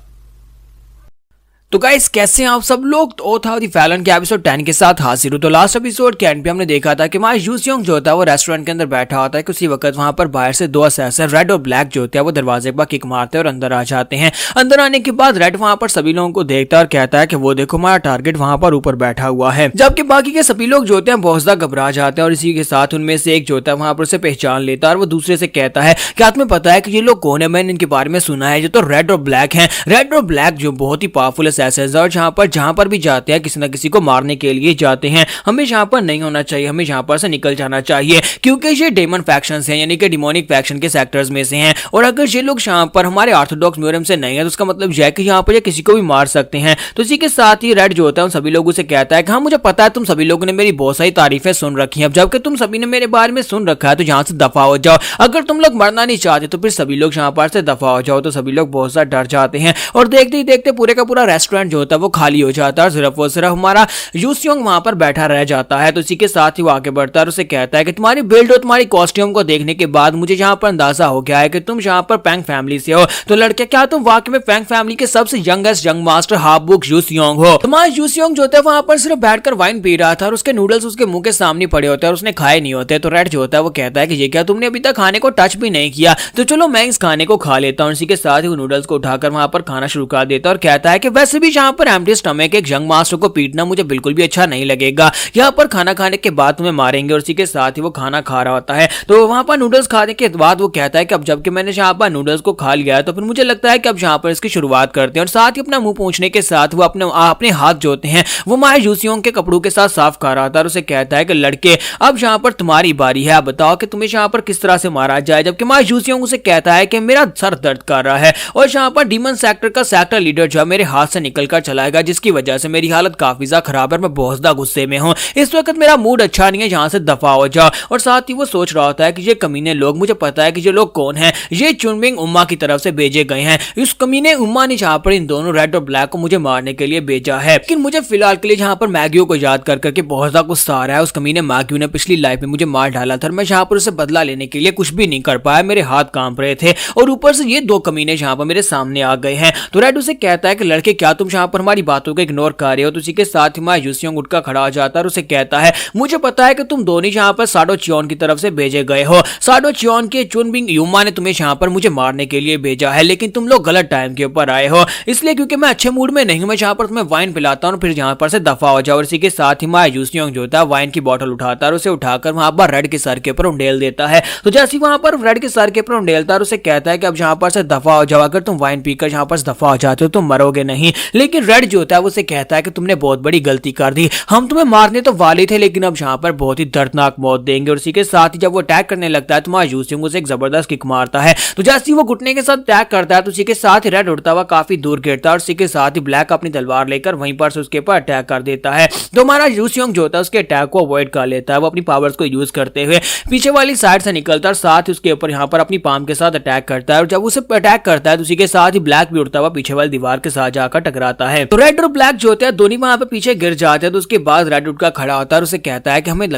तो गाइस कैसे हैं आप सब लोग। तो ओथ ऑफ द फैलन के एपिसोड 10 के साथ हाजिर हूं। तो लास्ट एपिसोड के एंड पे हमने देखा था कि हमारा यूसियोंग जो होता है वो रेस्टोरेंट के अंदर बैठा होता है कि उसी वक्त वहां पर बाहर से 2 असैसिन रेड और ब्लैक जो होते हैं वो दरवाजे पर किक मारते हैं और अंदर आ जाते हैं। अंदर आने के बाद रेड वहां पर सभी लोगों को देखता है और कहता है कि वो देखो हमारा टारगेट वहां पर ऊपर बैठा हुआ है, जबकि बाकी के सभी लोग जो होते हैं बहुत ज्यादा घबरा जाते हैं। और इसी के साथ उनमें से एक जो होता है वहां पर उसे पहचान लेता है और वो दूसरे से कहता है कि तुम्हें पता है कि ये लोग कौन है, मैंने इनके बारे में सुना है, ये तो रेड और ब्लैक है। रेड और ब्लैक जो बहुत ही पावरफुल असैसिन है और जहां पर भी जाते हैं किसी न किसी को मारने के लिए जाते हैं। हमें यहाँ पर नहीं होना चाहिए, हमें यहाँ पर से निकल जाना चाहिए, क्योंकि ये डेमन फैक्शंस हैं, यानी कि डिमोनिक फैक्शन के सेक्टर्स में से हैं। और अगर ये लोग यहाँ पर हमारे ऑर्थोडॉक्स म्यूरियम से नहीं है तो उसका मतलब यह है कि यहाँ पर ये किसी को भी मार सकते हैं। तो इसी के साथ ही रेड जो होता है उन सभी लोगों से कहता है कि हाँ मुझे पता है तुम सभी लोगों ने मेरी बहुत सारी तारीफें सुन रखी हैं, जबकि तुम सभी ने मेरे बारे में सुन रखा है तो यहाँ से दफा हो जाओ। अगर तुम लोग मरना नहीं चाहते तो फिर सभी लोग यहाँ पर से दफा हो जाओ। तो सभी लोग बहुत ज्यादा डर जाते हैं और देखते ही देखते पूरे का पूरा रेस्टोरेंट जो होता है वो खाली हो जाता है और सिर्फ हमारा यूसियोंग वहां पर बैठा रह जाता है। तो इसी के साथ ही वो आगे बढ़ता है और उसे कहता है कि तुम्हारी बिल्ड और तुम्हारी कॉस्ट्यूम को देखने के बाद मुझे यहाँ पर अंदाजा हो गया है कि तुम यहाँ पर पेंग फैमिली से हो। तो लड़के क्या तुम वाकई में पेंग फैमिली के सबसे यंगेस्ट यंग मास्टर हाबुक यूसियोंग हो। तुम्हारा यूसियोंग जो होता है वहां पर सिर्फ बैठकर वाइन पी रहा था और उसके नूडल्स उसके मुंह के सामने पड़े होते हैं और उसने खाए नहीं होते। तो रेड जो होता है वो कहता है कि ये क्या तुमने अभी तक खाने को टच भी नहीं किया, तो चलो मैं इस खाने को खा लेता हूँ। इसी के साथ ही वो नूडल्स को उठाकर वहां पर खाना शुरू कर देता है और कहता है कि वैसे भी यहाँ पर एम्प्टी स्टमक एक यंग मास्टर को पीटना मुझे बिल्कुल भी अच्छा नहीं लगेगा, यहाँ पर खाना खाने के बाद तुम्हें मारेंगे। और इसी के साथ ही वो खाना खा रहा होता है। तो वहां पर नूडल्स खाने के बाद वो कहता है कि अब जबकि मैंने यहाँ पर नूडल्स को खा लिया है तो फिर मुझे लगता है कि अब यहाँ पर इसकी शुरुआत करते हैं। और साथ ही अपना मुंह पोंछने के साथ वो अपने हाथ जो होते हैं वो माय यूसियोंग के कपड़ों के साथ साफ कर रहा था और उसे कहता है कि लड़के अब यहाँ पर तुम्हारी बारी है, आप बताओ कि तुम्हें यहाँ पर किस तरह से मारा जाए। जबकि माय यूसियोंग उसे कहता है कि मेरा सर दर्द कर रहा है और यहाँ पर डीमन सेक्टर का सेक्टर लीडर जो है मेरे हाथ से निकल कर चलाएगा, जिसकी वजह से मेरी हालत काफी ज्यादा खराब है, मैं बहुत ज्यादा गुस्से में हूँ, इस वक्त मेरा मूड अच्छा नहीं है, यहाँ से दफा हो जाओ। और साथ ही वो सोच रहा होता है कि ये कमीने लोग, मुझे पता है कि ये लोग कौन हैं, ये चुनबिंग उम्मा की तरफ से भेजे गए हैं। इस कमीने उम्मा ने जहाँ पर इन दोनों रेड और ब्लैक को मुझे मारने के लिए भेजा है। लेकिन मुझे फिलहाल के लिए यहाँ पर मैग्यू को याद कर करके बहुत ज्यादा गुस्सा आ रहा है। उस कमीने मैग्यू ने पिछली लाइफ में मुझे मार डाला था, मैं यहाँ पर उसे बदला लेने के लिए कुछ भी नहीं कर पाया, मेरे हाथ कांप रहे थे और ऊपर से ये 2 कमीने यहाँ पर मेरे सामने आ गए हैं। तो रेड उसे कहता है कि लड़के क्या तुम यहाँ पर हमारी बातों को इग्नोर कर रहे हो। तो उसी के साथ ही माय यूसियोंग उठकर खड़ा हो जाता है और उसे कहता है मुझे पता है कि तुम दोनों यहाँ पर साडो चियोन की तरफ से भेजे गए हो। साडो चियोन के चुनबिंग युमा ने तुम्हें यहाँ पर मुझे मारने के लिए भेजा है, लेकिन तुम लोग गलत टाइम के ऊपर आए हो, इसलिए क्योंकि मैं अच्छे मूड में नहीं हूं, मैं यहाँ पर तुम्हें वाइन पिलाता हूँ फिर यहाँ पर से दफा हो जाओ। और इसी के साथ ही माय यूसियोंग जो होता है वाइन की बोतल उठाता है और उसे उठाकर वहां पर रेड के सर के ऊपर उंडेल देता है। तो जैसे वहां पर रेड के सर के ऊपर उंडेलता है उसे कहता है कि अब यहाँ पर से दफा हो जाओ, अगर तुम वाइन पीकर यहाँ पर दफा हो जाते हो तो मरोगे नहीं। लेकिन रेड जो होता है उसे कहता है कि तुमने बहुत बड़ी गलती कर दी, हम तुम्हें मारने तो वाले थे लेकिन अब यहाँ पर बहुत ही दर्दनाक मौत देंगे। और इसी के साथ ही जब वो अटैक करने लगता है तो वहां यूसियोंग उसे एक जबरदस्त किक मारता है। तो जैसे ही वो घुटने के साथ अटैक करता है तो उसी के साथ ही रेड उड़ता हुआ काफी दूर गिरता है और इसी के साथ ही ब्लैक अपनी तलवार लेकर वहीं पर से उसके ऊपर अटैक कर देता है। तो हमारा यूसियोंग जो होता है उसके अटैक को अवॉइड कर लेता है, वो अपनी पावर्स को यूज करते हुए पीछे वाली साइड से निकलता है और साथ ही उसके ऊपर यहाँ पर अपनी पाम के साथ अटैक करता है। और जब उसे अटैक करता है तो उसी के साथ ही ब्लैक भी उड़ता हुआ पीछे वाली दीवार के साथ जाकर टकराता है। तो रेड और ब्लैक जो होता है दोनों वहां पे पीछे गिर जाते हैं। तो उसके बाद रेड उठ कर खड़ा होता है और उसे कहता है कि हमें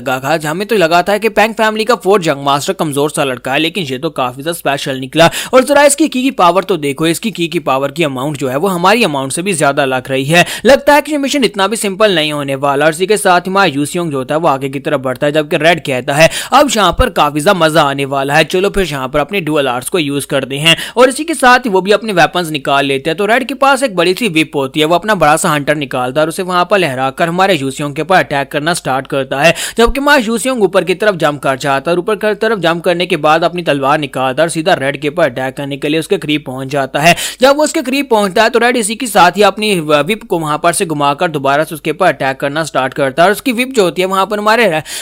तो लगा था कि पैंग फैमिली का फोर्थ जंग मास्टर कमजोर सा लड़का है, लेकिन ये तो काफी ज्यादा स्पेशल निकला। और जरा इसकी की पावर तो देखो, इसकी की पावर की अमाउंट जो है वो हमारी अमाउंट से भी ज्यादा लग रही है। लगता है कि मिशन इतना भी सिंपल नहीं होने वाला। और इसी के साथ हमारा यूसियोंग जो होता है वो आगे की तरफ बढ़ता है, जबकि रेड कहता है अब यहाँ पर काफी ज्यादा मजा आने वाला है, चलो फिर यहाँ पर अपने डुअल आर्ट्स को यूज करते हैं। और इसी के साथ वो भी अपने वेपन्स निकाल लेते हैं। तो रेड के पास एक बड़ी सी विप होती है, वो अपना बड़ा सा हंटर निकालता है और उसे वहां पर लहराकर हमारे यूसियोंग के ऊपर अटैक करना स्टार्ट करता है। जबकि हमारा यूसियोंग ऊपर की तरफ जंप कर जाता है। ऊपर की तरफ जंप करने के बाद अपनी तलवार निकालता है और सीधा रेड के ऊपर अटैक करने के लिए उसके करीब पहुंच जाता है। जब वो उसके करीब पहुंचता है तो रेड इसी के साथ ही अपनी विप को वहां पर से घुमाकर दोबारा से उसके ऊपर अटैक करना स्टार्ट करता है। और उसकी विप जो होती है वहां पर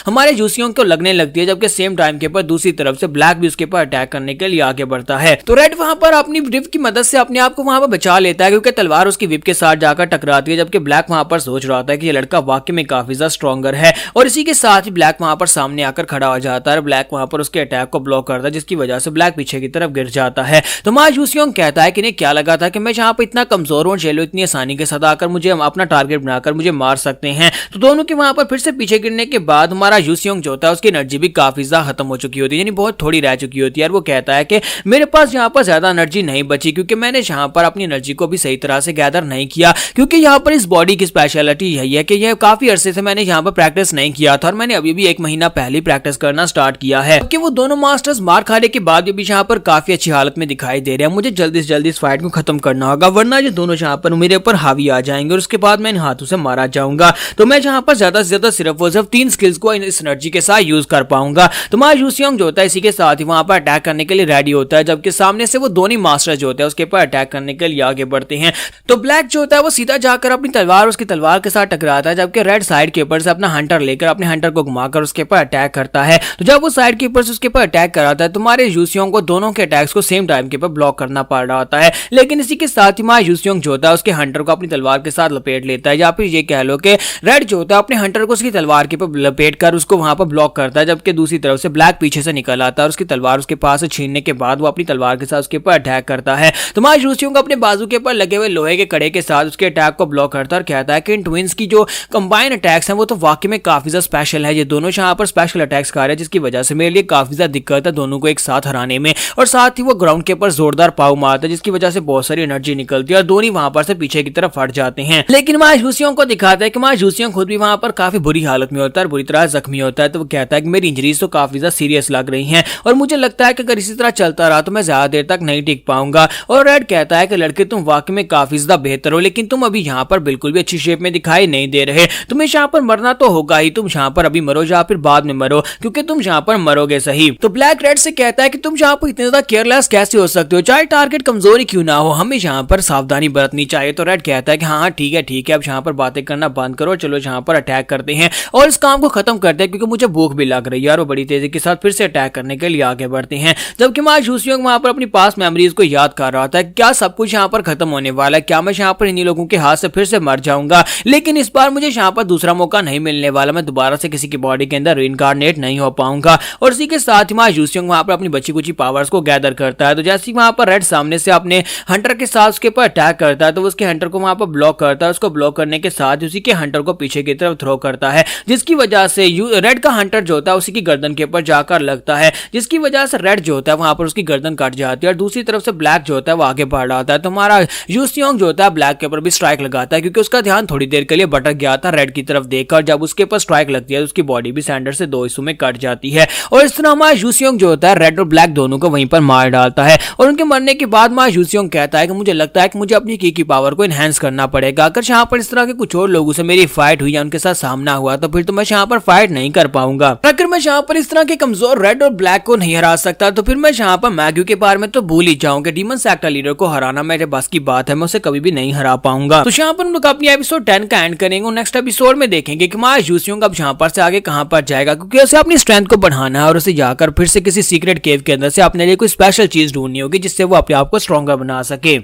हमारे यूसियोंग को लगने लगती है, जबकि सेम टाइम के ऊपर दूसरी तरफ से ब्लैक भी उसके ऊपर अटैक करने के लिए आगे बढ़ता है। तो रेड वहां पर अपनी विप की मदद से अपने आप को वहां पर बचा लेता है, क्योंकि तलवार उसकी विप के साथ जाकर टकराती है। जबकि ब्लैक वहां पर सोच रहा था कि ये लड़का वाकई में काफी ज्यादा स्ट्रॉन्गर है। और इसी के साथ ही ब्लैक वहां पर सामने आकर खड़ा हो जाता है। ब्लैक वहां पर उसके अटैक को ब्लॉक करता है, जिसकी वजह से ब्लैक पीछे की तरफ गिर जाता है। तो हमारा यूसियोंग कहता है कि नहीं, क्या लगा था कि मैं यहाँ पर इतना कमजोर हूँ, चलो इतनी आसानी के साथ आकर मुझे अपना टारगेट बनाकर मुझे मार सकते हैं। तो दोनों के वहां पर फिर से पीछे गिरने के बाद हमारा यूसियोंग जो होता है उसकी एनर्जी भी काफी ज्यादा खत्म हो चुकी होती है, यानी बहुत थोड़ी रह चुकी होती है। और वो कहता है कि मेरे पास यहाँ पर ज्यादा एनर्जी नहीं बची, क्योंकि मैंने यहाँ पर अपनी एनर्जी को भी सही तरह से गैदर नहीं किया। क्योंकि यहाँ पर इस बॉडी की स्पेशलिटी यही है कि यह काफी अरसे से मैंने यहाँ पर प्रैक्टिस नहीं किया था, और मैंने अभी भी 1 महीना पहले प्रैक्टिस करना स्टार्ट किया है। कि वो दोनों मास्टर्स मार खाने के बाद भी यहाँ पर काफी अच्छी हालत में दिखाई दे रहे हैं। मुझे जल्दी से जल्दी इस फाइट को खत्म करना होगा, वरना ये दोनों यहाँ पर मेरे ऊपर हावी आ जाएंगे और उसके बाद मैं इन हाथों से मारा जाऊंगा। तो मैं यहाँ पर ज्यादा से ज्यादा सिर्फ 3 स्किल्स को इस एनर्जी के साथ यूज कर पाऊंगा। तो हमारा यूसियोंग जो होता है इसी के साथ ही वहां पर अटैक करने के लिए रेडी होता है, जबकि सामने से वो दोनों मास्टर जो होते हैं उसके ऊपर अटैक करने के लिए आगे बढ़ते हैं। तो ब्लैक जो होता है वो सीधा जाकर अपनी तलवार उसकी तलवार के साथ टकराता है, जबकि रेड साइड के ऊपर से अपना हंटर लेकर अपने हंटर को घुमाकर उसके ऊपर अटैक करता है। तो जब वो साइड के ऊपर से उसके ऊपर अटैक कराता है तो हमारे यूसियोंग को दोनों के अटैक्स को सेम टाइम के ऊपर ब्लॉक करना पड़ रहा होता है। लेकिन इसी के साथ ही हमारा यूसियोंग जो होता है उसके हंटर को अपनी तलवार के साथ लपेट लेता है, या फिर ये कह लो कि रेड जो होता है अपने हंटर को उसकी तलवार के ऊपर लपेट कर उसको वहां पर ब्लॉक करता है, जबकि दूसरी तरफ से ब्लैक पीछे से निकल आता है और उसकी तलवार उसके पास से छीनने के बाद वो अपनी तलवार के साथ उसके ऊपर अटैक करता है। तो हमारा यूसियोंग अपने बाजू के ऊपर लगे हुए लोहे के कड़े के साथ उसके अटैक को ब्लॉक करता है और कहता है कि इन ट्विंस की जो कंबाइन अटैक्स हैं वो तो वाकई में काफी ज्यादा स्पेशल है। ये दोनों यहाँ पर स्पेशल अटैक्स कर रहे हैं, जिसकी वजह से मेरे लिए काफी ज्यादा दिक्कत है दोनों को एक साथ हराने में। और साथ ही वो ग्राउंड के ऊपर जोरदार पाव मारता है, जिसकी वजह से बहुत सारी एनर्जी निकलती है और दोनों वहां पर से पीछे की तरफ हट जाते हैं। लेकिन हमारा यूसियोंग को दिखाता है कि हमारा यूसियोंग खुद भी वहां पर काफी बुरी हालत में होता है और बुरी तरह जख्मी होता है। तो वो कहता है कि मेरी इंजरीज तो काफी ज्यादा सीरियस लग रही हैं और मुझे लगता है कि अगर इसी तरह चलता रहा तो मैं ज्यादा देर तक नहीं टिक पाऊंगा। और रेड कहता है कि लड़के तुम वाकई में काफी ज्यादा बेहतर हो, लेकिन तुम अभी यहाँ पर बिल्कुल भी अच्छी शेप में दिखाई नहीं दे रहे। तुम्हें यहाँ पर मरना तो होगा ही, तुम यहाँ पर अभी मरो या फिर बाद में मरो, क्योंकि तुम यहाँ पर मरोगे सही। तो ब्लैक रेड से कहता है कि तुम यहाँ पर इतने ज्यादा केयरलेस कैसे हो सकते हो, चाहे टारगेट कमजोर ही क्यों ना हो, हमें यहाँ पर सावधानी बरतनी चाहिए। तो रेड कहता है कि हाँ ठीक है अब यहाँ पर बातें करना बंद करो, चलो यहाँ पर अटैक करते हैं और इस काम को खत्म करते हैं, क्योंकि मुझे भूख भी लग रही है। और वो बड़ी तेजी के साथ फिर से अटैक करने के लिए आगे बढ़ते हैं। जबकि हमारा यूसियोंग वहां पर अपनी पास मेमोरीज को याद कर रहा था, क्या सब कुछ यहाँ पर खत्म होने वाला है, क्या मैं यहाँ पर इन्हीं लोगों के हाथ से फिर से मर जाऊंगा। लेकिन इस बार मुझे यहाँ पर दूसरा मौका नहीं मिलने वाला, मैं दोबारा से किसी की बॉडी के अंदर रीइंकार्नेट नहीं हो पाऊंगा। और इसी के साथ ही हमारा यूसियोंग वहां पर अपनी बची कुची पावर्स को गैदर करता है। तो जैसे ही वहां पर रेड सामने से अपने हंटर के साथ उसके ऊपर अटैक करता है तो उसके हंटर को वहां पर ब्लॉक करता है। उसको ब्लॉक करने के साथ उसी के हंटर को पीछे की तरफ थ्रो करता है, जिसकी वजह से रेड का हंटर जो होता है उसी की गर्दन के ऊपर जाकर लगता है, जिसकी वजह से रेड जो होता है वहां पर उसकी गर्दन कट जाती है और दूसरी तरफ से ब्लैक जो होता है वो आगे बढ़ रहा होता है। तो हमारा यूसियोंग जो होता है ब्लैक के ऊपर भी स्ट्राइक लगाता है, क्योंकि उसका ध्यान थोड़ी देर के लिए भटक गया था रेड की तरफ देखकर। जब उसके ऊपर स्ट्राइक लगती है तो उसकी बॉडी भी सैंडर से 2 हिस्सों में कट जाती है और इस तरह हमारा यूसियोंग जो होता है रेड और ब्लैक दोनों को वहीं पर मार डालता है। और उनके मरने के बाद हमारा यूसियोंग कहता है कि मुझे लगता है कि मुझे अपनी की पावर को एनहांस करना पड़ेगा। अगर यहाँ पर इस तरह के कुछ और लोगों से मेरी फाइट हुई या उनके साथ सामना हुआ तो फिर तो मैं यहाँ पर फाइट नहीं कर पाऊंगा। अगर मैं यहाँ पर इस तरह के कमजोर रेड और ब्लैक को नहीं हरा सकता तो फिर मैं यहाँ पर मैग्यू के बारे में तो भूल ही जाऊंगा। डीमन सेक्टर लीडर को हराना मेरे बस की बात है, मैं उसे कभी भी नहीं हरा पाऊंगा। तो यहाँ पर हम लोग अपनी एपिसोड 10 का एंड करेंगे। नेक्स्ट एपिसोड में देखेंगे कि हमारा यूसियोंग अब यहाँ पर से आगे कहाँ पर जाएगा, क्योंकि उसे अपनी स्ट्रेंथ को बढ़ाना है और उसे जाकर फिर से किसी सीक्रेट केव के अंदर से अपने लिए कोई स्पेशल चीज ढूंढनी होगी जिससे वो अपने आप को स्ट्रॉन्गर बना सके।